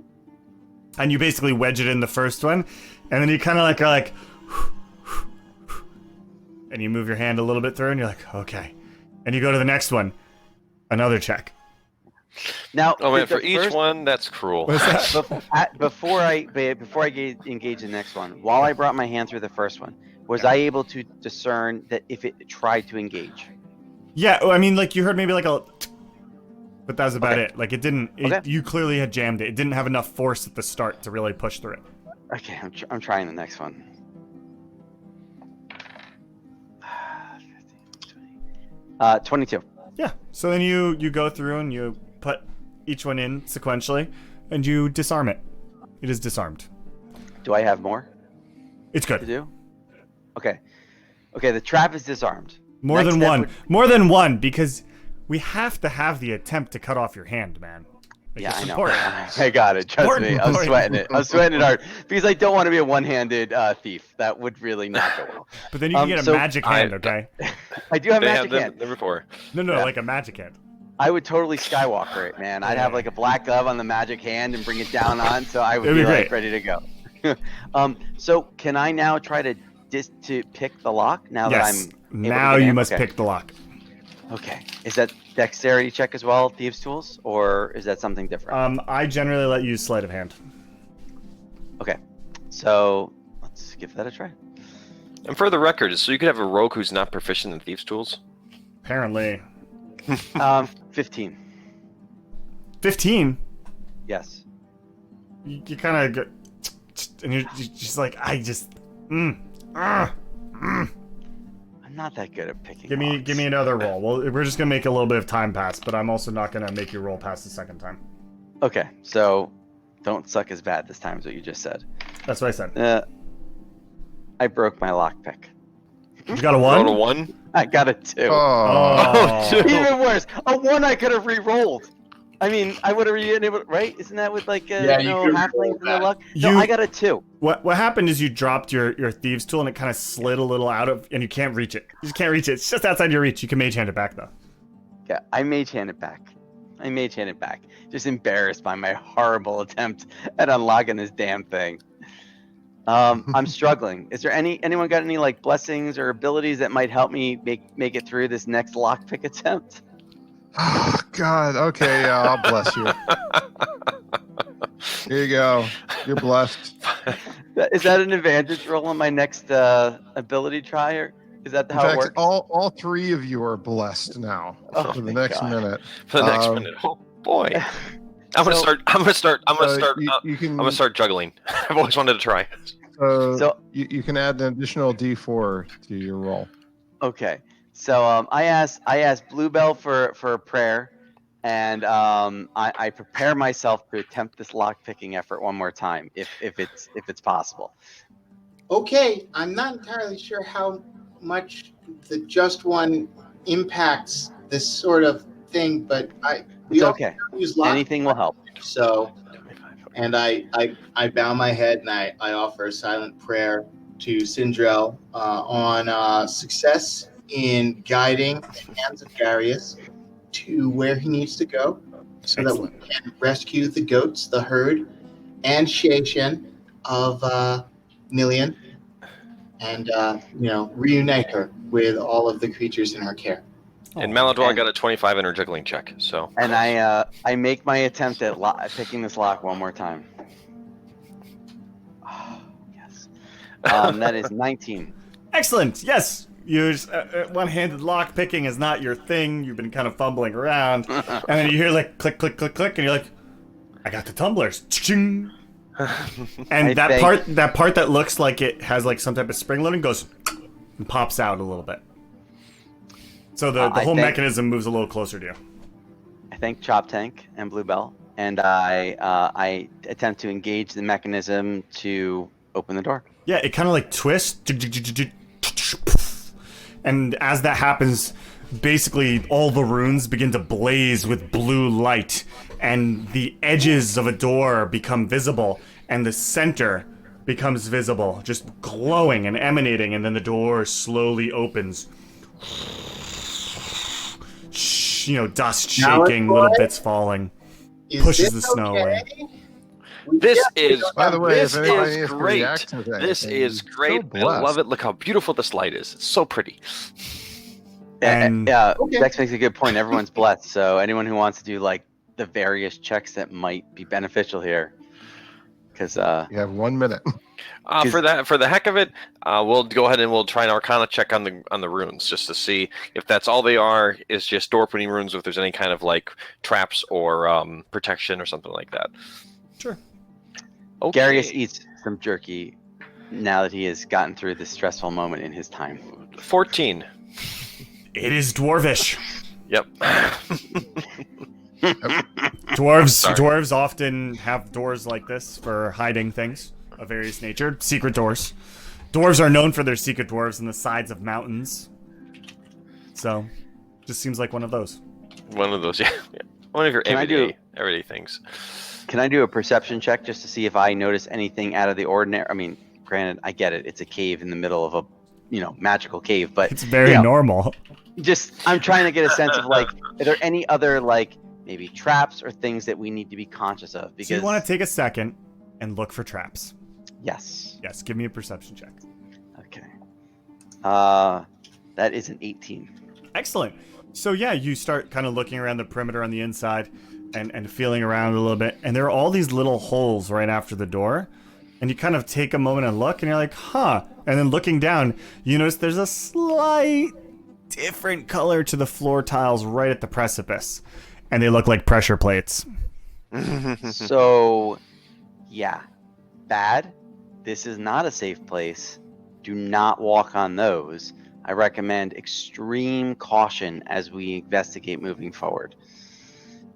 And you basically wedge it in the first one, and then you kind of like are like, and you move your hand a little bit through, and you're like, okay. And you go to the next one, another check. Now, Oh man, did the for each first- one, that's cruel. What's that? before I engage the next one, while I brought my hand through the first one, was I able to discern that if it tried to engage? Yeah, I mean, like you heard maybe like a, but that was about Okay. it. Like it didn't. Okay. You clearly had jammed it. It didn't have enough force at the start to really push through it. Okay, I'm trying the next one. 22. Yeah. So then you go through and you put each one in sequentially, and you disarm it. It is disarmed. Do I have more It's to good. do? Okay. Okay, the trap is disarmed. More Next than step one. would- More than one, because we have to have the attempt to cut off your hand, man. Like, Yeah, it's I know. important. I got it. Trust me. I'm Important. sweating it. I'm sweating it hard because I don't want to be a one-handed thief. That would really not go well. But then you can get a so magic hand, okay? I do have They magic have hand. them before. No, Yeah. like a magic hand. I would totally Skywalker it, man. I'd have like a black glove on the magic hand and bring it down on, so I would It'd be be like great. ready to go. So can I now try to pick the lock now Yes. that I'm able Now to get you in? must Okay. pick the lock. Okay. Is that dexterity check as well, thieves' tools, or is that something different? I generally let you use sleight of hand. Okay. So let's give that a try. And for the record, so you could have a rogue who's not proficient in thieves' tools. Apparently. 15. 15? Yes. You kind of go, and you're just like, I just, I'm not that good at picking. Give me locks. another roll. Well, we're just gonna make a little bit of time pass, but I'm also not gonna make you roll past the second time. Okay. So don't suck as bad this time, is what you just said. That's what I said. I broke my lockpick. You got a Roll a 1? 1. I got a 2. Oh. two. Even worse, a 1 I could have re-rolled. I mean, I would have been able, right? Isn't that with like Yeah, you no could've halflings rolled and their that. luck? No, You- I got a 2. What happened is you dropped your thieves tool and it kind of slid a little out of, and you can't reach it. You just can't reach it. It's just outside your reach. You can mage hand it back though. Yeah, I mage hand it back. Just embarrassed by my horrible attempt at unlocking this damn thing. I'm struggling. Is there anyone got any like blessings or abilities that might help me make it through this next lockpick attempt? Oh, God. Okay, yeah, I'll bless you. Here you go. You're blessed. Is that an advantage roll on my next ability try, or is that In how it fact, works? all 3 of you are blessed now Oh, for the thank next God. minute. For the next Um, minute. Oh boy. I'm gonna So- start juggling. I've always wanted to try. So- you can add an additional D4 to your roll. Okay, so I asked Bluebell for a prayer, and I prepare myself to attempt this lock picking effort one more time, if it's possible. Okay, I'm not entirely sure how much the just one impacts this sort of thing, but we It's all okay. use lock, Anything will help. so. And I bow my head and I offer a silent prayer to Sindrel on success in guiding the hands of Darius to where he needs to go, so Excellent. that we can rescue the goats, the herd, and Shayshen of Nilian, and reunite her with all of the creatures in her care. And Malador And- got a 25 in her juggling check. So And I make my attempt at picking this lock one more time. Oh, yes. That is 19. Excellent. Yes. You just, one-handed lock picking is not your thing. You've been kind of fumbling around, and then you hear like click, click, click, click, and you're like, "I got the tumblers." Ching. And I that think- part that looks like it has like some type of spring loading goes and pops out a little bit. So the I whole think- mechanism moves a little closer to you. I thank Chop Tank and Bluebell, and I attempt to engage the mechanism to open the door. Yeah, it kind of like twists. And as that happens, basically all the runes begin to blaze with blue light, and the edges of a door become visible, and the center becomes visible, just glowing and emanating, and then the door slowly opens. Dust Now it's shaking, little what? bits falling. Is Pushes this the snow away. We this definitely is don't By have- the way, this if anybody is needs to great. react to This anything, is so great. I blessed. love it. Look how beautiful this light is. It's so pretty. And- Okay. Dex makes a good point. Everyone's blessed, so anyone who wants to do like the various checks that might be beneficial here, because You have 1 minute. For the heck of it, we'll go ahead and we'll try an Arcana check on the runes just to see if that's all they are. Is just door opening runes. If there's any kind of like traps or protection or something like that. Sure. Okay. Darius eats some jerky now that he has gotten through this stressful moment in his time. 14. It is dwarvish. Yep. Dwarves often have doors like this for hiding things of various nature, secret doors. Dwarves are known for their secret dwarves in the sides of mountains. So, just seems like one of those. One of those. Yeah. One of your Can I do- everyday things. Can I do a perception check just to see if I notice anything out of the ordinary? I mean, granted, I get it. It's a cave in the middle of a, magical cave, but It's very you know, normal. just I'm trying to get a sense of like, are there any other like maybe traps or things that we need to be conscious of? So Because you want to take a second and look for traps. yes, Yes, give me a perception check. okay. That is an 18. Excellent. So yeah, you start kind of looking around the perimeter on the inside and feeling around a little bit, and there are all these little holes right after the door, and you kind of take a moment and look, and you're like, huh. And then looking down, you notice there's a slight different color to the floor tiles right at the precipice, and they look like pressure plates. So, yeah, bad. This is not a safe place. Do not walk on those. I recommend extreme caution as we investigate moving forward.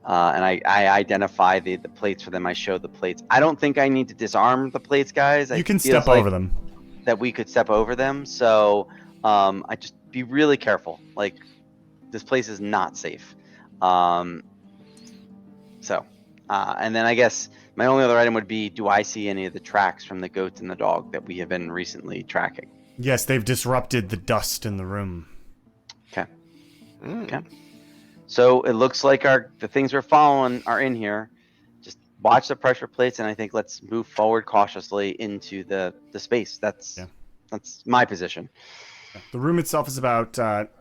And I identify the plates for them. I show the plates. I don't think I need to disarm the plates, guys. You can step over them. that we could step over them. So I just be really careful. Like, this place is not safe. And then I guess my only other item would be, do I see any of the tracks from the goats and the dog that we have been recently tracking? Yes, they've disrupted the dust in the room. Okay. Okay. So it looks like the things we're following are in here. Just watch the pressure plates, and I think let's move forward cautiously into the space. That's my position. The room itself is about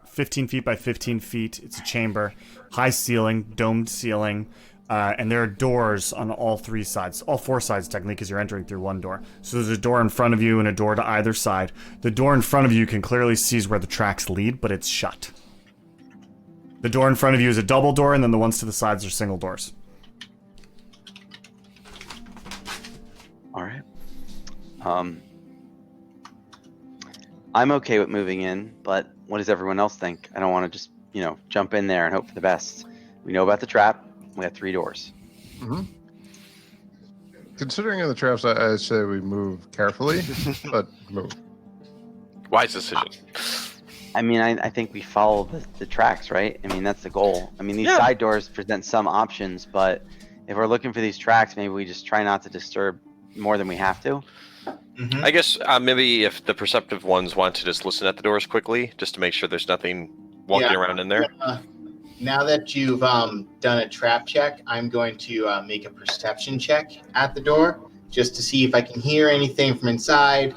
15 feet by 15 feet. It's a chamber, high ceiling, domed ceiling, and there are doors on all 3 sides. All 4 sides, technically, because you're entering through one door. So there's a door in front of you and a door to either side. The door in front of you can clearly see where the tracks lead, but it's shut. The door in front of you is a double door, and then the ones to the sides are single doors. All right. I'm okay with moving in, but what does everyone else think? I don't want to just, jump in there and hope for the best. We know about the trap. We have 3 doors. Mm-hmm. Considering the traps, I say we move carefully, but move. Wise decision. I mean, I think we follow the tracks, right? I mean, that's the goal. I mean, these side doors present some options, but if we're looking for these tracks, maybe we just try not to disturb more than we have to. Mhm. I guess maybe if the perceptive ones want to just listen at the doors quickly, just to make sure there's nothing walking around in there. Now that you've done a trap check, I'm going to make a perception check at the door just to see if I can hear anything from inside.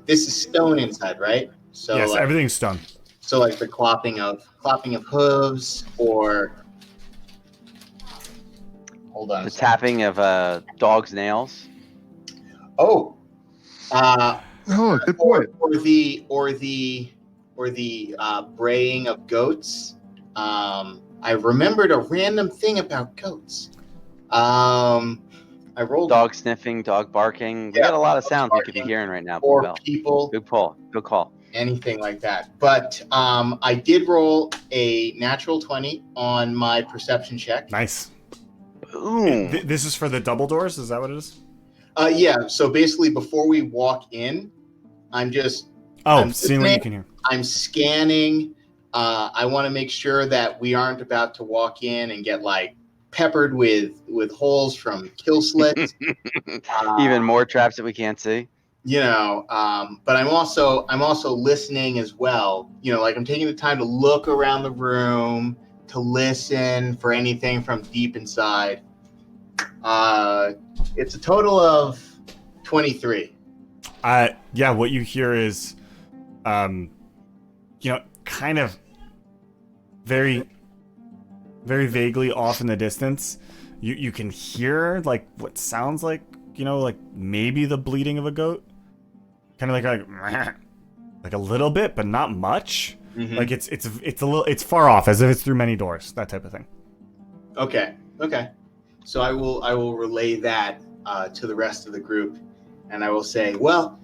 This is stone inside, right? So Yes, everything's stone. So like the clopping of hooves, or hold on. The tapping of a dog's nails. Oh, Good point. or the braying of goats. I remembered a random thing about goats. I rolled Dog sniffing, dog barking. We got a lot of sounds we could be hearing right now. or Bluebell. people, Good call. Good call. anything like that. But I did roll a natural 20 on my perception check. Nice. Boom. This is for the double doors? Is that what it is? Yeah. So basically, before we walk in, I'm Seeing what you can hear. I'm scanning. I want to make sure that we aren't about to walk in and get like peppered with holes from kill slits. Even more traps that we can't see. But I'm also listening as well. Like I'm taking the time to look around the room, to listen for anything from deep inside. It's a total of 23. What you hear is, kind of very, very vaguely off in the distance. You can hear like what sounds like, like maybe the bleating of a goat. Kind of like a little bit, but not much. Mm-hmm. Like it's far off, as if it's through many doors, that type of thing. Okay. So I will relay that to the rest of the group, and I will say, well,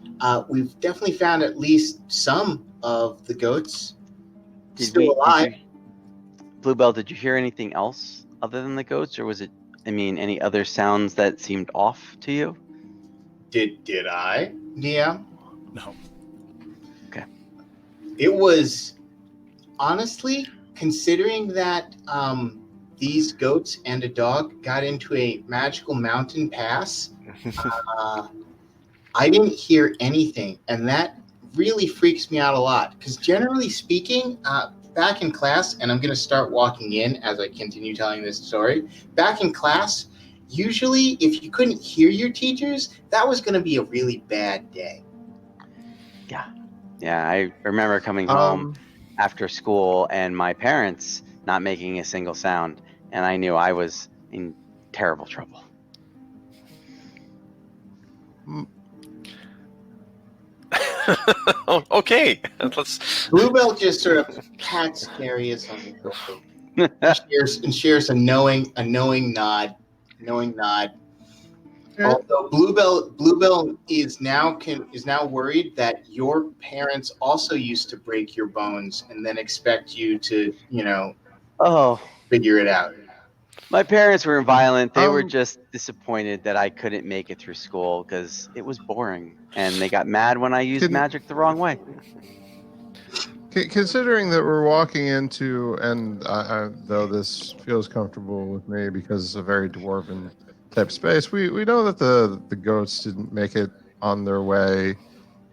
we've definitely found at least some of the goats still alive. Bluebell, did you hear anything else other than the goats, or was it? I mean, any other sounds that seemed off to you? Did I, DM? No. Okay. It was honestly, considering that these goats and a dog got into a magical mountain pass, I didn't hear anything, and that really freaks me out a lot. Because generally speaking, back in class, and I'm going to start walking in as I continue telling this story, back in class, usually if you couldn't hear your teachers, that was going to be a really bad day. Yeah, I remember coming home after school and my parents not making a single sound, and I knew I was in terrible trouble. Okay, let's. Bluebell just sort of pats Darius on the shoulder and shares a knowing nod. Although Bluebell is now worried that your parents also used to break your bones and then expect you to, figure it out. My parents weren't violent. They were just disappointed that I couldn't make it through school because it was boring, and they got mad when I used magic the wrong way. Considering that we're walking into, and though this feels comfortable with me because it's a very dwarven type space, we know that the goats didn't make it on their way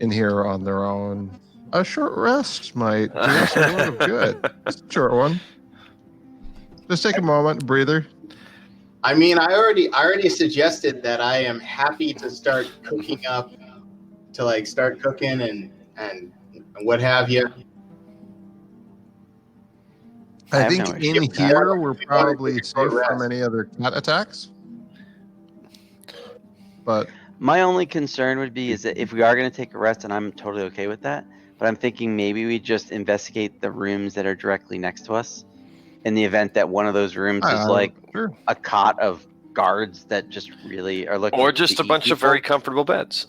in here on their own. A short rest might do us a lot of good. Just a short one. Just take a moment, breather. I mean, I already suggested that I am happy to start cooking up, to like start cooking and what have you. I have think no issue in with that. here we're probably Take a short safe from rest. any other cat attacks. But My only concern would be is that if we are going to take a rest, and I'm totally okay with that, but I'm thinking maybe we just investigate the rooms that are directly next to us in the event that one of those rooms is like sure. a cot of guards that just really are looking Or just to a eat bunch of people. very comfortable beds.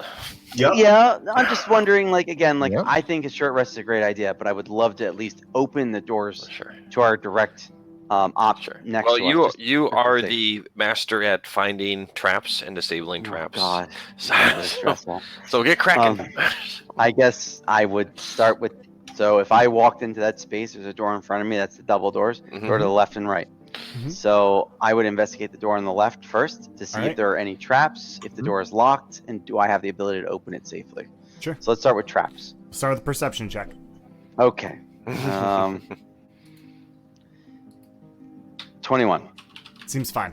Yep. Yeah, I'm just wondering, like, again, like, Yep. I think a short rest is a great idea, but I would love to at least open the doors Sure. to our direct Sure. next Well, to you us. just you for are sake. the master at finding traps and disabling Oh, traps. God, So, it's really stressful. so get cracking. I guess I would start with, so if I walked into that space, there's a door in front of me, that's the double doors, door to the left and right. Mhm. So I would investigate the door on the left first to see Alright. if there are any traps, if the door is locked, and do I have the ability to open it safely. Sure. So let's start with traps. Start with a perception check. Okay. 21. Seems fine.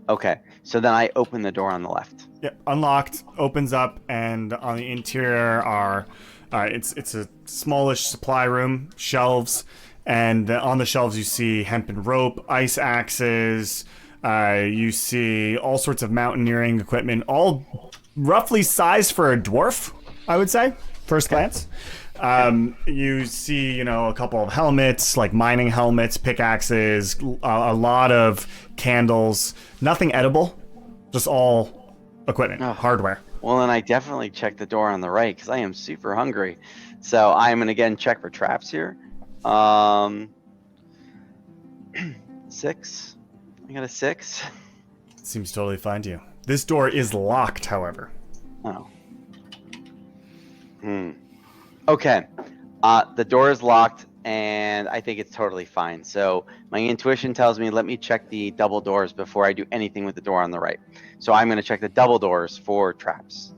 Okay. So then I open the door on the left. Yep, unlocked, opens up, and on the interior are it's a smallish supply room, shelves, and on the shelves you see hempen rope, ice axes, you see all sorts of mountaineering equipment, all roughly sized for a dwarf, I would say, first glance. You see, a couple of helmets, like mining helmets, pickaxes, a lot of candles, nothing edible, just all equipment, Oh. hardware. Well, then I definitely check the door on the right because I am super hungry. So I'm going to again check for traps here. 6. I got a 6. Seems totally fine to you. This door is locked, however. Oh. Okay. The door is locked, and I think it's totally fine. So my intuition tells me let me check the double doors before I do anything with the door on the right. So I'm going to check the double doors for traps.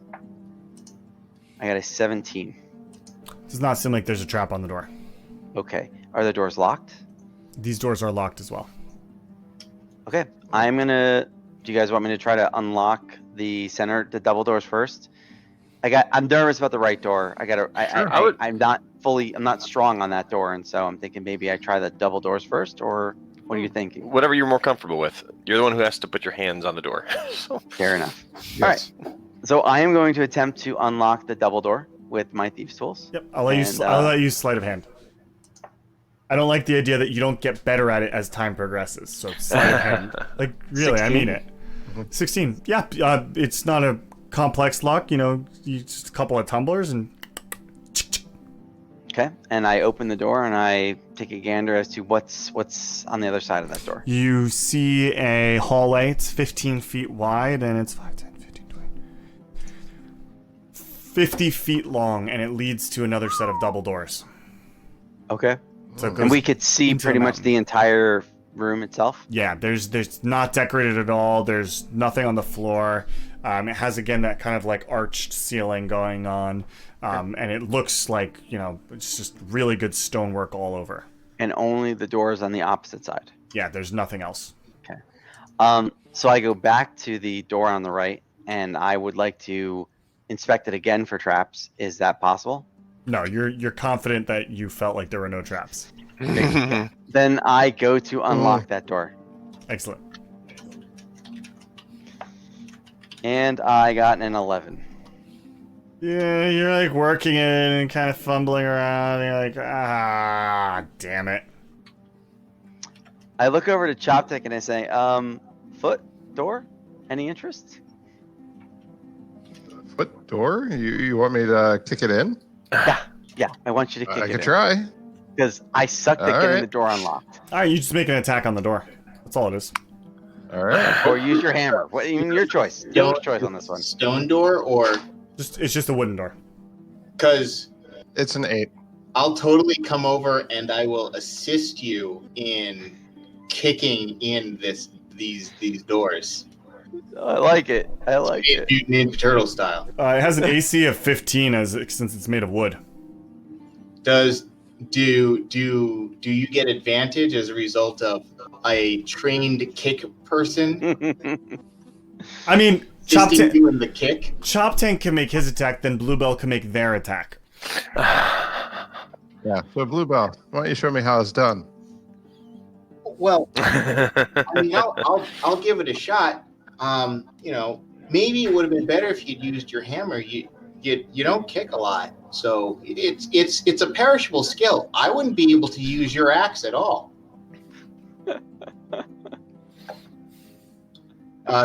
I got a 17. Does not seem like there's a trap on the door. Okay. Are the doors locked? These doors are locked as well. Okay. I'm going to... Do you guys want me to try to unlock the double doors first? I'm nervous about the right door. I'm not strong on that door, and so I'm thinking maybe I try the double doors first, or what are you thinking? Whatever you're more comfortable with. You're the one who has to put your hands on the door. So, Fair enough. Yes. All right. So I am going to attempt to unlock the double door with my thieves' tools. Yep, I'll let you sleight of hand. I don't like the idea that you don't get better at it as time progresses. So sleight of hand, like really, 16? I mean it. 16. Yeah, it's not a complex lock. You just a couple of tumblers and. Okay, and I open the door and I take a gander as to what's on the other side of that door. You see a hallway. It's 15 feet wide and it's 5, 10, 15, 20, 50 feet long, and it leads to another set of double doors. Okay. So it And goes we could see into a pretty much mountain. the entire room itself. Yeah, there's not decorated at all. There's nothing on the floor. It has, again, that kind of like arched ceiling going on. And it looks like, it's just really good stonework all over. And only the doors on the opposite side. Yeah, there's nothing else. Okay. So I go back to the door on the right, and I would like to inspect it again for traps. Is that possible? No, you're confident that you felt like there were no traps. Then I go to unlock that door. Excellent. And I got an 11. Yeah, you're like working it and kind of fumbling around. And you're like, damn it. I look over to Choptic and I say, foot, door, any interest? Foot door? You want me to kick it in? Yeah, I want you to kick I it could in. try. Because I sucked at All getting right. the door unlocked. All right, you just make an attack on the door. That's all it is. All right. Or use your hammer. Even your choice. Your choice on this one. Stone door, or It's just a wooden door. because It's an 8. I'll totally come over and I will assist you in kicking in these doors. I like it. I like it. Ninja Turtle style. It has an AC of 15 since it's made of wood. Do you get advantage as a result of a trained kick person I mean, Chop assisting you in the kick? Tank can make his attack, then Bluebell can make their attack. Yeah. So Bluebell, why don't you show me how it's done? Well, I mean, I'll give it a shot. Maybe it would have been better if you'd used your hammer. You don't kick a lot, so it's a perishable skill. I wouldn't be able to use your axe at all.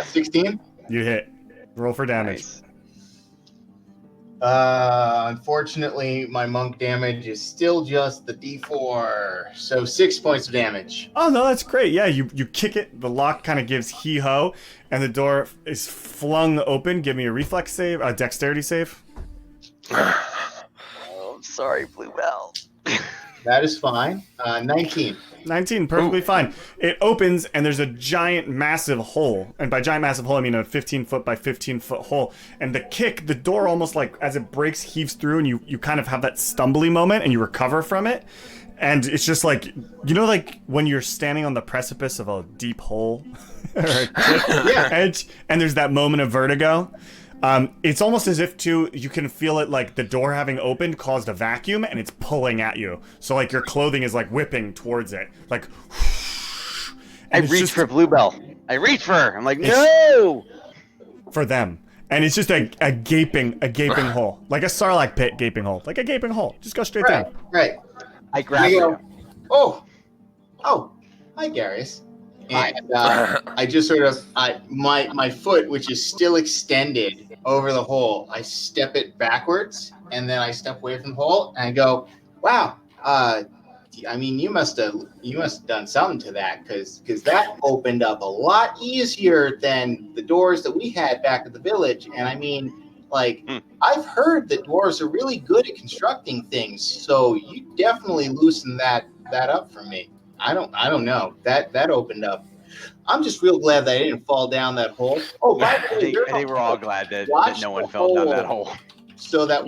16. You hit. Roll for damage. Nice. Unfortunately, my monk damage is still just the D4, so 6 points of damage. Oh no, that's great. Yeah, you kick it. The lock kind of gives hee-ho, and the door is flung open. Give me a reflex save, a dexterity save. Oh, I'm sorry, Bluebell. That is fine. 19. 19, perfectly fine. It opens, and there's a giant, massive hole. And by giant, massive hole, I mean a 15-foot by 15-foot hole. And the kick, the door almost like, as it breaks, heaves through, and you kind of have that stumbly moment, and you recover from it. And it's just like, like when you're standing on the precipice of a deep hole or a cliff edge, and there's that moment of vertigo. It's almost as if, too, you can feel it like the door having opened caused a vacuum and it's pulling at you. So, like, your clothing is, like, whipping towards it. Like, I reach for Bluebell. I reach for her. I'm like, no! For them. And it's just a gaping hole. Like a Sarlacc pit gaping hole. Like a gaping hole. Just go straight down. Right. I grab her. Oh, hi, Garius. And I just sort of, my foot, which is still extended over the hole, I step it backwards, and then I step away from the hole, and I go, wow, I mean, you must have done something to that, because that opened up a lot easier than the doors that we had back at the village. And I mean, like, I've heard that dwarves are really good at constructing things, so you definitely loosened that up for me. I don't know. That opened up. I'm just real glad that I didn't fall down that hole. Oh, by the way, I think we're all glad that no one the fell down that hole. hole. So that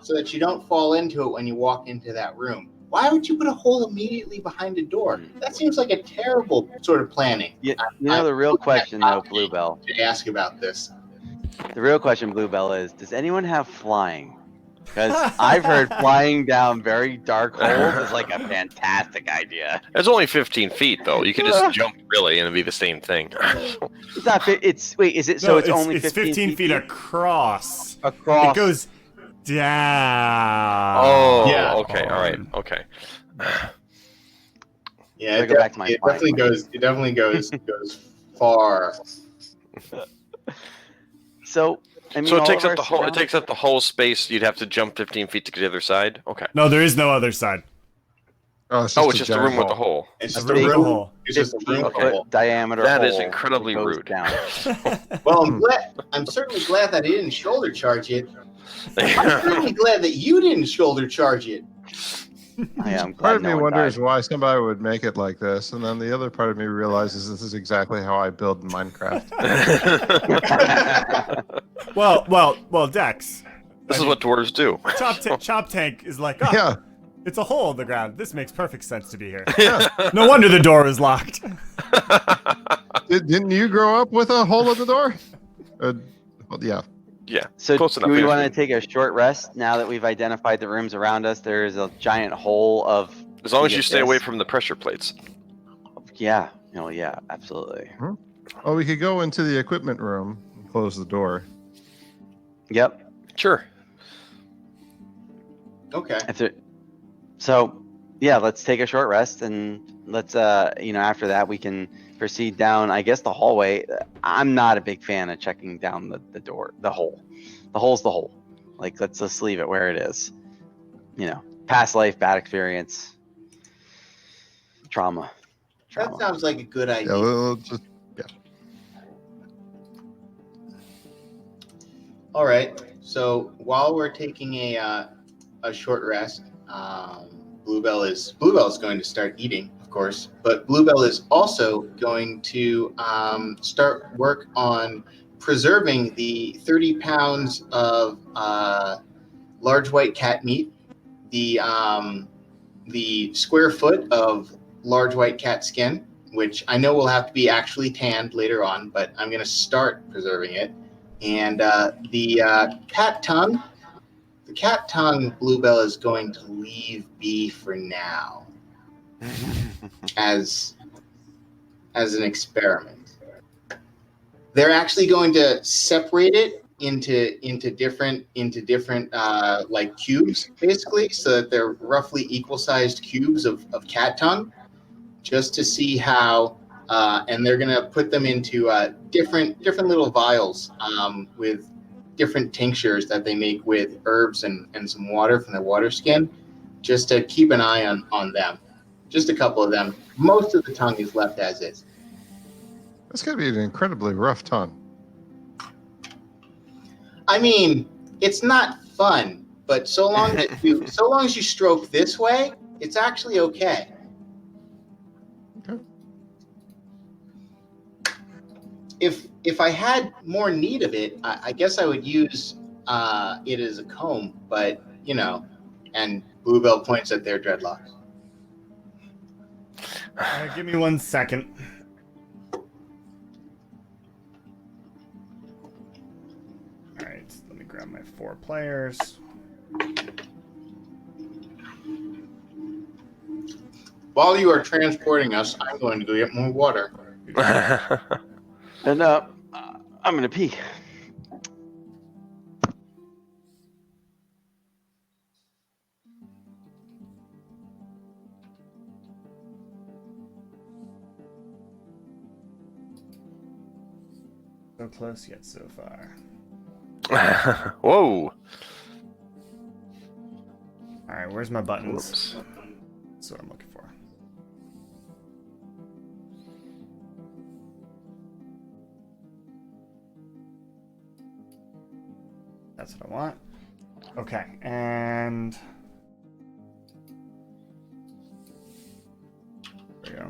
so that you don't fall into it when you walk into that room. Why would you put a hole immediately behind a door? That seems like a terrible sort of planning. Yeah, the real question, though, Bluebell. To ask about this. The real question, Bluebell, is: does anyone have flying? Because I've heard flying down very dark holes is like a fantastic idea. It's only 15 feet, though. You could just jump, really, and it'd be the same thing. It's not. Is it? So it's only 15 feet across. Across. It goes down. Oh, Yeah. Okay, all right, okay. Yeah, I go back to my it definitely goes far. So I mean, So it all takes of up the our whole. It surroundings- takes up the whole space. You'd have to jump 15 feet to get to the other side. Okay. No, there is no other side. Oh, it's Oh, it's just a giant room with a hole. hole. It's A just a big room. hole. It's just a room 15-foot hole. diameter. That is hole incredibly that goes rude. Down. Well, I'm certainly glad that I didn't shoulder charge it. I'm certainly glad that you didn't shoulder charge it. I am glad Part of me no one wonders died. why somebody would make it like this, and then the other part of me realizes this is exactly how I build in Minecraft. Well, Dex. This is what dwarves do. Chop Tank is like, oh, Yeah, it's a hole in the ground. This makes perfect sense to be here. yeah. No wonder the door is locked. Didn't you grow up with a hole in the door? Well, yeah. Yeah. So Close do enough, we yeah. want to take a short rest now that we've identified the rooms around us? There is a giant hole of. As long as you Yes. stay away from the pressure plates. Yeah. No. Yeah. Absolutely. Oh, we could go into the equipment room and close the door. Yep. Sure. Okay. So, yeah, let's take a short rest and let's after that we can proceed down, I guess, the hallway. I'm not a big fan of checking down the door, the hole. The hole's the hole. Like, let's just leave it where it is. Past life, bad experience, trauma. That sounds like a good idea. Yeah, we'll just All right. So while we're taking a short rest, Bluebell is going to start eating, of course, but Bluebell is also going to start work on preserving the 30 pounds of large white cat meat, the square foot of large white cat skin, which I know will have to be actually tanned later on, but I'm going to start preserving it, and the cat tongue. The cat tongue Bluebell is going to leave be for now, as an experiment. They're actually going to separate it into different like cubes, basically, so that they're roughly equal sized cubes of cat tongue, just to see how. And they're going to put them into different little vials with different tinctures that they make with herbs and some water from the water skin, just to keep an eye on them. Just a couple of them. Most of the tongue is left as is. That's going to be an incredibly rough tongue. I mean, it's not fun, but so long as you stroke this way, it's actually okay. Okay. If I had more need of it, I guess I would use it as a comb, but and Bluebell points at their dreadlocks. Give me 1 second. All right, let me grab my 4 players. While you are transporting us, I'm going to go get more water. And I'm gonna pee. So close yet so far. Whoa. All right, where's my buttons? Whoops. That's what I'm looking for. That's what I want. Okay, and there we go.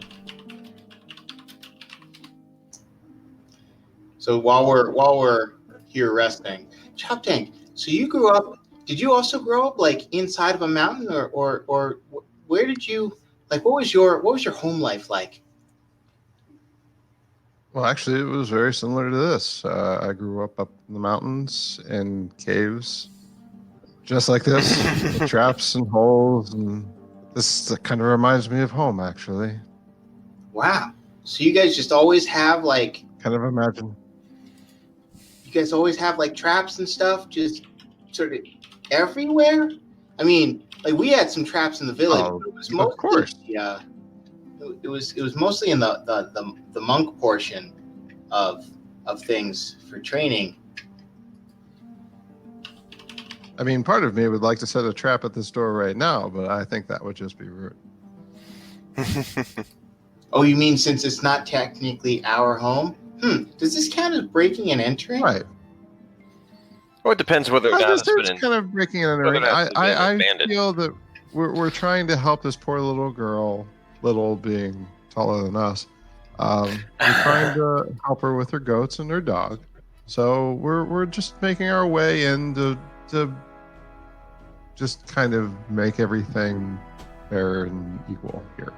So while we're here resting, Chop Tank. So you grew up? Did you also grow up like inside of a mountain, or where did you like? What was your home life like? Well, actually, it was very similar to this. I grew up in the mountains in caves, just like this, with traps and holes, and this kind of reminds me of home, actually. Wow. So you guys just always have like? Kind of imagine. You guys always have like traps and stuff, just sort of everywhere. I mean, like we had some traps in the village. Oh, But it was of mostly, course. Yeah. It was mostly in the monk portion of things for training. I mean, part of me would like to set a trap at this door right now, but I think that would just be rude. Oh, you mean since it's not technically our home? Does this count as breaking and entering? Right. Well, it depends whether or not it's It's been kind of breaking and whether or entering. not it's been I abandoned. feel that we're trying to help this poor little girl, little being taller than us. We're trying to help her with her goats and her dog. So we're just making our way in to just kind of make everything fair and equal here.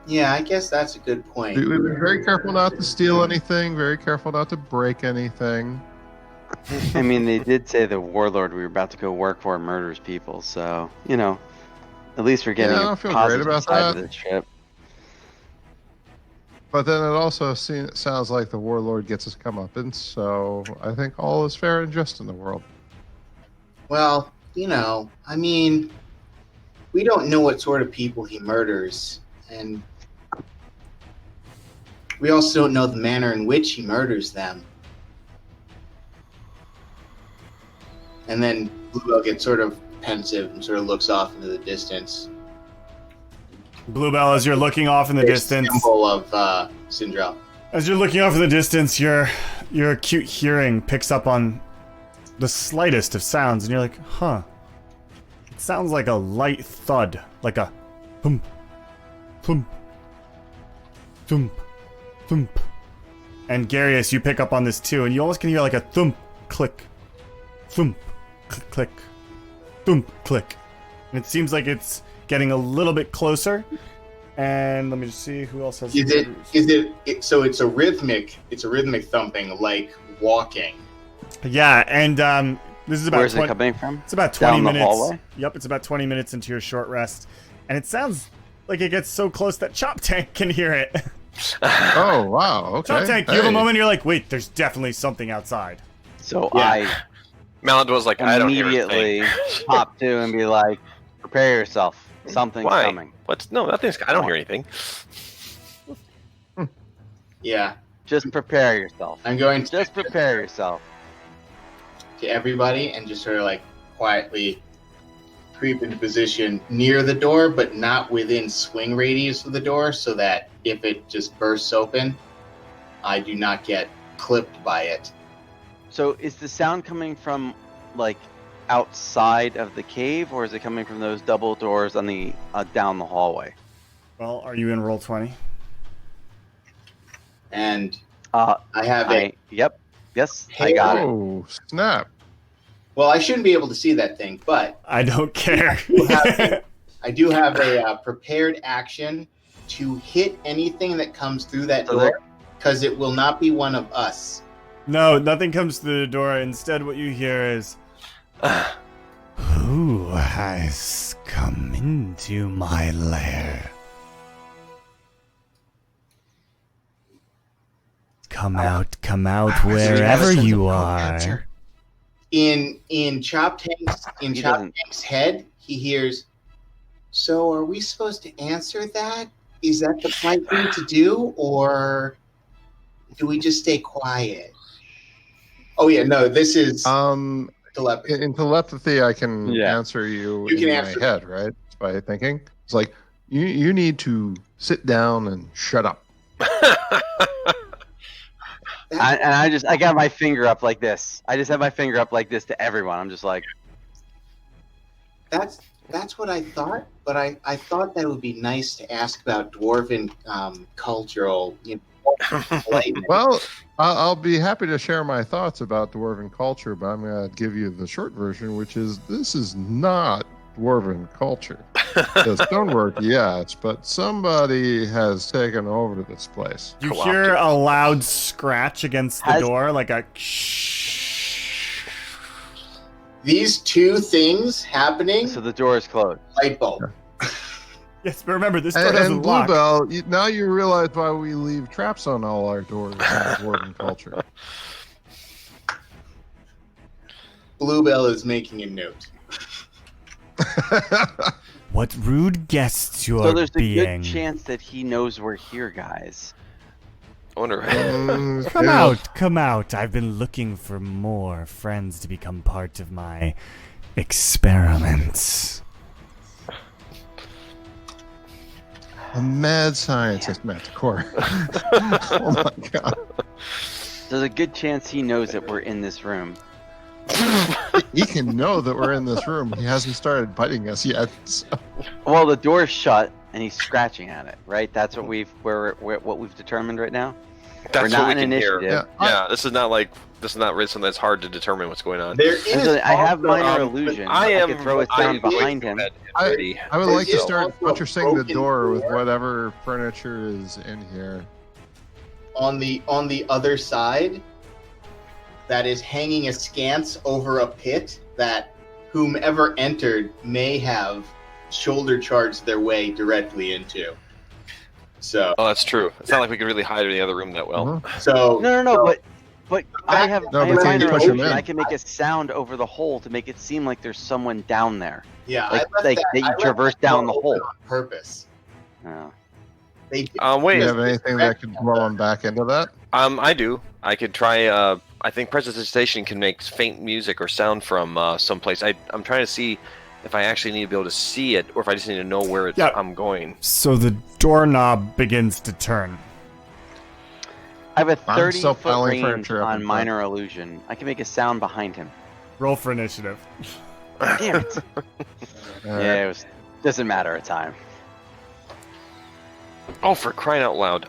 Yeah, I guess that's a good point. We've been very careful not to steal anything, very careful not to break anything. I mean, they did say the warlord we were about to go work for murders people, so at least we're getting Yeah, I a don't feel great positive about side that. of this trip. But then it also sounds like the warlord gets his comeuppance, so I think all is fair and just in the world. Well, I mean, we don't know what sort of people he murders, and we also don't know the manner in which he murders them. And then Bluebell gets sort of pensive and sort of looks off into the distance. Bluebell, as you're looking off in the distance, Symbol of Syndrome. as you're looking off in the distance, your acute hearing picks up on the slightest of sounds, and you're like, huh. sounds like a light thud, like a thump, thump, thump, thump. And Garius, you pick up on this too, and you almost can hear like a thump, click, thump, click, thump, click. And it seems like it's getting a little bit closer. And let me just see who else has. So it's a rhythmic thumping, like walking. Yeah, and this is about. Where's it coming from? It's about 20 Down the minutes. hallway? Yep, it's about 20 minutes into your short rest, and it sounds like it gets so close that Chop Tank can hear it. Oh, wow. Okay. Chop Tank, you have a moment. You're like, wait, there's definitely something outside. So Yeah. Maladwell's like, I I don't hear a immediately thing. pop to and be like, prepare yourself. Something's Why? coming. What's no? Nothing's. I don't hear anything. Yeah, Just prepare yourself. I'm going to Just prepare yourself. to everybody and just sort of like quietly creep into position near the door, but not within swing radius of the door, so that if it just bursts open, I do not get clipped by it. So is the sound coming from like outside of the cave, or is it coming from those double doors on the down the hallway? Well, are you in roll 20? And Uh, I have a Yep. Yes, I got it. Oh, snap. well, I shouldn't be able to see that thing, but I don't care. I do have a prepared action to hit anything that comes through that So door, because it will not be one of us. No, nothing comes through the door. Instead, what you hear is, "Who has come into my lair? Come out, wherever you are." In Chop Tank's He doesn't- head, he hears, "So are we supposed to answer that? Is that the right thing to do, or do we just stay quiet?" Oh yeah, no, this is telepathy. In telepathy, I can Yeah. answer you, You can in answer. my head, right? By thinking. It's like, you need to sit down and shut up. I got my finger up like this. I just have my finger up like this to everyone. I'm just like, That's what I thought, but I thought that it would be nice to ask about dwarven cultural, enlightenment. Well, I'll be happy to share my thoughts about dwarven culture, but I'm going to give you the short version, which is this is not dwarven culture. The stonework, yes, but somebody has taken over this place. You Co-opted. hear a loud scratch against the Has- door, like a These two things happening, so the door is closed. light bulb. Yes, but remember, this door And doesn't lock. Bluebell, now you realize why we leave traps on all our doors in dwarven culture. Bluebell is making a note. What rude guests you So are there's a being. good chance that he knows we're here, guys. I wonder. Come out. I've been looking for more friends to become part of my experiments. A mad scientist, Manticore. Oh my god. There's a good chance he knows that we're in this room. He can know that we're in this room. He hasn't started biting us yet. So. Well, the door's shut and he's scratching at it, right? That's what what we've determined right now. That's We're not what we in can hear. initiative. Yeah. Yeah, this is not really something that's hard to determine what's going on. There And is so I have also- minor illusion. I could throw it down behind him. I would like to There's start also a buttressing the broken door with door. whatever furniture is in here. on the other side that is hanging askance over a pit that whomever entered may have shoulder charged their way directly into. So Oh, that's true. It's not like we could really hide in the other room that well. Mhm. so No, but I have, No, I have but can you minor push him illusion. in? I can make a sound over the hole to make it seem like there's someone down there. yeah, Like- I left like that, that you I left traverse that down the door hole. open on purpose. Oh. They do. Do Wait. you have anything that could blow him back into that? I do. I could try. I think Prestidigitation can make faint music or sound from someplace. I'm trying to see if I actually need to be able to see it, or if I just need to know where Yeah. I'm going. So the doorknob begins to turn. I have a I'm 30-foot self-filing range furniture up on in minor illusion. I can make a sound behind him. Roll for initiative. Damn it. Yeah, it was. Doesn't matter a time. Oh, for crying out loud!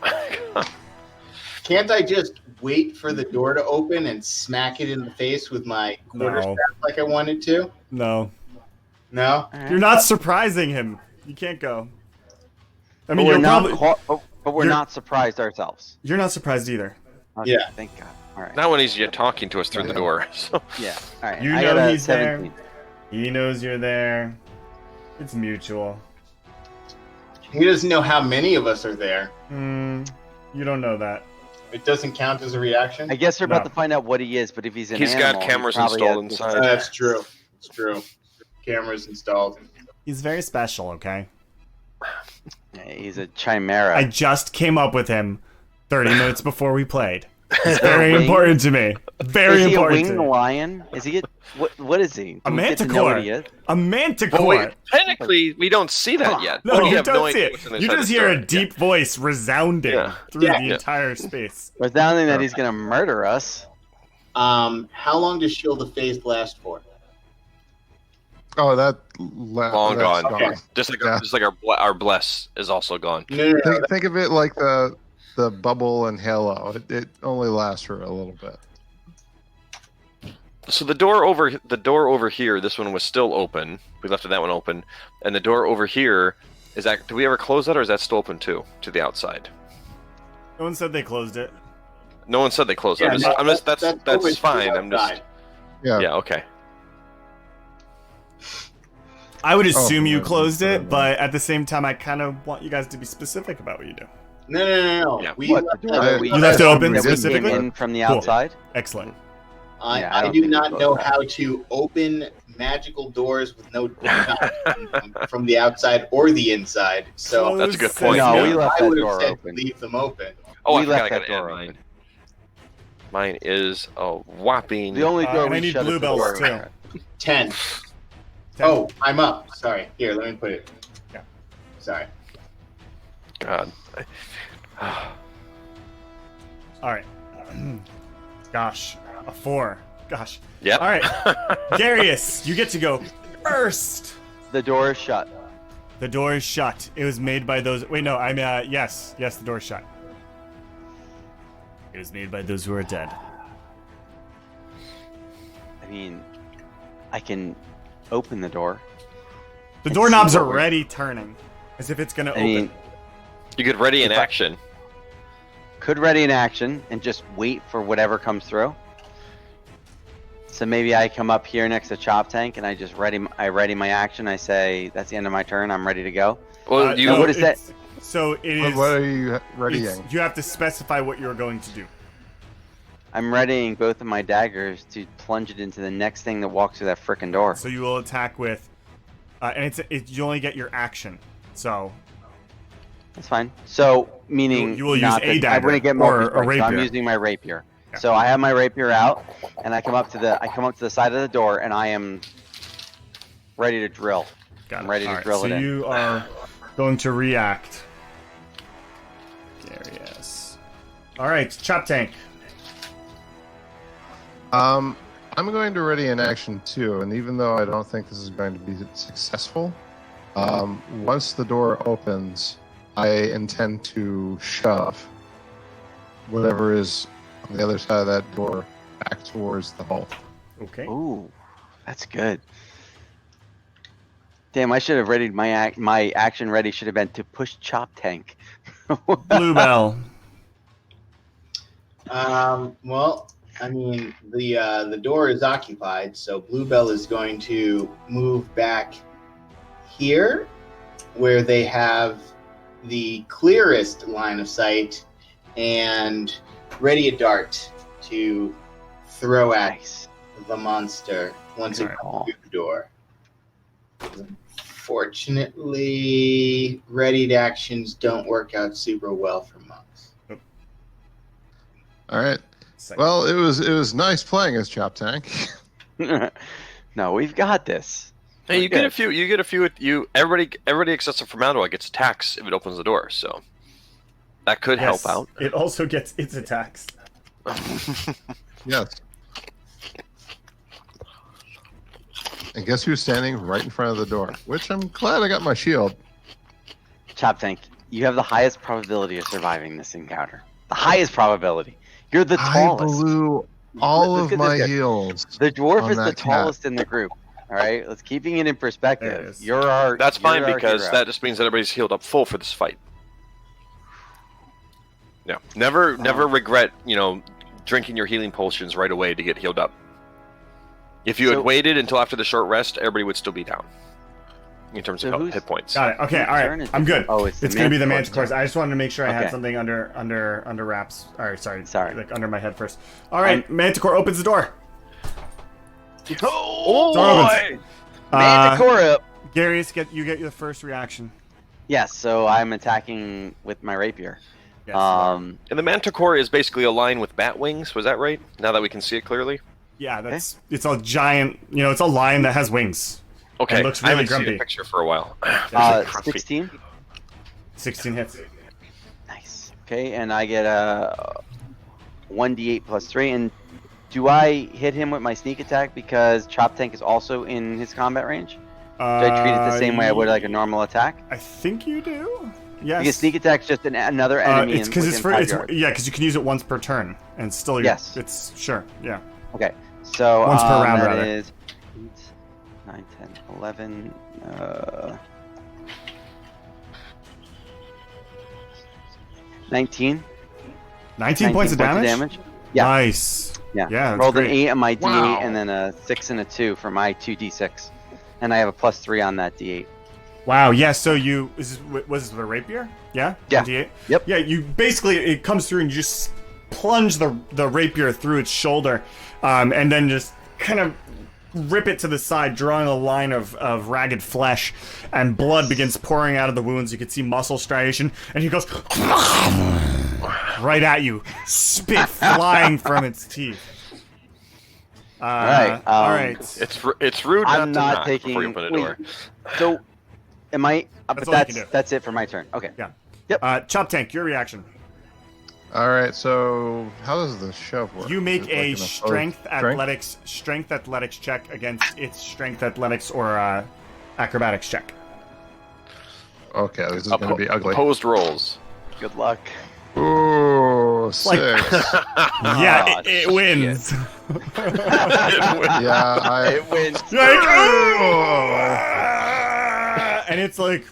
Can't I just wait for the door to open and smack it in the face with my quarterstaff like I wanted to? No. No? You're not surprising him. You can't go. I mean, But we're you're not probably... but we're you're- not surprised ourselves. You're not surprised either. Okay, Yeah. Thank God. All right. Not when he's talking to us through the door. So. Yeah. All right. You I know got a he's 17. there. He knows you're there. It's mutual. He doesn't know how many of us are there. You don't know that. It doesn't count as a reaction? I guess we're about No. to find out what he is, but if he's an He's animal, got cameras he probably installed has inside. That's true. It's true. Cameras installed. He's very special, okay? Yeah, he's a chimera. I just came up with him 30 minutes before we played. It's very Wing? important to me. Very is he a important to winged me. lion? Is he what is he? A Do we get to know what he manticore. is? A manticore. Well, wait, technically, we don't see that yet. No, We you have don't no see idea it. what's You inside just the hear a store. deep voice resounding Yeah. through Yeah. the Yeah. entire space. Resounding that he's gonna murder us. How long does Shield of Faith last for? Oh, Long that's gone. Okay. Just like Yeah. our bless is also gone. No. Think of it like the bubble and Halo. It only lasts for a little bit. So the door over here, this one was still open. We left that one open, and the door over here is that. Do we ever close that, or is that still open too to the outside? No one said they closed it. No one said they closed it. Yeah, That's open fine. to I'm just outside. yeah okay. I would assume you no, closed no, it, no. but at the same time, I kind of want you guys to be specific about what you do. No. Yeah. We What, left the door that- that we- You left it open that we came specifically? in from the Cool. outside. Excellent. Yeah, I I don't do think not we know closed that. how to open magical doors with no from the outside or the inside. So That's a good Closed point. No, Yeah. we left I that would have door said open. leave them open. Oh, We I forgot left I that gotta door add mine. open. Mine is a whopping. The only door and I we need shut is the bluebells, door. too. 10. Oh, I'm up. Sorry. Here, let me put it. Yeah. Sorry. God. All right. Gosh, a 4. Gosh. Yep. All right, Darius, you get to go first. The door is shut. The door is shut. It was made by those. Wait, no. I'm. Yes. The door is shut. It was made by those who are dead. I mean, I can open the door. The And doorknobs see are what we're- already turning, as if it's gonna I open. mean, You get ready in If I- action. could ready in action and just wait for whatever comes through. So maybe I come up here next to Chop Tank and I just ready my action. I say that's the end of my turn. I'm ready to go. Well, you. no, what is that? it's- So it What, is. what are you readying? You have to specify what you're going to do. I'm readying both of my daggers to plunge it into the next thing that walks through that frickin' door. So you will attack with, and you only get your action. So That's fine. So meaning You will use not a that I dagger wouldn't get or more a strike, so I'm rapier. using my rapier. Yeah. So I have my rapier out, and I come up to the side of the door, and I am ready to drill. got I'm it. ready to All right, drill so it in. you are going to react. Darius. All right, Chop Tank. I'm going to ready in action too, and even though I don't think this is going to be successful, once the door opens, I intend to shove whatever is on the other side of that door back towards the hole. Okay. Ooh, that's good. Damn, I should have readied my action ready should have been to push Chop Tank. Bluebell. Well, I mean, the door is occupied, so Bluebell is going to move back here, where they have the clearest line of sight, and ready a dart to throw at Nice. the monster once it Alright. comes through the door. Fortunately, readied actions don't work out super well for monks. All right. Second. Well, it was nice playing as Chop Tank. No, we've got this. Hey, We're you get a good. few. You get a few. Everybody except for Maldoa gets attacks if it opens the door. So that could Yes, help out. It also gets its attacks. Yes. And guess who's standing right in front of the door? Which I'm glad I got my shield. Chop Tank, you have the highest probability of surviving this encounter. The highest probability. You're the I tallest. blew all Let's of get this my here. heals. The dwarf on is the that cat. tallest in the group. All right, let's keeping it in There it perspective. is. You're our. That's you're fine our because hero. that just means that everybody's healed up full for this fight. No, never regret, drinking your healing potions right away to get healed up. If you had So- waited until after the short rest, everybody would still be down in terms So of who's- hit points. Got it. Okay, Whose all turn right. is I'm it? good. Oh, it's It's gonna be the Manticore's Manticores. I just wanted to make sure I had Okay. something under wraps. All right, sorry, like under my head first. All right, I'm- Manticore opens the door. Oh Door boy! Manticore up. Garius, you get your first reaction. Yes, so I'm attacking with my rapier. Yes, And the Manticore is basically a line with bat wings. Was that right? Now that we can see it clearly. yeah, it's a giant. It's a lion that has wings. Okay, It looks I really haven't seen grumpy. a picture for a while. Grumpy. 16. 16 hits. Nice. Okay, and I get a 1d8 plus 3. And do I hit him with my sneak attack because Chop Tank is also in his combat range? Do I treat it the same way I would like a normal attack? I think you do. Yes. Because sneak attack's just another enemy. It's because within 5 yards. because you can use it once per turn and still. Yes. It's sure. Yeah. Okay, so Once per round, that rather. is 8, 9, 10, 11. 19. 19 points of damage. Yeah. Nice. Yeah. Yeah. that's Rolled great. an 8 on my D8 Wow. and then a 6 and a 2 for my 2d6. And I have a plus 3 on that D8. Wow. Yeah. So was this the rapier? Yeah. Yeah. 28? Yep. Yeah. You basically it comes through and you just plunge the rapier through its shoulder, and then just kind of rip it to the side, drawing a line of ragged flesh, and blood begins pouring out of the wounds. You can see muscle striation, and he goes right at you, spit flying from its teeth. Alright, all right. It's rude I'm not to not knock taking. before you open the wait, door. So, am I? That's But all you can do. that's it for my turn. Okay. Yeah. Yep. Chop Tank, your reaction. All right, so how does the shove work? You make Is it like a an opposed strength athletics check against its strength athletics or acrobatics check. Okay, this is going to be ugly. Opposed rolls. Good luck. Ooh, 6. Yeah, it wins. Yeah, It wins. You're like, "Ah!" and it's like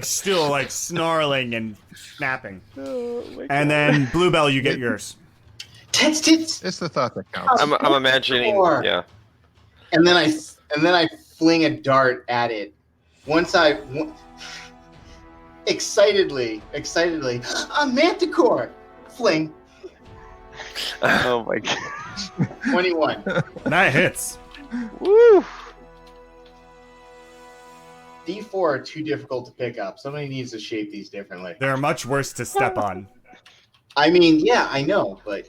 still like snarling and snapping. And then Bluebell, you get yours. Tits, tits. it's the thought that counts. I'm imagining. Four. Yeah. And then I fling a dart at it. Excitedly, a manticore. Fling. Oh my god. 21. That hits. Woo. D4 are too difficult to pick up. Somebody needs to shape these differently. They're much worse to step on. I mean, yeah, I know, but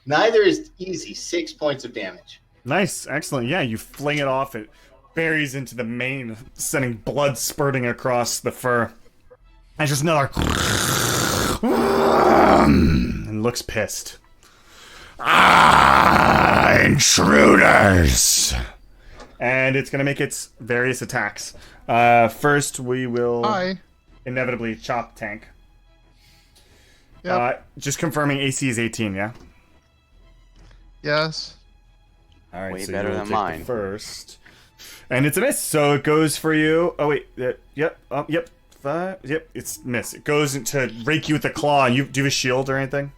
neither is easy. 6 points of damage. Nice, excellent. Yeah, you fling it off. It buries into the mane, sending blood spurting across the fur. And just another. And looks pissed. Ah, intruders! And it's going to make its various attacks. First, we will Hi. inevitably Chop Tank. Yep. Just confirming AC is 18, yeah? Yes. All right, Way so better you will than take mine. the first. And it's a miss, so it goes for you. Oh, wait. Yep. Yep. 5. Yep. It's miss. It goes to rake you with the claw. And do you have a shield or anything?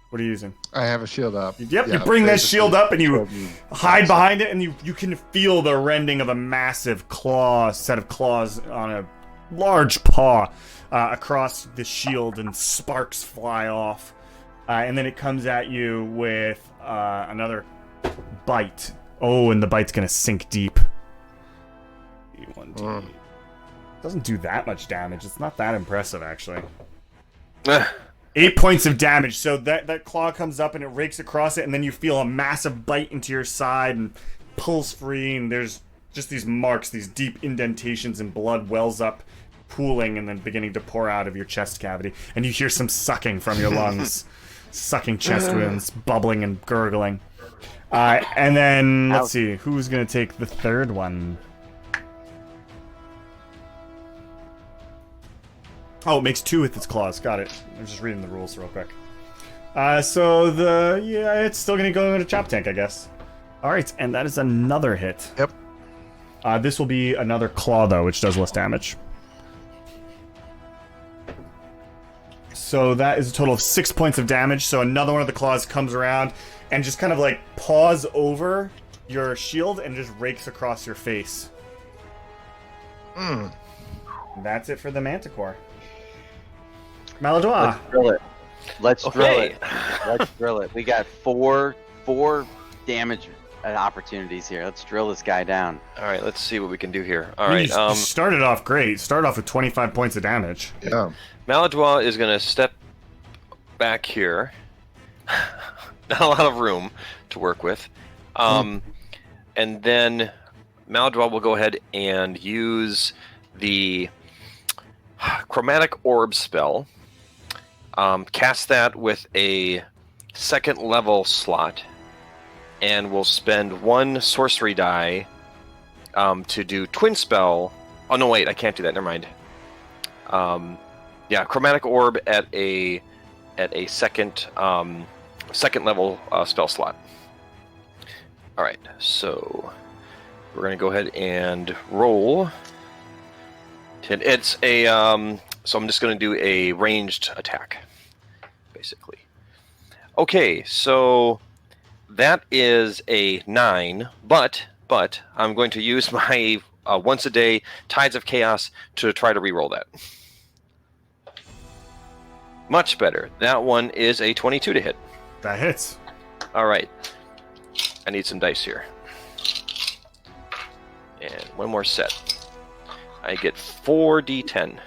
What are you using? I have a shield up. Yep. Yeah, you bring that basically, shield up and you shield you- hide behind it, and you can feel the rending of a massive set of claws on a large paw across the shield, and sparks fly off. And then it comes at you with another bite. Oh, and the bite's gonna sink deep. 1d8. Doesn't do that much damage. It's not that impressive, actually. 8 points of damage. So that claw comes up and it rakes across it, and then you feel a massive bite into your side and pulls free, and there's just these marks, these deep indentations, and blood wells up, pooling, and then beginning to pour out of your chest cavity. And you hear some sucking from your lungs. Sucking chest wounds, bubbling and gurgling. And then let's Ouch. see who's gonna take the third one. Oh, it makes 2 with its claws. Got it. I'm just reading the rules real quick. So it's still gonna go into Chop Tank, I guess. All right, and that is another hit. Yep. This will be another claw though, which does less damage. So that is a total of 6 points of damage. So another one of the claws comes around and just kind of like paws over your shield and just rakes across your face. That's it for the Manticore. Maladroit. Let's drill it. Let's drill Okay. it. Let's drill it. We got four damage opportunities here. Let's drill this guy down. All right, let's see what we can do here. All You right, you started off great. Started off with 25 points of damage. Yeah. Maladroit is going to step back here. Not a lot of room to work with. And then Maladroit will go ahead and use the Chromatic Orb spell. Cast that with a 2nd level slot. And we'll spend 1 sorcery die to do Twin Spell. Oh, no, wait, I can't do that. Never mind. Yeah, Chromatic Orb at a second level spell slot. All right, so we're gonna go ahead and roll. It's a so I'm just gonna do a ranged attack, basically. Okay, so that is a 9, but I'm going to use my once a day Tides of Chaos to try to reroll that. Much better. That one is a 22 to hit. That hits. All right. I need some dice here. And one more set. I get 4d10.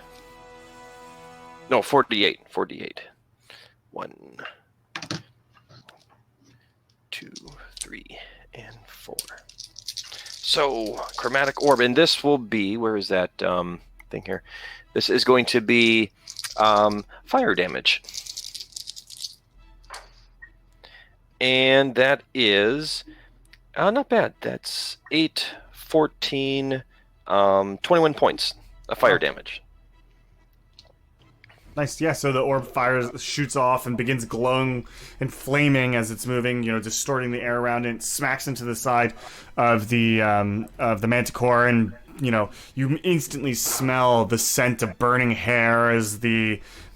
No, 4d8. 4d8. 1, 2, 3, and 4. So, Chromatic Orb. And this will be... Where is that thing here? This is going to be fire damage. And that is not bad. That's 8, 14, 21 points of fire damage. Nice, yeah. So the orb shoots off and begins glowing and flaming as it's moving, distorting the air around it. It smacks into the side of the Manticore, and you instantly smell the scent of burning hair as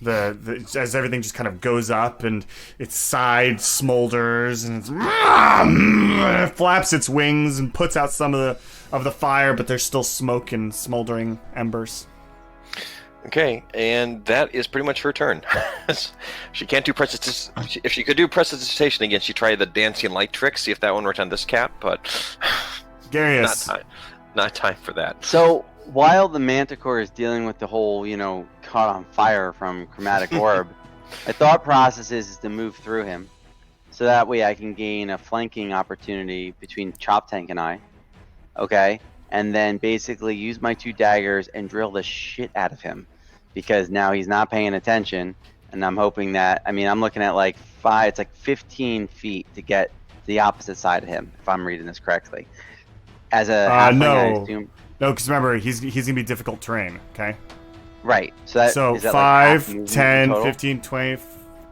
as everything just kind of goes up, and its side smolders, and it flaps its wings and puts out some of the fire, but there's still smoke and smoldering embers. Okay, and that is pretty much her turn. She can't do prestidigitation. If she could do prestidigitation again, she'd try the dancing light trick, see if that one worked on this cat, but Garius. Not time for that. So while the Manticore is dealing with the whole, caught on fire from Chromatic Orb, my thought process is to move through him, so that way I can gain a flanking opportunity between Chop Tank and I. Okay, and then basically use my 2 daggers and drill the shit out of him, because now he's not paying attention, and I'm hoping that I'm looking at like 15 feet to get to the opposite side of him, if I'm reading this correctly. As a halfling, I assume. No, because remember, he's gonna be difficult terrain. Okay. Right. So is that 5, like 10, total? 15, 20,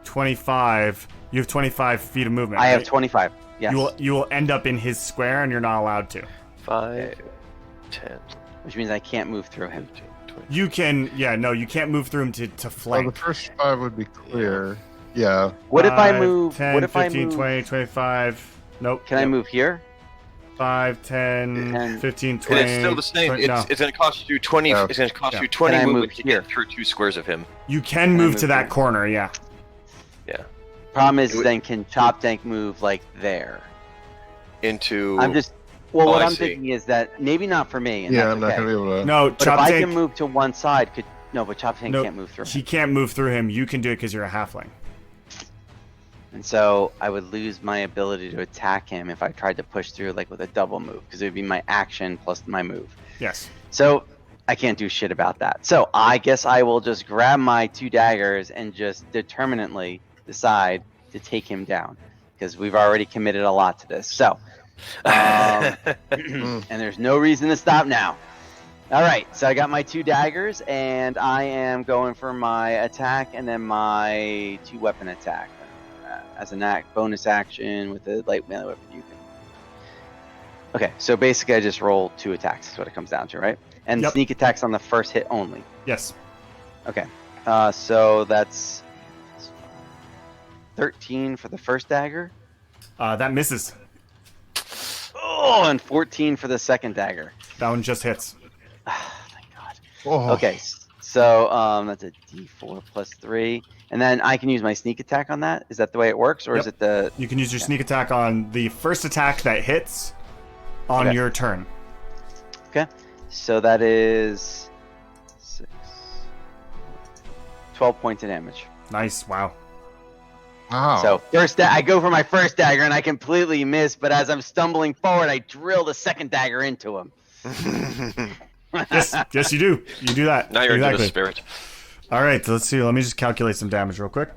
25. You have 25 feet of movement. I have right? 25. Yes. You will end up in his square, and you're not allowed to. 5, 10. Which means I can't move through him. 20. You can, you can't move through him to Well, flank. the first 5 would be clear. Yeah. What if I 5, move? 10, what if 15, I move? 20, 25. Nope. Can I move here? 5, 10, 10. 15, 20. And it's still the same. 20, no. It's going to cost you 20. Yeah. It's going to cost Yeah. you 20 Can I movement move to here? get through 2 squares of him. You can I move move to that here? corner, yeah. Yeah. Problem is, It would- then can Chop Tank move like there? Into. I'm just. Well, Oh, what I I'm see. thinking is that maybe not for me. And Yeah, that's I'm not okay. going to be able to. No, But Chop if I Tank. can move to one side, but Chop Tank No, can't move through. He can't move through him. You can do it because you're a halfling. And so I would lose my ability to attack him if I tried to push through like with a double move, because it would be my action plus my move. Yes. So I can't do shit about that. So I guess I will just grab my 2 daggers and just determinately decide to take him down. because we've already committed a lot to this. So, and there's no reason to stop now. All right, so I got my 2 daggers, and I am going for my attack and then my 2 weapon attack as an bonus action with a light melee weapon. You can. Okay, so basically I just roll 2 attacks. That's what it comes down to, right? And Yep. sneak attacks on the first hit only. Yes. Okay, so that's 13 for the first dagger. That misses. Oh, and 14 for the second dagger. That one just hits. Thank God. Oh. Okay, so that's a D4 plus 3, and then I can use my sneak attack on that. Is that the way it works, or is Yep. it the? You can use your sneak attack on the first attack that hits on Okay. your turn. Okay, so that is 12 points of damage. Nice. Wow. Wow. So I go for my first dagger and I completely miss, but as I'm stumbling forward, I drill the second dagger into him. Yes, yes, you do. You do that. Now you're into the Exactly. spirit. All right, so let's see. Let me just calculate some damage real quick.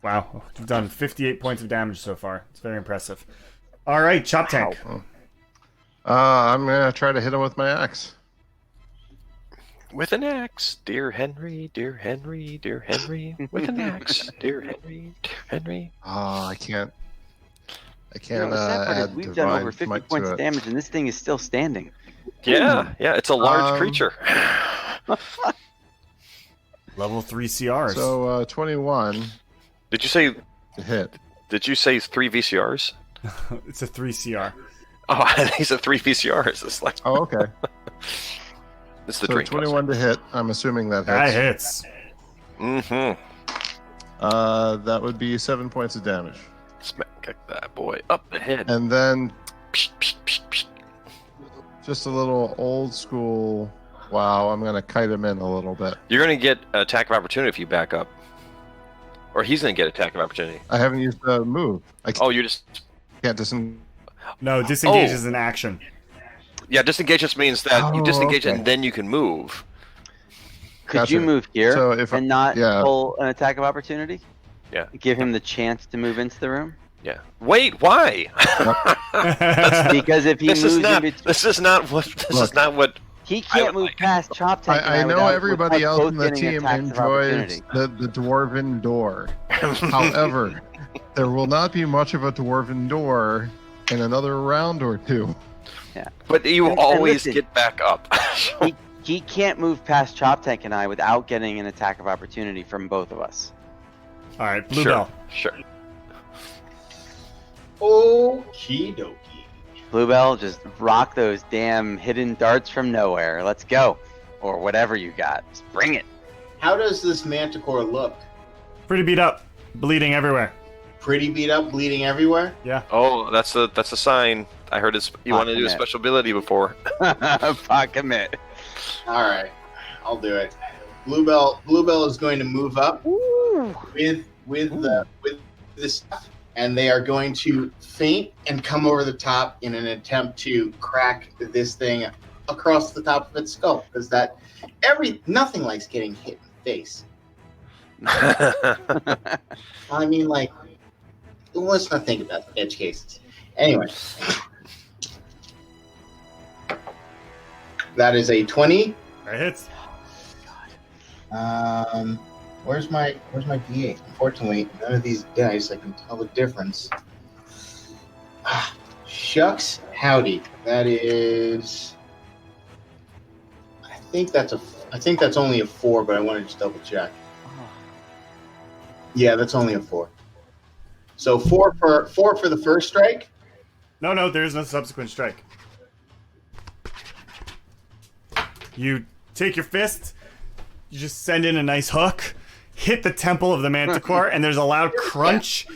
Wow, you've done 58 points of damage so far. It's very impressive. All right, Chop Tank. I'm gonna try to hit him with my axe. With an axe, dear Henry, dear Henry, dear Henry. With an axe, dear Henry, dear Henry. Oh, I can't. You know, the sad part is add we've done over divine 50 might points to of it. damage, and this thing is still standing. Yeah, yeah, it's a large creature. Level 3 CRs. So 21 Did you say? to hit. Did you say 3 VCRs? It's a 3 CR. Oh, these are 3 VCRs. It's like Oh, okay. it's the So drink. 21 to hit. I'm assuming that That hits. hits. Mm-hmm. That would be 7 points of damage. Smack kick that boy up the head. And then Psh, psh, psh, psh. just a little old school. Wow, I'm gonna kite him in a little bit. You're gonna get attack of opportunity if you back up, or he's gonna get attack of opportunity. I haven't used the move. I Oh, you just can't disengage. No, disengage Oh. is an action. yeah. Disengage just means that you Oh, disengage okay. and then you can move. Could Gotcha. you move here So if and not yeah. pull an attack of opportunity? Yeah. Give him the chance to move into the room? Yeah. Wait, why? Because if he this moves is not. in between, This is not what. This is Look. not what. he I can't would move like- past Chop Tank. I know everybody else in the team enjoys opportunity. the dwarven door. However, there will not be much of a dwarven door in another round or two. But you And always listen. get back up. He can't move past Chop Tank and I without getting an attack of opportunity from both of us. All right, Blue sure. Bell. Sure. Okie dokie. Bluebell, just rock those damn hidden darts from nowhere. Let's go. Or whatever you got. Just bring it. How does this manticore look? Pretty beat up. Bleeding everywhere. Pretty beat up, bleeding everywhere? Oh, that's a sign. I heard you wanted to do a Commit. special ability before. Fuck commit. Alright, I'll do it. Bluebell is going to move up with this stuff, and they are going to feint and come over the top in an attempt to crack this thing across the top of its skull. Because nothing likes getting hit in the face. I mean, like, let's not think about edge cases. Anyway, that is a 20. That hits. Where's my D8? Unfortunately, none of these dice I can tell the difference. Shucks, howdy. That is. I think that's only a 4, but I want to just double check. Yeah, that's only a 4. So 4 for the first strike. No, there is no subsequent strike. You take your fist, you just send in a nice hook, hit the temple of the manticore, and there's a loud crunch.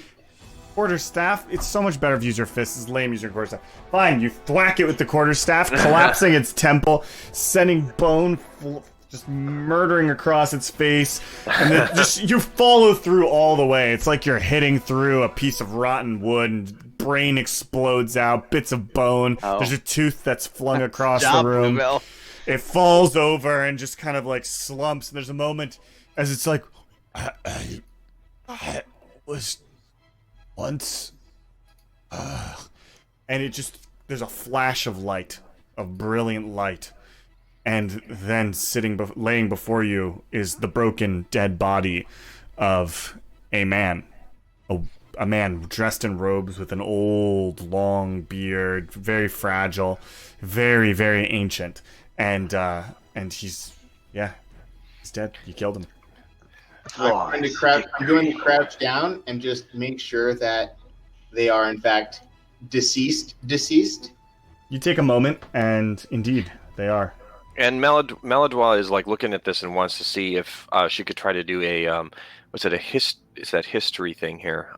Quarterstaff, it's so much better if you use your fist. It's lame using your quarterstaff. Fine, you thwack it with the quarterstaff, collapsing its temple, sending bone just murdering across its face, and then just you follow through all the way. It's like you're hitting through a piece of rotten wood, and brain explodes out, bits of bone. Oh. There's a tooth that's flung across Job, the room. Bluebell. It falls over and just kind of like slumps. And there's a moment as it's like, I was once, and it just there's a flash of light, of brilliant light, and then laying before you is the broken, dead body of a man, a man dressed in robes with an old, long beard, very fragile, very, very ancient, and he's dead. You killed him. I'm going to crouch down and just make sure that they are in fact deceased. You take a moment, and indeed, they are. And Maladwa is like looking at this and wants to see if she could try to do a is that history thing here?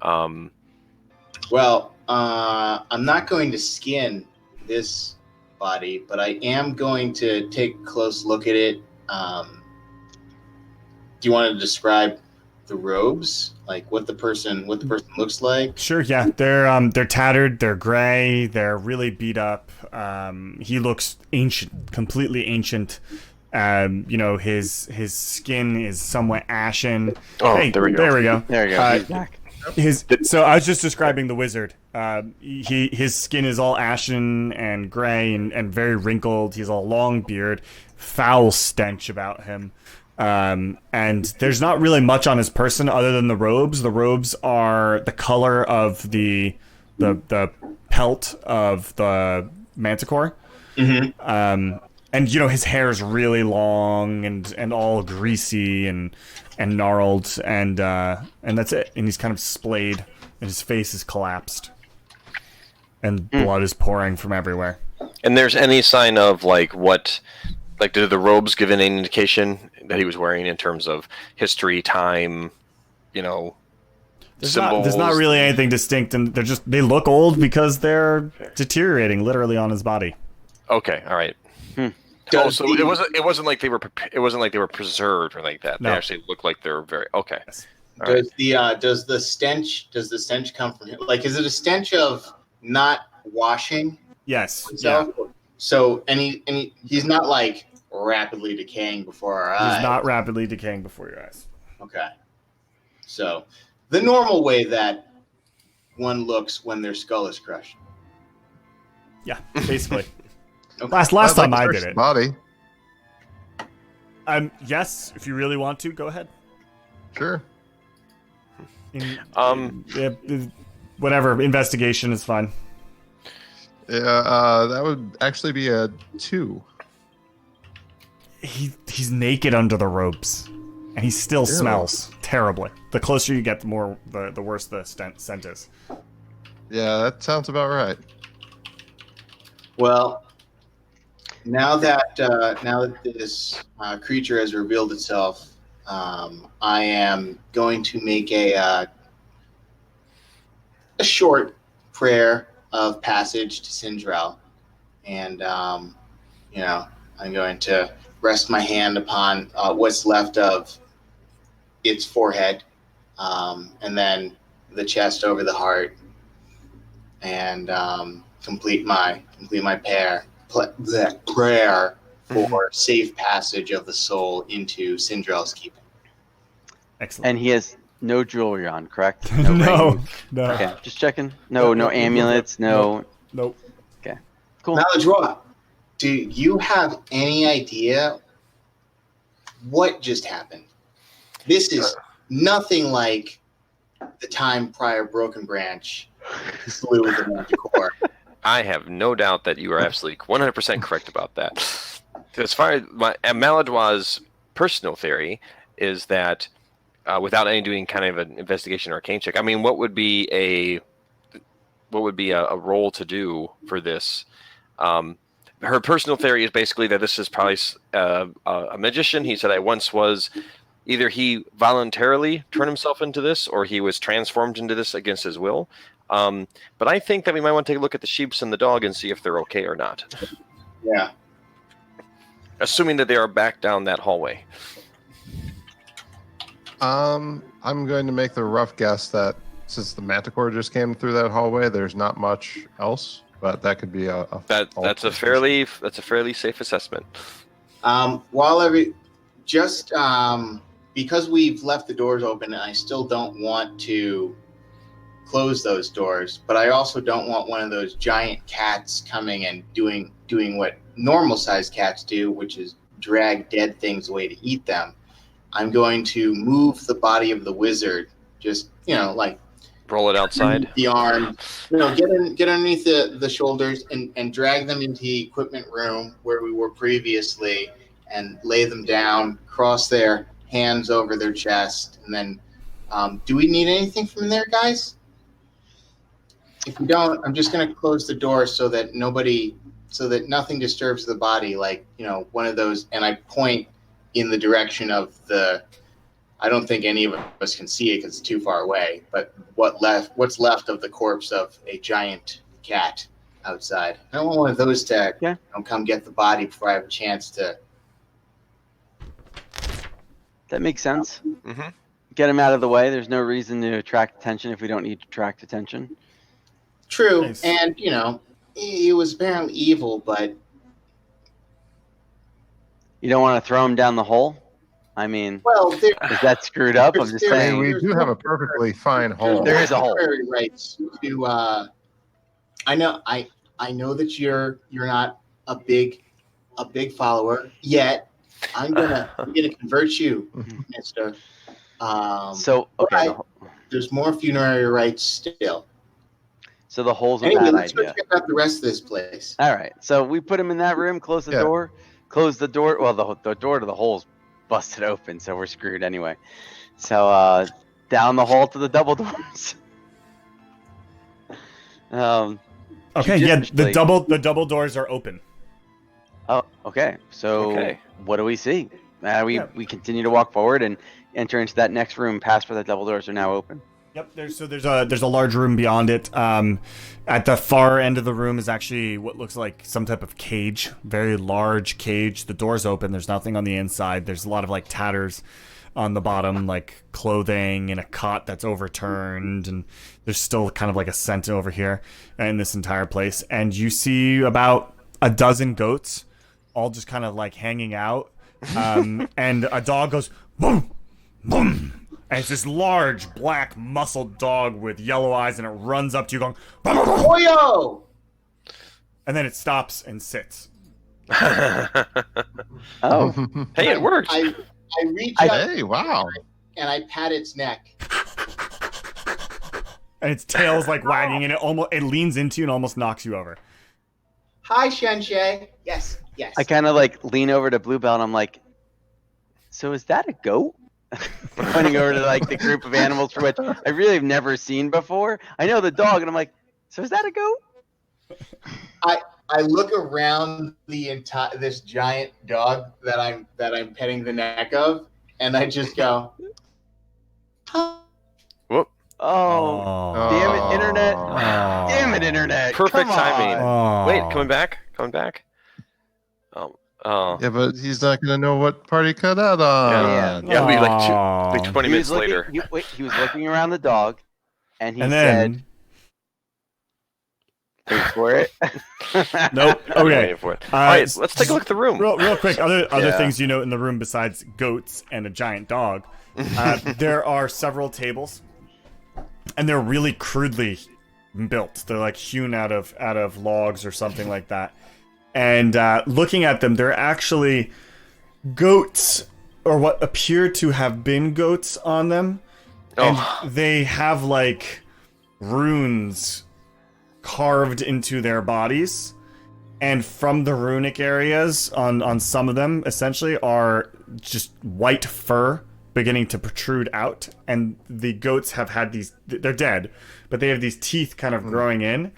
Well, I'm not going to skin this body, but I am going to take a close look at it. Do you want to describe the robes, like what the person looks like? Sure, yeah. They're tattered, they're gray, they're really beat up. He looks ancient, completely ancient. His skin is somewhat ashen. Oh, hey, there we go. There you go. He's back. So I was just describing the wizard. His skin is all ashen and gray and very wrinkled. He has a long beard, foul stench about him. And there's not really much on his person other than the robes. The robes are the color of the pelt of the manticore. Mm-hmm. And his hair is really long and all greasy and gnarled, and that's it. And he's kind of splayed, and his face is collapsed, and blood is pouring from everywhere. And there's any sign of do the robes give any indication that he was wearing in terms of history, time, symbols? There's not really anything distinct, and they look old because they're deteriorating literally on his body. Okay, all right. So it wasn't like they were preserved or like that. No. They actually look like they're very okay. Does the stench come from him? Like, is it a stench of not washing? Yes. Himself? Yeah. So he's not like rapidly decaying before our eyes. He's not rapidly decaying before your eyes. Okay. So the normal way that one looks when their skull is crushed. Yeah, basically. Okay. Last time I did it. Body. Yes, if you really want to, go ahead. Sure. Whatever, investigation is fine. Yeah, that would actually be a 2. He's naked under the robes, and he still smells terribly. The closer you get, the worse the scent is. Yeah, that sounds about right. Well, now that this creature has revealed itself, I am going to make a short prayer of passage to Sindrel, and I'm going to rest my hand upon what's left of its forehead, and then the chest over the heart, and complete my prayer for safe passage of the soul into Sindrel's keeping. Excellent. And he has no jewelry on, correct? No. Rings? Okay, just checking. No amulets. No. Nope. Okay. Cool. Maladroit, do you have any idea what just happened? This is nothing like the time prior Broken Branch slew the Manticore. I have no doubt that you are absolutely 100% correct about that. As far as Maladroit's personal theory is that without any doing kind of an investigation or arcane check, I mean, what would be a role to do for this? Her personal theory is basically that this is probably a magician. He said I once was. Either he voluntarily turned himself into this, or he was transformed into this against his will. But I think that we might want to take a look at the sheeps and the dog and see if they're okay or not. Yeah. Assuming that they are back down that hallway. I'm going to make the rough guess that since the Manticore just came through that hallway, there's not much else. But that could be that's a fairly safe assessment. because we've left the doors open, and I still don't want to close those doors, but I also don't want one of those giant cats coming and doing what normal sized cats do, which is drag dead things away to eat them. I'm going to move the body of the wizard, just like Roll it outside. the arm, get underneath the shoulders and drag them into the equipment room where we were previously, and lay them down, cross their hands over their chest, and then do we need anything from there, guys? If we don't, I'm just going to close the door so that nothing disturbs the body, like one of those. And I point in the direction of I don't think any of us can see it because it's too far away, but what's left of the corpse of a giant cat outside. I don't want one of those to come get the body before I have a chance to. That makes sense. Mm-hmm. Get him out of the way. There's no reason to attract attention if we don't need to attract attention. True, Nice. and he was apparently evil, but You don't want to throw him down the hole? I mean, well, is that screwed up? I'm just Hey, Hey, saying. we do have a perfectly fine hole. There is a hole. Rights to. I know that you're not a big follower yet. I'm gonna convert you, Mister. So, okay. There's more funerary rites still. So the hole's a Anyway, bad let's go idea. check out the rest of this place. All right. So we put him in that room, close the door. Close the door. Well, the door to the hole's busted open, so we're screwed anyway. So down the hall to the double doors. Okay, yeah, the double doors are open. Oh, okay. So Okay. what do we see? We continue to walk forward and enter into that next room past where the double doors are now open. Yep, there's a large room beyond it. At the far end of the room is actually what looks like some type of cage, very large cage. The door's open. There's nothing on the inside. There's a lot of like tatters on the bottom, like clothing and a cot that's overturned, and there's still kind of like a scent over here in this entire place. And you see about a dozen goats, all just kind of like hanging out, and a dog goes boom, boom. And it's this large, black, muscled dog with yellow eyes, and it runs up to you going, Boyo! and then it stops and sits. Oh, Hey, it worked. I reach out Hey, wow. and I pat its neck. And its tail's like wagging, and it leans into you and almost knocks you over. Hi, Shenshei. Yes. I kind of like lean over to Bluebell and I'm like, so is that a goat? Pointing over to like the group of animals for which I really have never seen before. I know the dog, and I'm like, so is that a goat? I look around this giant dog that I'm petting the neck of, and I just go, Whoop. Oh, damn it, internet! Damn it, internet! Perfect Come on. timing. Wait, coming back. Oh. Yeah, but he's not going to know what party cut out on. Yeah, it'll be like 20 He minutes was looking, later. he was looking around the dog, and he And said, then, "Wait for it." nope. I'm Okay. waiting for it. All right, let's take a look at the room. Real quick, other Yeah. things you note in the room besides goats and a giant dog, there are several tables, and they're really crudely built. They're like hewn out of logs or something like that. And looking at them, they're actually goats, or what appear to have been goats on them. And they have like runes carved into their bodies. And from the runic areas on some of them, essentially, are just white fur beginning to protrude out. And the goats have had these, they're dead, but they have these teeth kind of growing in.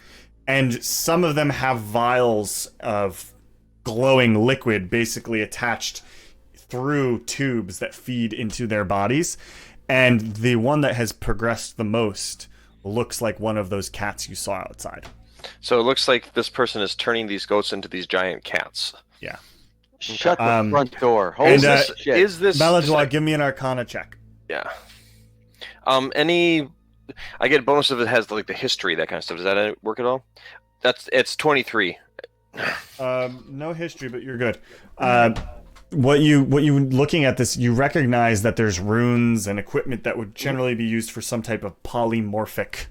And some of them have vials of glowing liquid basically attached through tubes that feed into their bodies. And the one that has progressed the most looks like one of those cats you saw outside. So it looks like this person is turning these goats into these giant cats. Yeah. Shut the front door. Holy And, shit! Is this Maladwa, give me an Arcana check. Yeah. I get a bonus if it has like the history, that kind of stuff. Does that work at all? It's 23. No history, but you're good. what you looking at this, you recognize that there's runes and equipment that would generally be used for some type of polymorphic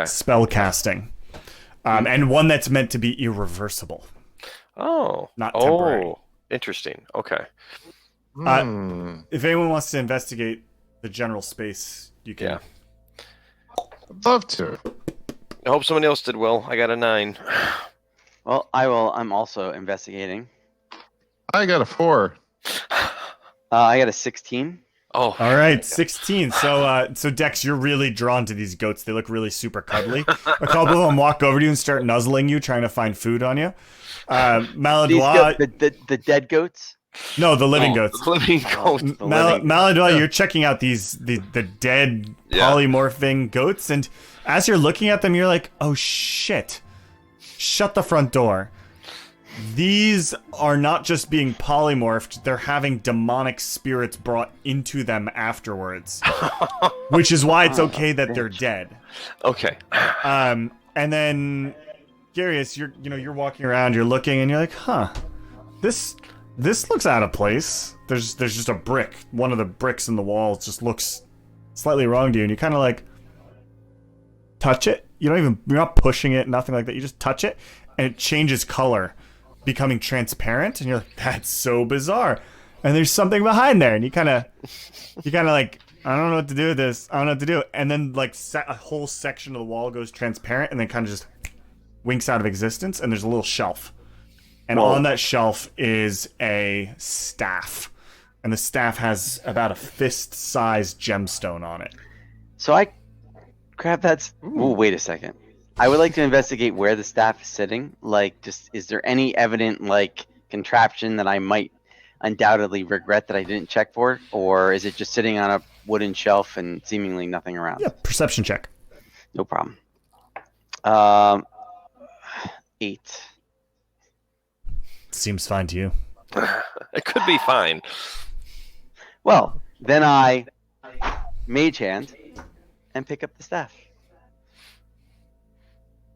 spell casting, and one that's meant to be irreversible. Oh, not temporary. Oh, interesting. Okay. If anyone wants to investigate the general space, you can. Yeah. I'd love to. I hope someone else did well. I got a 9. Well, I will. I'm also investigating. I got a 4. I got a 16. Oh. All right, 16. So Dex, you're really drawn to these goats. They look really super cuddly. A couple of them walk over to you and start nuzzling you, trying to find food on you. Maladois, the dead goats. No, the living goats. The living goats. Maladois, you're checking out the dead polymorphing goats, and as you're looking at them, you're like, oh shit! Shut the front door. These are not just being polymorphed, they're having demonic spirits brought into them afterwards. Which is why it's okay that they're dead. Okay. And then Garius, you're walking around, you're looking, and you're like, huh, this looks out of place. There's just a brick. One of the bricks in the wall just looks slightly wrong to you, and you kind of like touch it. You're not pushing it, nothing like that. You just touch it, and it changes color, becoming transparent, and you're like, that's so bizarre. And there's something behind there, and you kind of like, I don't know what to do with this. I don't know what to do. And then like a whole section of the wall goes transparent, and then kind of just winks out of existence, and there's a little shelf. And on that shelf is a staff. And the staff has about a fist-sized gemstone on it. So I grab that. Oh, wait a second. I would like to investigate where the staff is sitting. Like, just is there any evident like contraption that I might undoubtedly regret that I didn't check for, or is it just sitting on a wooden shelf and seemingly nothing around? Yeah, perception check. No problem. 8. Seems fine to you. It could be fine. Well, then I mage hand and pick up the staff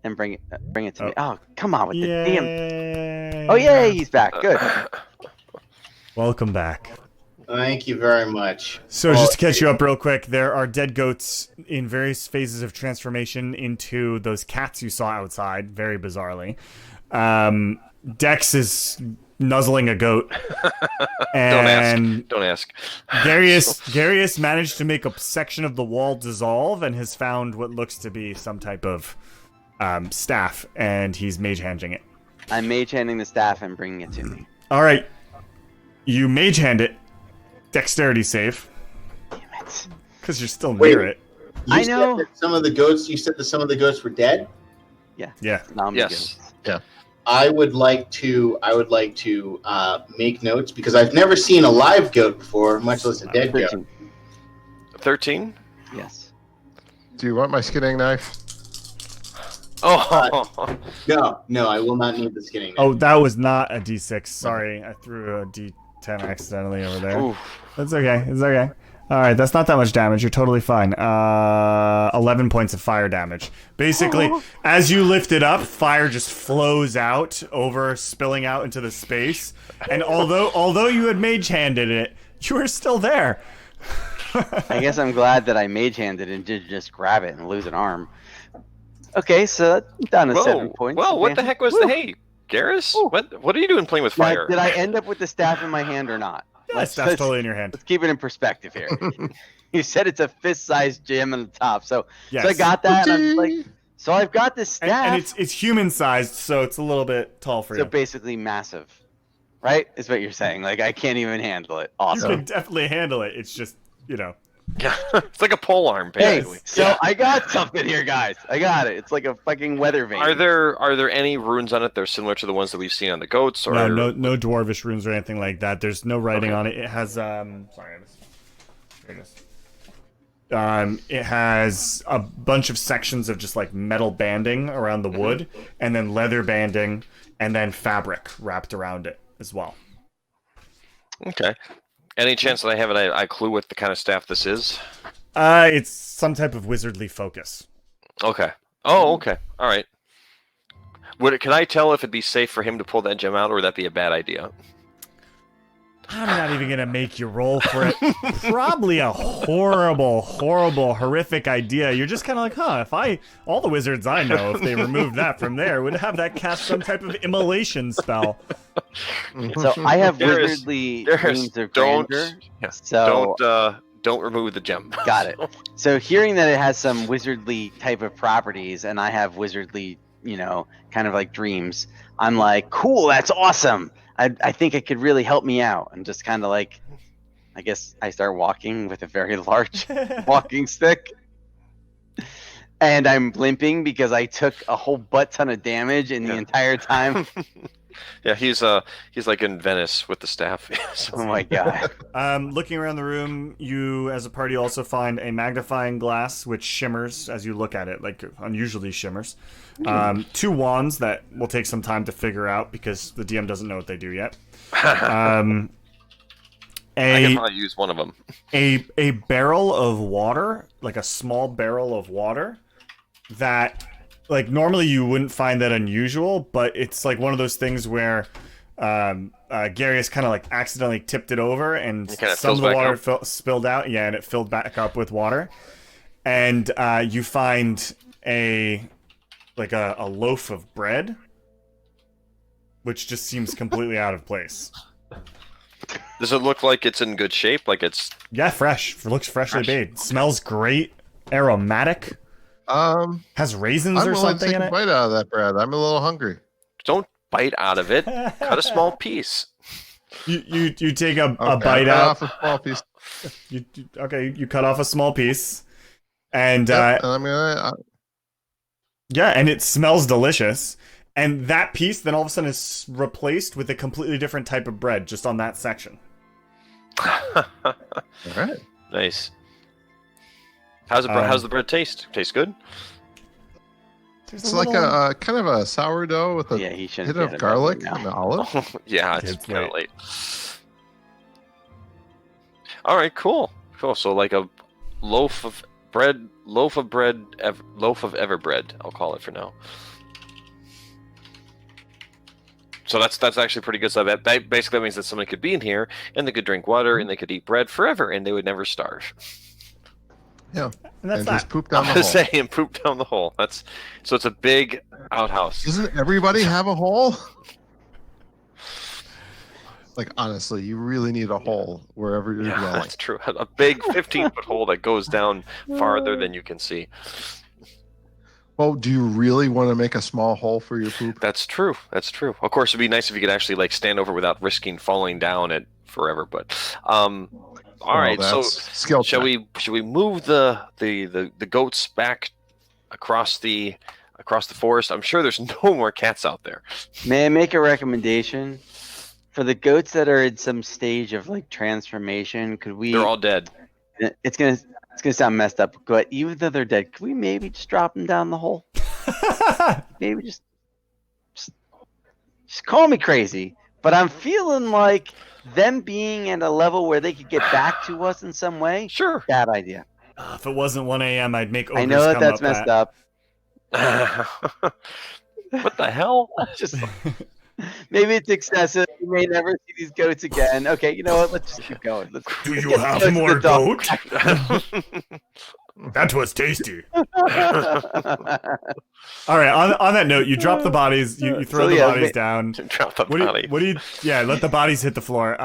and bring it to me. Oh, come on with the damn. Oh, yay, he's back. Good. Welcome back. Thank you very much. So just to catch you up real quick, there are dead goats in various phases of transformation into those cats you saw outside, very bizarrely. Dex is nuzzling a goat. And Don't ask. Garius managed to make a section of the wall dissolve and has found what looks to be some type of staff, and he's mage-handing it. I'm mage-handing the staff and bringing it to me. All right. You mage-hand it. Dexterity save. Damn it. Because you're still near it. I know. You said that some of the goats were dead? Yeah. Yeah. Yes. Yeah. I would like to make notes because I've never seen a live goat before, much less a dead 13. goat. 13? Yes. Do you want my skinning knife? Oh. No, I will not need the skinning. Oh, that was not a D6. Sorry, I threw a D10 accidentally over there. Oof. That's okay. It's okay. All right, that's not that much damage. You're totally fine. 11 points of fire damage. Basically, as you lift it up, fire just flows out, spilling out into the space. And although you had mage-handed it, you were still there. I guess I'm glad that I mage-handed and didn't just grab it and lose an arm. Okay, so down to 7 points. Well, what the heck was the hey, Garrus? What are you doing playing with fire? Did I end up with the staff in my hand or not? That's totally in your hand. Let's keep it in perspective here. You said it's a fist-sized gem on the top, so Yes. I got that. And I'm like, so I've got this staff. And it's human-sized, so it's a little bit tall for so you. basically massive, right? Is what you're saying? Like I can't even handle it. You Awesome. can definitely handle it. It's just, Yeah, it's like a pole arm, Hey, basically. so I got something here, guys. I got it. It's like a fucking weather vane. Are there any runes on it that are similar to the ones that we've seen on the goats? Or no dwarvish runes or anything like that. There's no writing on it. It has sorry, here it is. It has a bunch of sections of just like metal banding around the wood, and then leather banding, and then fabric wrapped around it as well. Okay. Any chance that I have a clue what the kind of staff this is? It's some type of wizardly focus. Okay. Oh, okay. All right. Can I tell if it'd be safe for him to pull that gem out, or would that be a bad idea? I'm not even gonna make you roll for it. Probably a horrible, horrific idea. You're just kind of like, if all the wizards I know, if they removed that from there, would have that cast some type of immolation spell. So I have Darius, wizardly Darius, dreams of don't- grandeur. yeah, So Don't remove the gem. got it. So hearing that it has some wizardly type of properties, and I have wizardly, kind of like dreams, I'm like, cool, that's awesome. I think it could really help me out. And just kind of like, I guess I start walking with a very large walking stick. And I'm limping because I took a whole butt ton of damage in the entire time. Yeah, he's like in Venice with the staff. Oh my god. Looking around the room, you as a party also find a magnifying glass which shimmers as you look at it, like unusually shimmers. 2 wands that will take some time to figure out because the DM doesn't know what they do yet. I can probably use one of them. A barrel of water, like a small barrel of water that, like, normally you wouldn't find that unusual, but it's like one of those things where Gary has kind of like accidentally tipped it over and some of the water spilled out. Yeah, and it filled back up with water. And you find a loaf of bread, which just seems completely out of place. Does it look like it's in good shape? Like it's fresh. It looks freshly baked. Smells great. Aromatic. Has raisins or something in it. I'm willing to take a bite out of that bread. I'm a little hungry. Don't bite out of it. Cut a small piece. You take a Okay, bite I cut out. off a small piece. You cut off a small piece, and Yep, and I'm gonna. and it smells delicious. And that piece then all of a sudden is replaced with a completely different type of bread just on that section. All right. Nice. How's the bread taste? Taste good? It's like a kind of a sourdough with a He shouldn't hit of get garlic it and olive. Yeah, it's It's kind of late. All right, cool. So like a loaf of Everbread. I'll call it for now. So that's actually pretty good stuff. That basically means that somebody could be in here and they could drink water and they could eat bread forever and they would never starve. Yeah, And that's just that. poop down the I'm hole. gonna say and poop down the hole. So it's a big outhouse. Doesn't everybody have a hole? Like, honestly, you really need a hole wherever you're Yeah, dwelling. that's true. A big 15-foot hole that goes down farther than you can see. Well, do you really want to make a small hole for your poop? That's true. Of course, it'd be nice if you could actually like stand over without risking falling down it forever. But all right. So skill shall check. we move the goats back across the forest? I'm sure there's no more cats out there. May I make a recommendation? For the goats that are in some stage of like transformation, could we? They're all dead. It's gonna sound messed up, but even though they're dead, could we maybe just drop them down the hole? Maybe just call me crazy, but I'm feeling like them being at a level where they could get back to us in some way. Sure. Bad idea. If it wasn't 1 a.m., I'd make ogres I know that come that's up messed at. up. What the hell? Just maybe it's excessive. We may never see these goats again. Okay, you know what? Let's just keep going. Do let's you get have to more the dog. goat? That was tasty. All right. On that note, you drop the bodies. You throw the bodies down. Drop the What body. do you? Yeah, let the bodies hit the floor.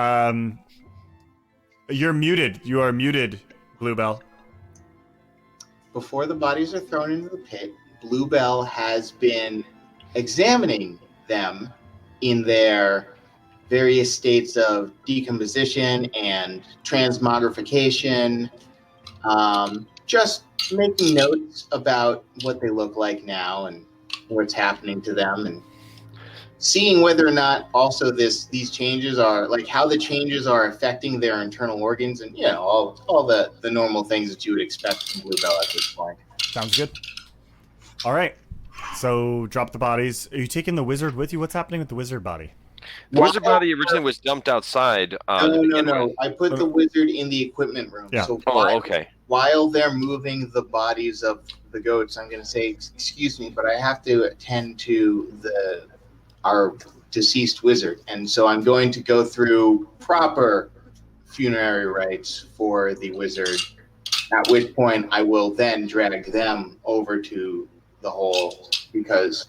You're muted. You are muted, Bluebell. Before the bodies are thrown into the pit, Bluebell has been examining them in their various states of decomposition and transmogrification, just making notes about what they look like now and what's happening to them, and seeing whether or not also these changes are like how the changes are affecting their internal organs, and all the normal things that you would expect from Bluebell at this point. Sounds good. All right. So drop the bodies. Are you taking the wizard with you? What's happening with the wizard body? The wizard body originally was dumped outside. No. I put the wizard in the equipment room. Yeah. So Okay. while they're moving the bodies of the goats, I'm going to say, excuse me, but I have to attend to our deceased wizard, and so I'm going to go through proper funerary rites for the wizard. At which point, I will then drag them over to the hole, because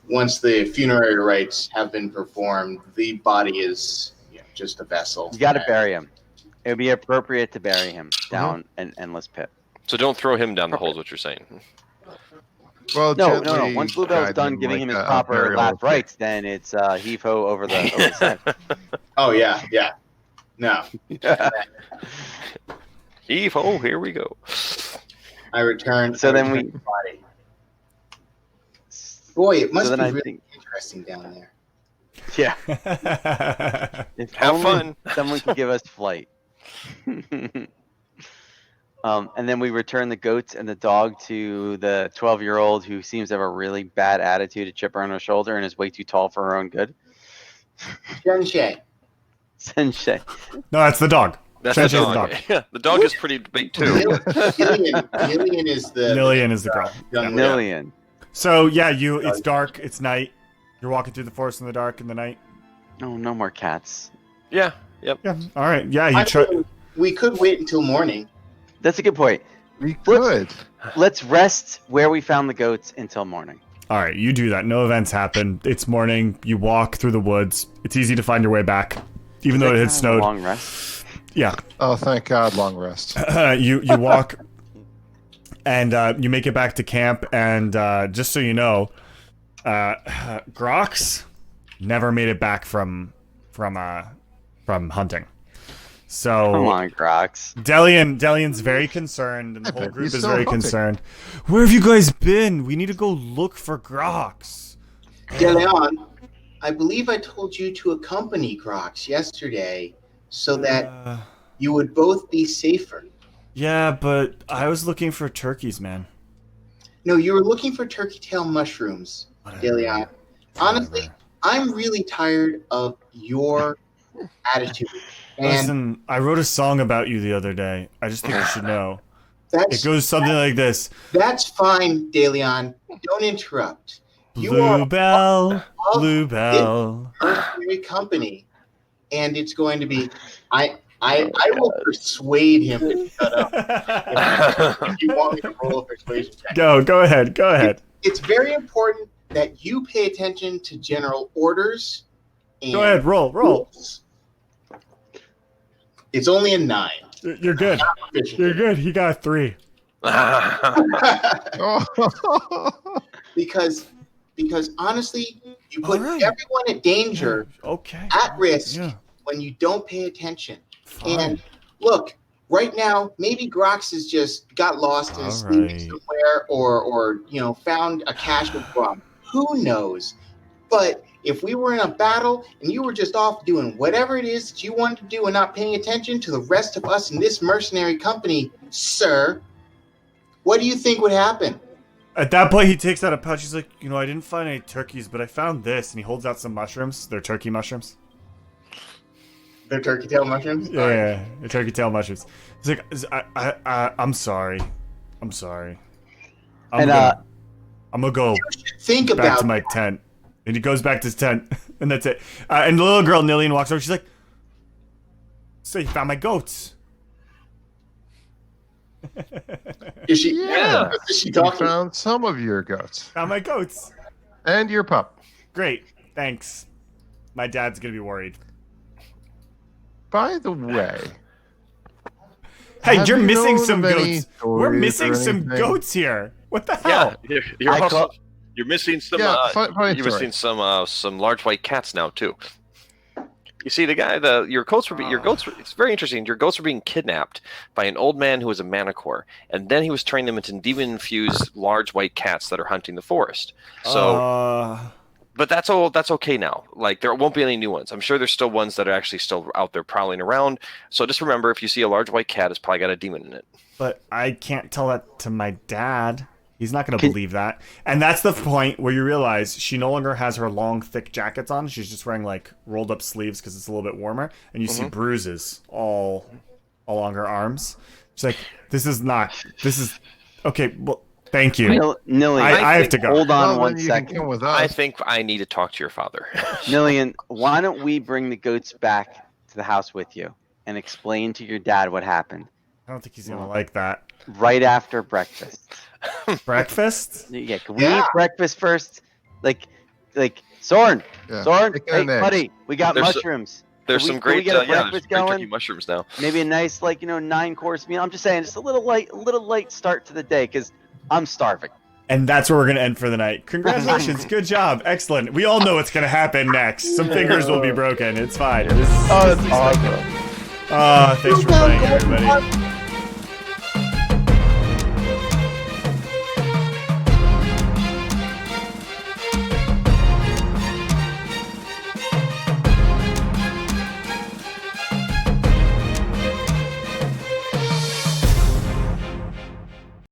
once the funerary rites have been performed, the body is just a vessel. You got to bury him. It would be appropriate to bury him down an endless pit. So don't throw him down the hole, is what you're saying. Well, No. gently Once Bluebell's guide done him giving like him his a proper burial last pit. rites, then it's heave-ho over the side. Oh, yeah. No. Eve, oh, here we go. I return. So then we- the body. Boy, it must So be then I really think- interesting down there. Yeah. If Have only fun. Someone could give us flight. And then we return the goats and the dog to the 12-year-old who seems to have a really bad attitude, a chip on her shoulder, and is way too tall for her own good. Sensei. Sensei. No, that's the dog. That's Sensei's the dog. Yeah, the dog is pretty big too. Lillian is the Lillian is the girl. young lady. Million. So yeah, it's dark, it's night. You're walking through the forest in the dark in the night. Oh, no more cats. Yeah, yep. Yeah. All right. Yeah. You I try. mean, we could wait until morning. That's a good point. We could. Let's rest where we found the goats until morning. All right. You do that. No events happen. It's morning. You walk through the woods. It's easy to find your way back, even though it had snowed. Long rest. Yeah. Oh, thank God, long rest. You walk, and you make it back to camp. And just so you know, Grox never made it back from hunting. So Come on, Grox. Delian's very concerned, and the I whole bet group he's is still very hunting. concerned. Where have you guys been? We need to go look for Grox. Deleon, I believe I told you to accompany Grox yesterday so that you would both be safer. Yeah, but I was looking for turkeys, man. No, you were looking for turkey tail mushrooms, Deleon. Honestly, I'm really tired of your attitude. And Listen, I wrote a song about you the other day. I just think you should know. that's It goes something like this. that's fine, Deleon. Don't interrupt. You are Bluebell, of Bluebell. mercenary company, and it's going to be. I will persuade him to shut up. If you want me to roll a persuasion check. Go ahead. It's very important that you pay attention to general orders. And Go ahead, roll. rules. It's only a 9. You're good. Proficient. You're good. He got 3. Oh. because honestly, you put All right. everyone at danger, Okay. at risk, Yeah. when you don't pay attention. Fine. And look, right now, maybe Grox has just got lost and is All sleeping right. somewhere, or found a cache with rum. Who knows? But if we were in a battle and you were just off doing whatever it is that you wanted to do and not paying attention to the rest of us in this mercenary company, sir, what do you think would happen? At that point, he takes out a pouch. He's like, I didn't find any turkeys, but I found this. And he holds out some mushrooms. They're turkey mushrooms. They're turkey tail mushrooms? Yeah, the turkey tail mushrooms. He's like, I'm sorry. I'm gonna go Think back about to my tent. And he goes back to his tent, and that's it. And the little girl, Nillian, walks over. She's like, so you found my goats. Is she? Yeah. Is she You talking? found some of your goats. Found my goats. And your pup. Great, thanks. My dad's gonna be worried. By the way, Hey, have you're you missing known some of any goats. We're stories missing or some anything? goats here. What the hell? Yeah, you're I also, call- you're missing some. Yeah, funny you're story. missing some large white cats now too. You see, your goats were it's very interesting. Your goats were being kidnapped by an old man who was a manicore, and then he was turning them into demon-infused large white cats that are hunting the forest. So, but that's all. That's okay now. Like there won't be any new ones. I'm sure there's still ones that are actually still out there prowling around. So just remember, if you see a large white cat, it's probably got a demon in it. But I can't tell that to my dad. He's not going to believe that. And that's the point where you realize she no longer has her long, thick jackets on. She's just wearing like rolled up sleeves because it's a little bit warmer. And you see bruises all along her arms. She's like, this is okay. Well, Thank you. Nillian, I have to go. hold on Well, one then you can second. come with I us. think I need to talk to your father. Nillian, why don't we bring the goats back to the house with you and explain to your dad what happened I don't think he's gonna like that. right after breakfast? Breakfast? Yeah, can we Yeah. eat breakfast first? Like Soren, Yeah. Soren, Chicken hey and eggs. buddy, we got There's mushrooms. There's Can we- some can we great, get a there's breakfast great turkey going? mushrooms now. Maybe a nice 9-course meal. I'm just saying, just a little light start to the day because I'm starving. And that's where we're gonna end for the night. Congratulations, good job, excellent. We all know what's gonna happen next. Some fingers will be broken. It's fine. This is, Oh, that's awesome. thanks for playing, everybody.